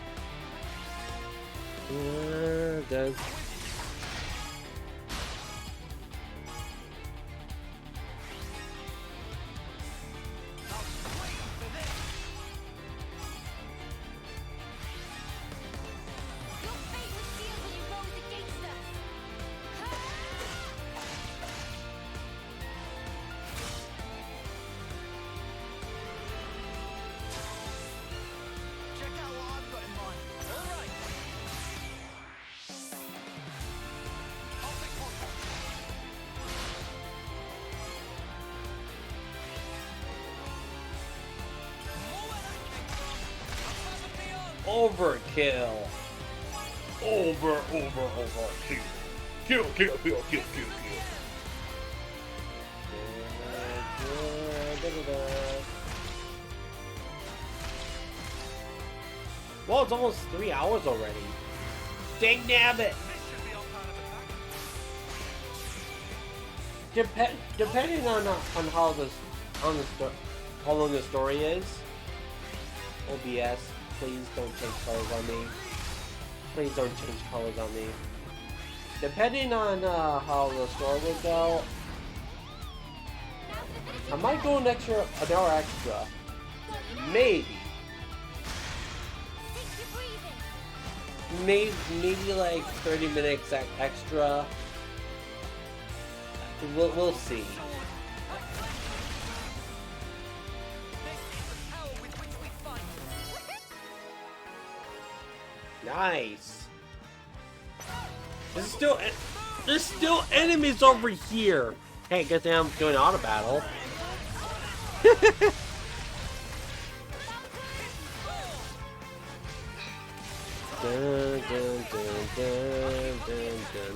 Overkill. Overkill. Kill. Well, it's almost 3 hours already. Dang nabbit! Depending on how long the story is, OBS, please don't change colors on me. Please don't change colors on me. Depending on how the story will go, I might go an hour extra. Maybe like 30 minutes extra. We'll see. Nice. There's still enemies over here. Hey, good thing I'm doing auto battle. Dun, dun, dun, dun, dun.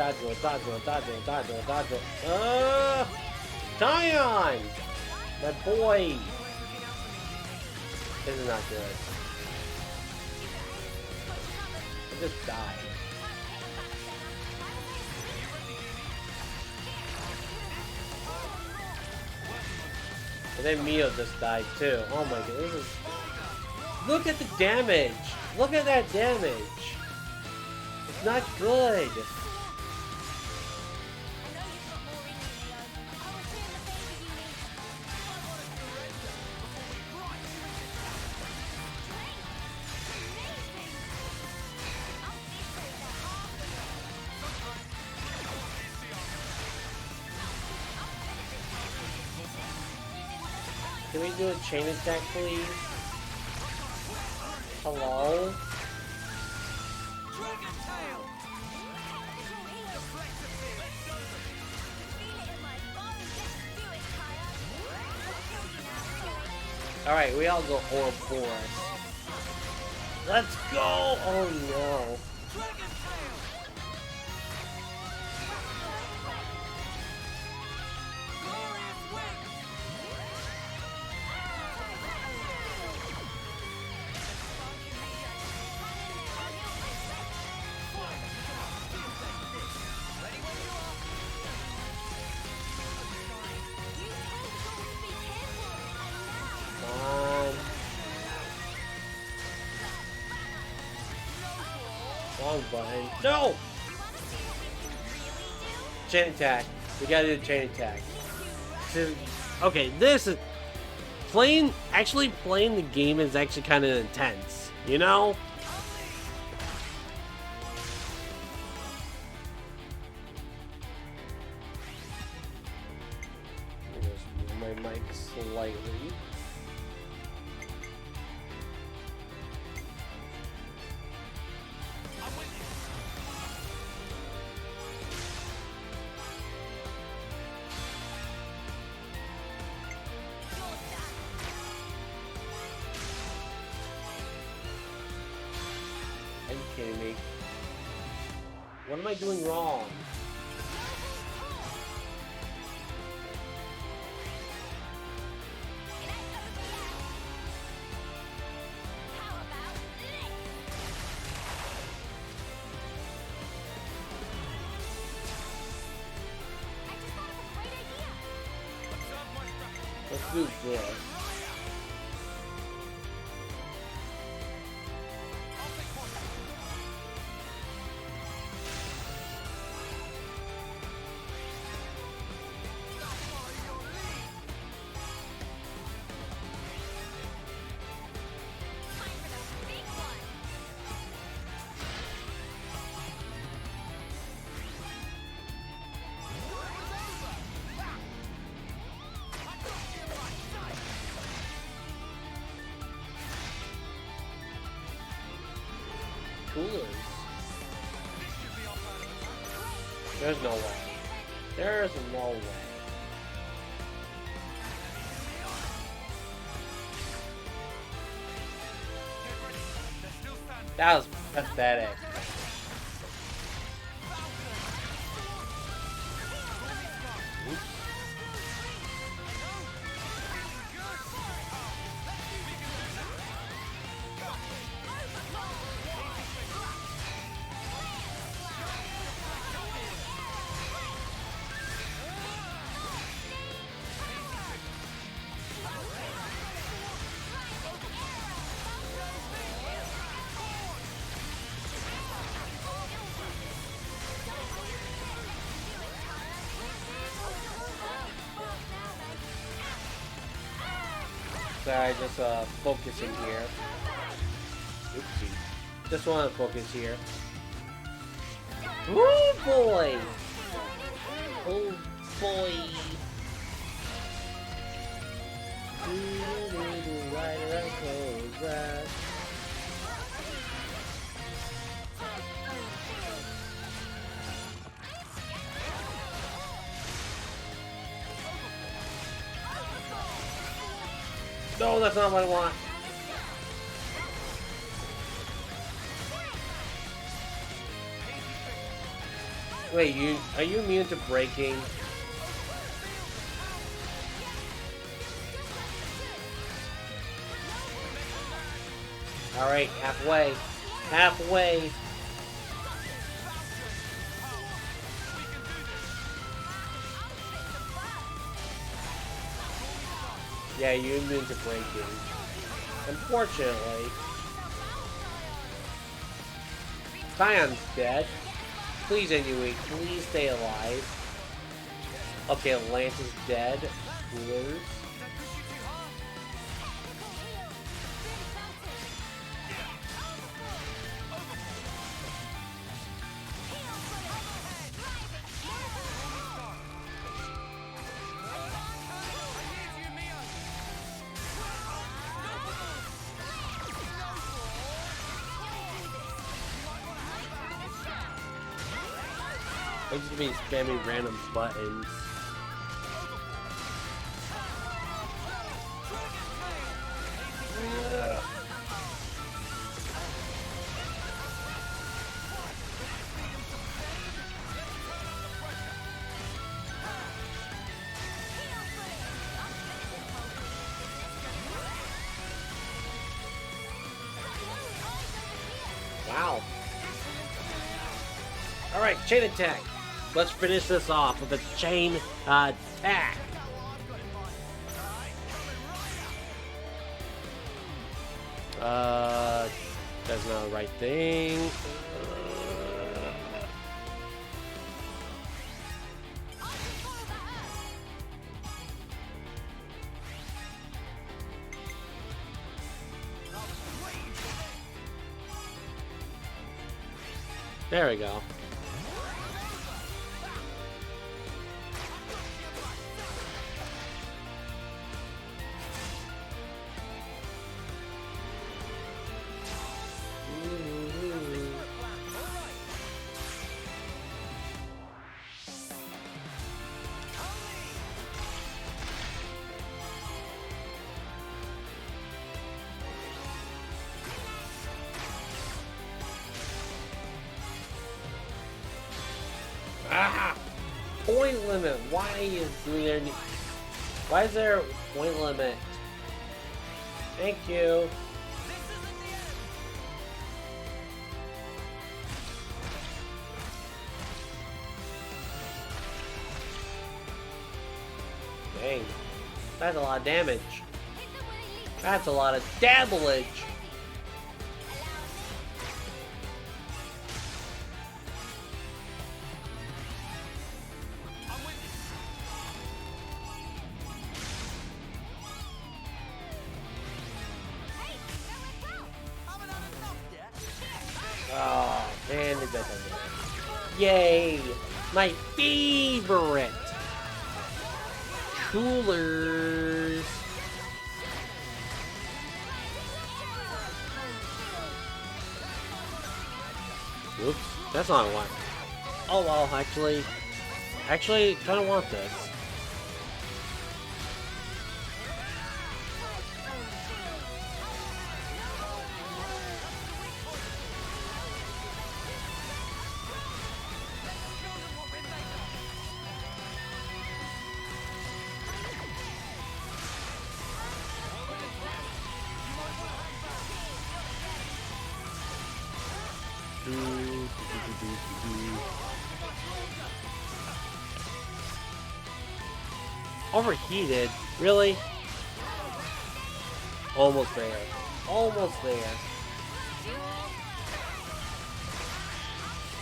dodge roll, dodge roll, dodge roll, dodge roll, dodge roll. Tyon! My boy! This is not good. I just died. And then Mio just died too. Oh my god, this is... Look at the damage! Look at that damage! It's not good! Can we do a chain attack, please? Hello? Alright, we all go Orb Force. Let's go! Oh no. Wrong button. No! Chain attack. We gotta do the chain attack. Okay, this is... Actually playing the game is actually kind of intense. You know? Just move my mic slightly. Are you kidding me? What am I doing wrong? Let's do this. Coolers. There's no way. There's no way. That was pathetic. Oops. Sorry, just focusing here. Oopsie. Just want to focus here. Oh boy! Oh boy! No, that's not what I want. Wait, are you immune to breaking? Alright, halfway. Halfway. Yeah, you're immune to breaking. Unfortunately. Sion's dead. Please, Inui, please stay alive. Okay, Lanz is dead. Rulers. I'm just gonna be spamming random buttons. Wow. Alright, chain attack. Let's finish this off with a chain attack. That's not the right thing. There we go. Ah! Point limit. Why is there a point limit? Thank you. Dang. That's a lot of damage. That's a lot of damage. Oh, man, it doesn't. Yay! My favorite! Coolers! Oops, that's not what I want. Oh well, actually, kind of want this. Overheated? Really? Almost there. Almost there.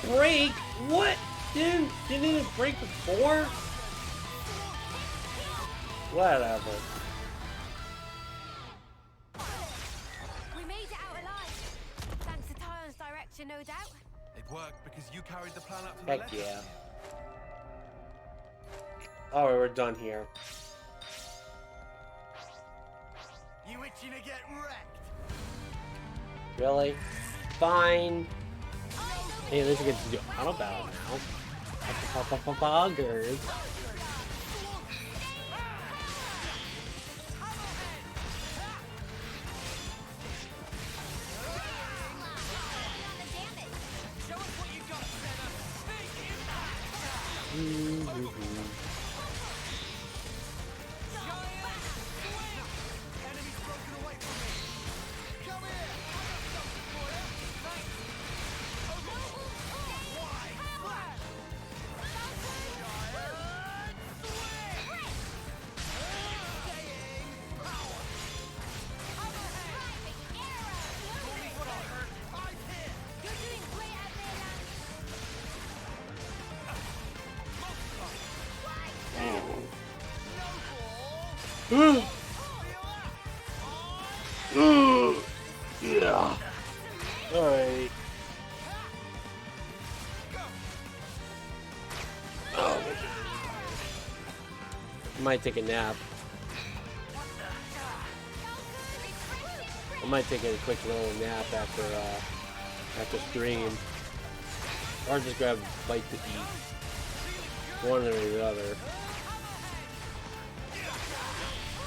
Break? What? Didn't even break before? Whatever. We made it out alive. Thanks to Tyon's direction, no doubt. It worked because you carried the plan up to the Heck left. yeah. Oh, we're done here. You itching to get wrecked? Really? Fine. Hey, at least I get to do auto battle now. Buggers. Yeah. Alright. Oh. I might take a nap. I might take a quick little nap after stream. Or just grab a bite to eat. One or the other.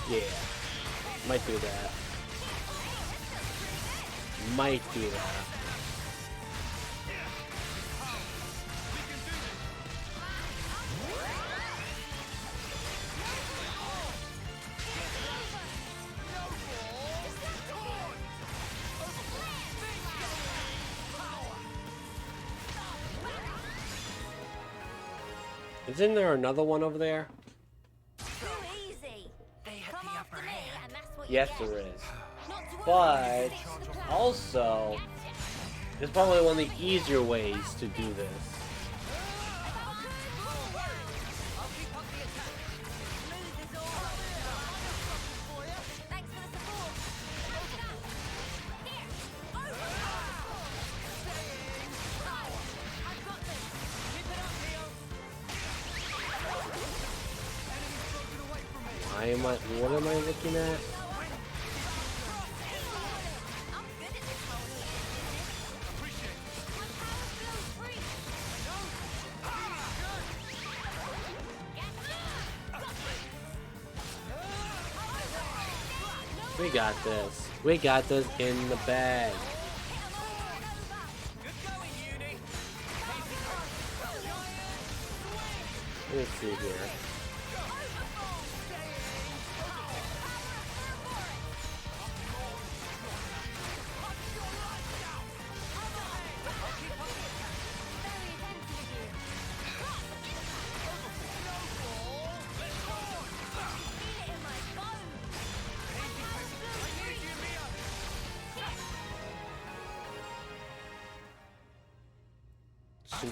Yeah. Might do that. Might do that. Isn't there another one over there? Yes, there is. But also, it's probably one of the easier ways to do this. What am I looking at? We got this. We got this in the bag. Let's see here.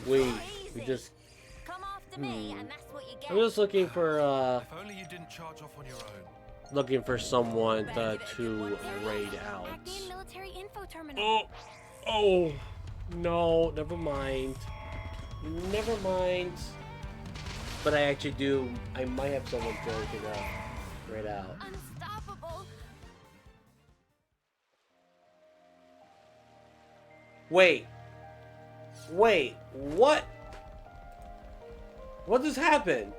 Sweet. We just. I'm just looking for If only you didn't charge off on your own. Looking for someone to raid out. Oh no, never mind. Never mind. But I actually do. I might have someone to raid out. Wait, what? What just happened?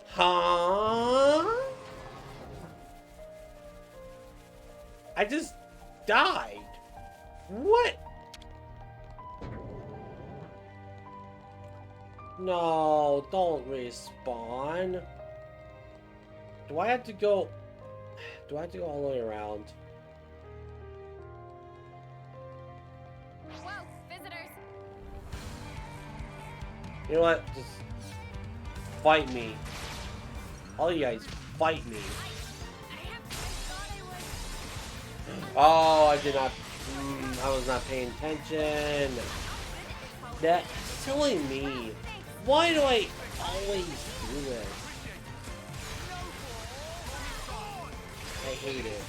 Huh? I just died. What? No, don't respawn. Do I have to go all the way around? Whoa, visitors. You know what? Just fight me. All you guys, fight me. Oh, I did not. I was not paying attention. That's silly me. Why do I always do this? I hate it.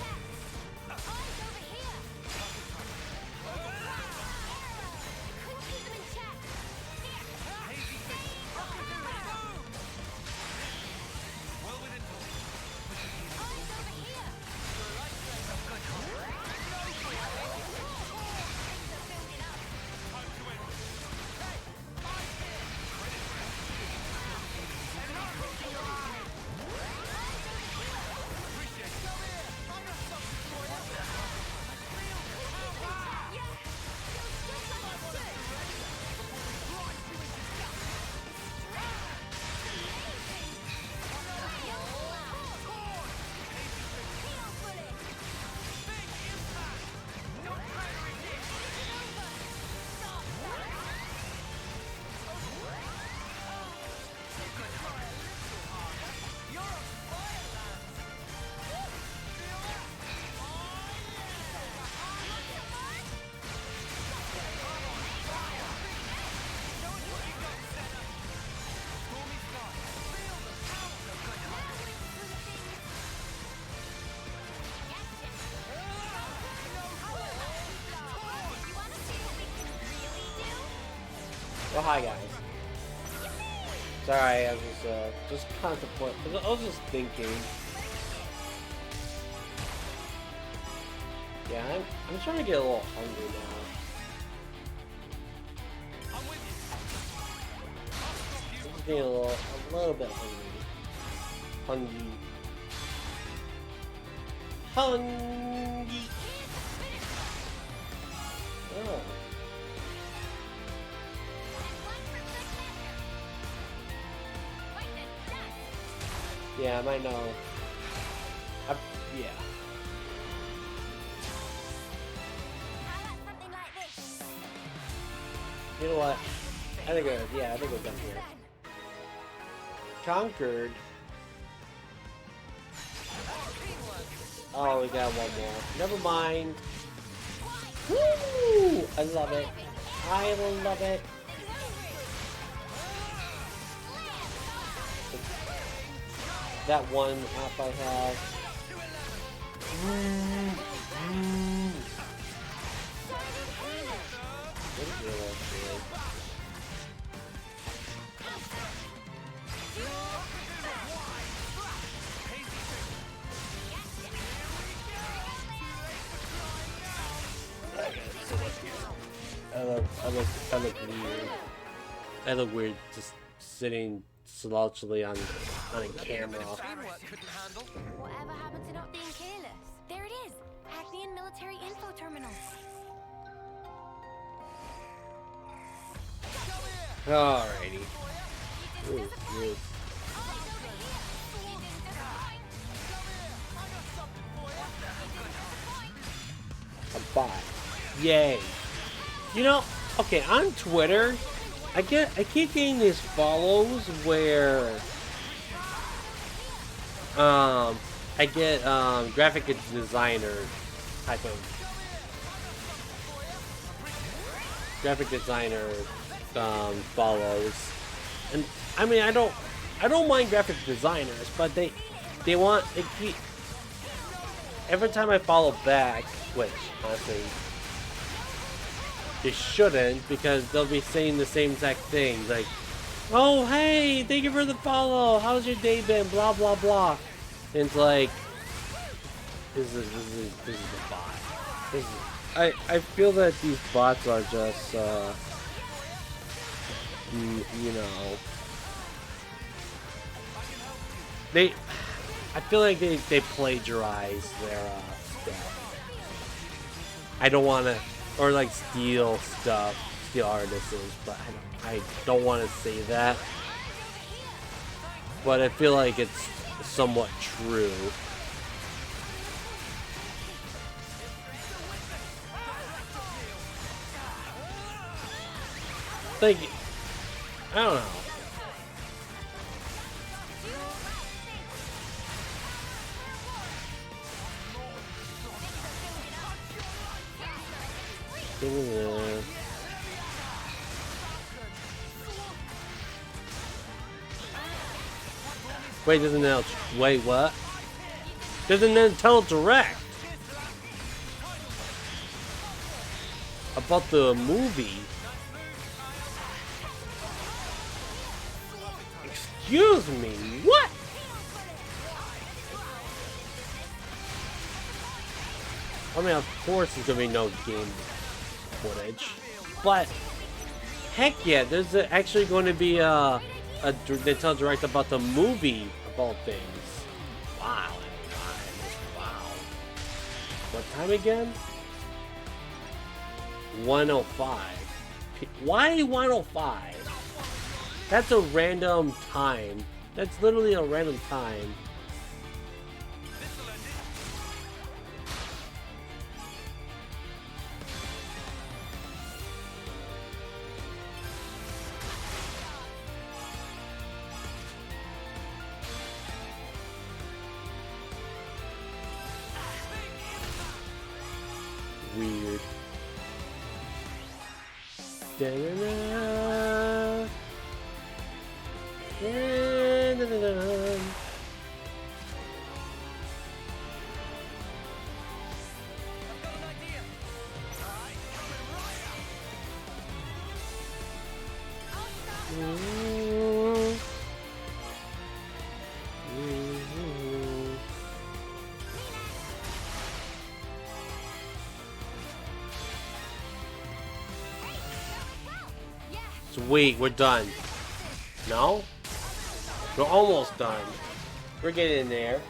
Well, hi guys. Sorry, I was just contemplating. I was just thinking. Yeah, I'm starting to get a little hungry now. I'm just getting a little bit hungry. Hungry. Oh. Yeah, I might know. Yeah. You know what? I think we're done here. Conquered. Oh, we got one more. Never mind. Woo! I love it. I love it. That one app I have. I look weird. I look weird just sitting slouchily on a camera. Whatever happened to not being careless? There it is. Acnean military info terminal. Alrighty. Ooh. A bot. Yay. You know, okay, on Twitter, I keep getting these follows where I get graphic designer type of graphic designer follows. And I mean I don't mind graphic designers, but they keep every time I follow back, which honestly they shouldn't, because they'll be saying the same exact thing, like, oh hey, thank you for the follow, how's your day been, blah blah blah. And it's like, this is a bot. I feel that these bots are just you know, I feel like they plagiarize their stuff. I don't want to, or like steal artists, but I don't want to say that. But I feel like it's somewhat true. Like, I don't know. Wait, doesn't it? Wait, what? Doesn't it tell direct about the movie? Excuse me, what? I mean, of course there's gonna be no game footage, but heck yeah, there's actually going to be they tell direct about the movie of all things. Wow. What time again? 1:05. Why 1:05? That's a random time. That's literally a random time. Weird. Da-da-da. Da-da-da. Sweet, we're done. No? We're almost done. We're getting in there.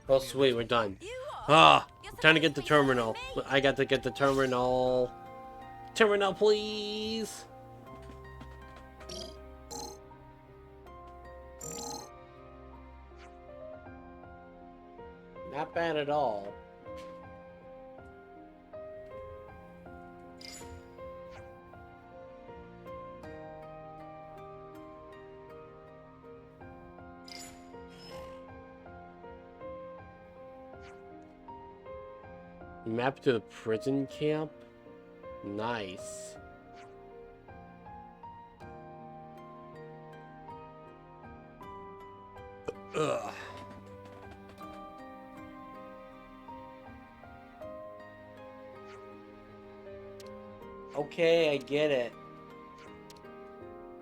Oh sweet, we're done. Ah, time to get the terminal. I got to get the terminal. Terminal, please. Not bad at all. Map to the prison camp? Nice. Ugh. Okay, I get it.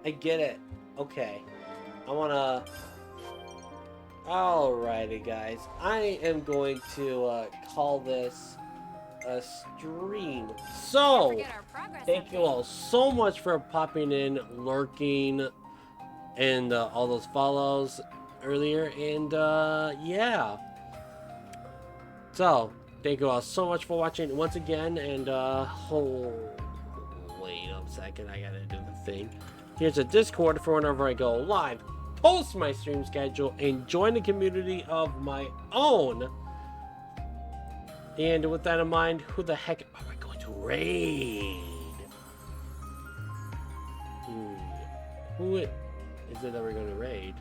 I get it. Okay. I wanna... Alrighty, guys. I am going to call this a stream. So, thank you all so much for popping in, lurking, and all those follows earlier. And yeah. So, thank you all so much for watching once again. And wait a second, I gotta do the thing. Here's a Discord for whenever I go live, post my stream schedule, and join a community of my own. And with that in mind, who the heck are we going to raid? Who is it that we're going to raid?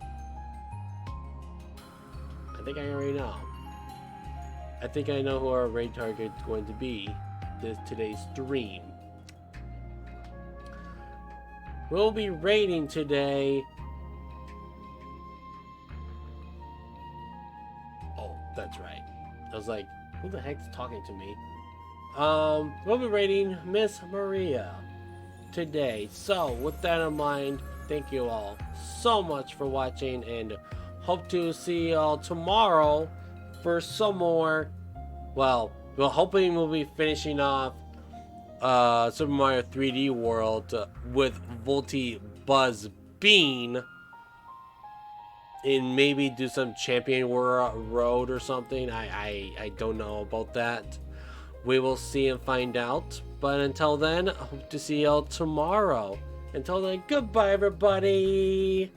I think I already know. I think I know who our raid target is going to be today's stream. We'll be raiding today. Oh, that's right. I was like, who the heck's talking to me? We'll be raiding Miss Maria today. So, with that in mind, thank you all so much for watching, and hope to see y'all tomorrow for some more. Well, we're hoping we'll be finishing off Super Mario 3D World with Volty Buzz Bean. And maybe do some Champion Road or something. I don't know about that. We will see and find out. But until then, I hope to see y'all tomorrow. Until then, goodbye everybody.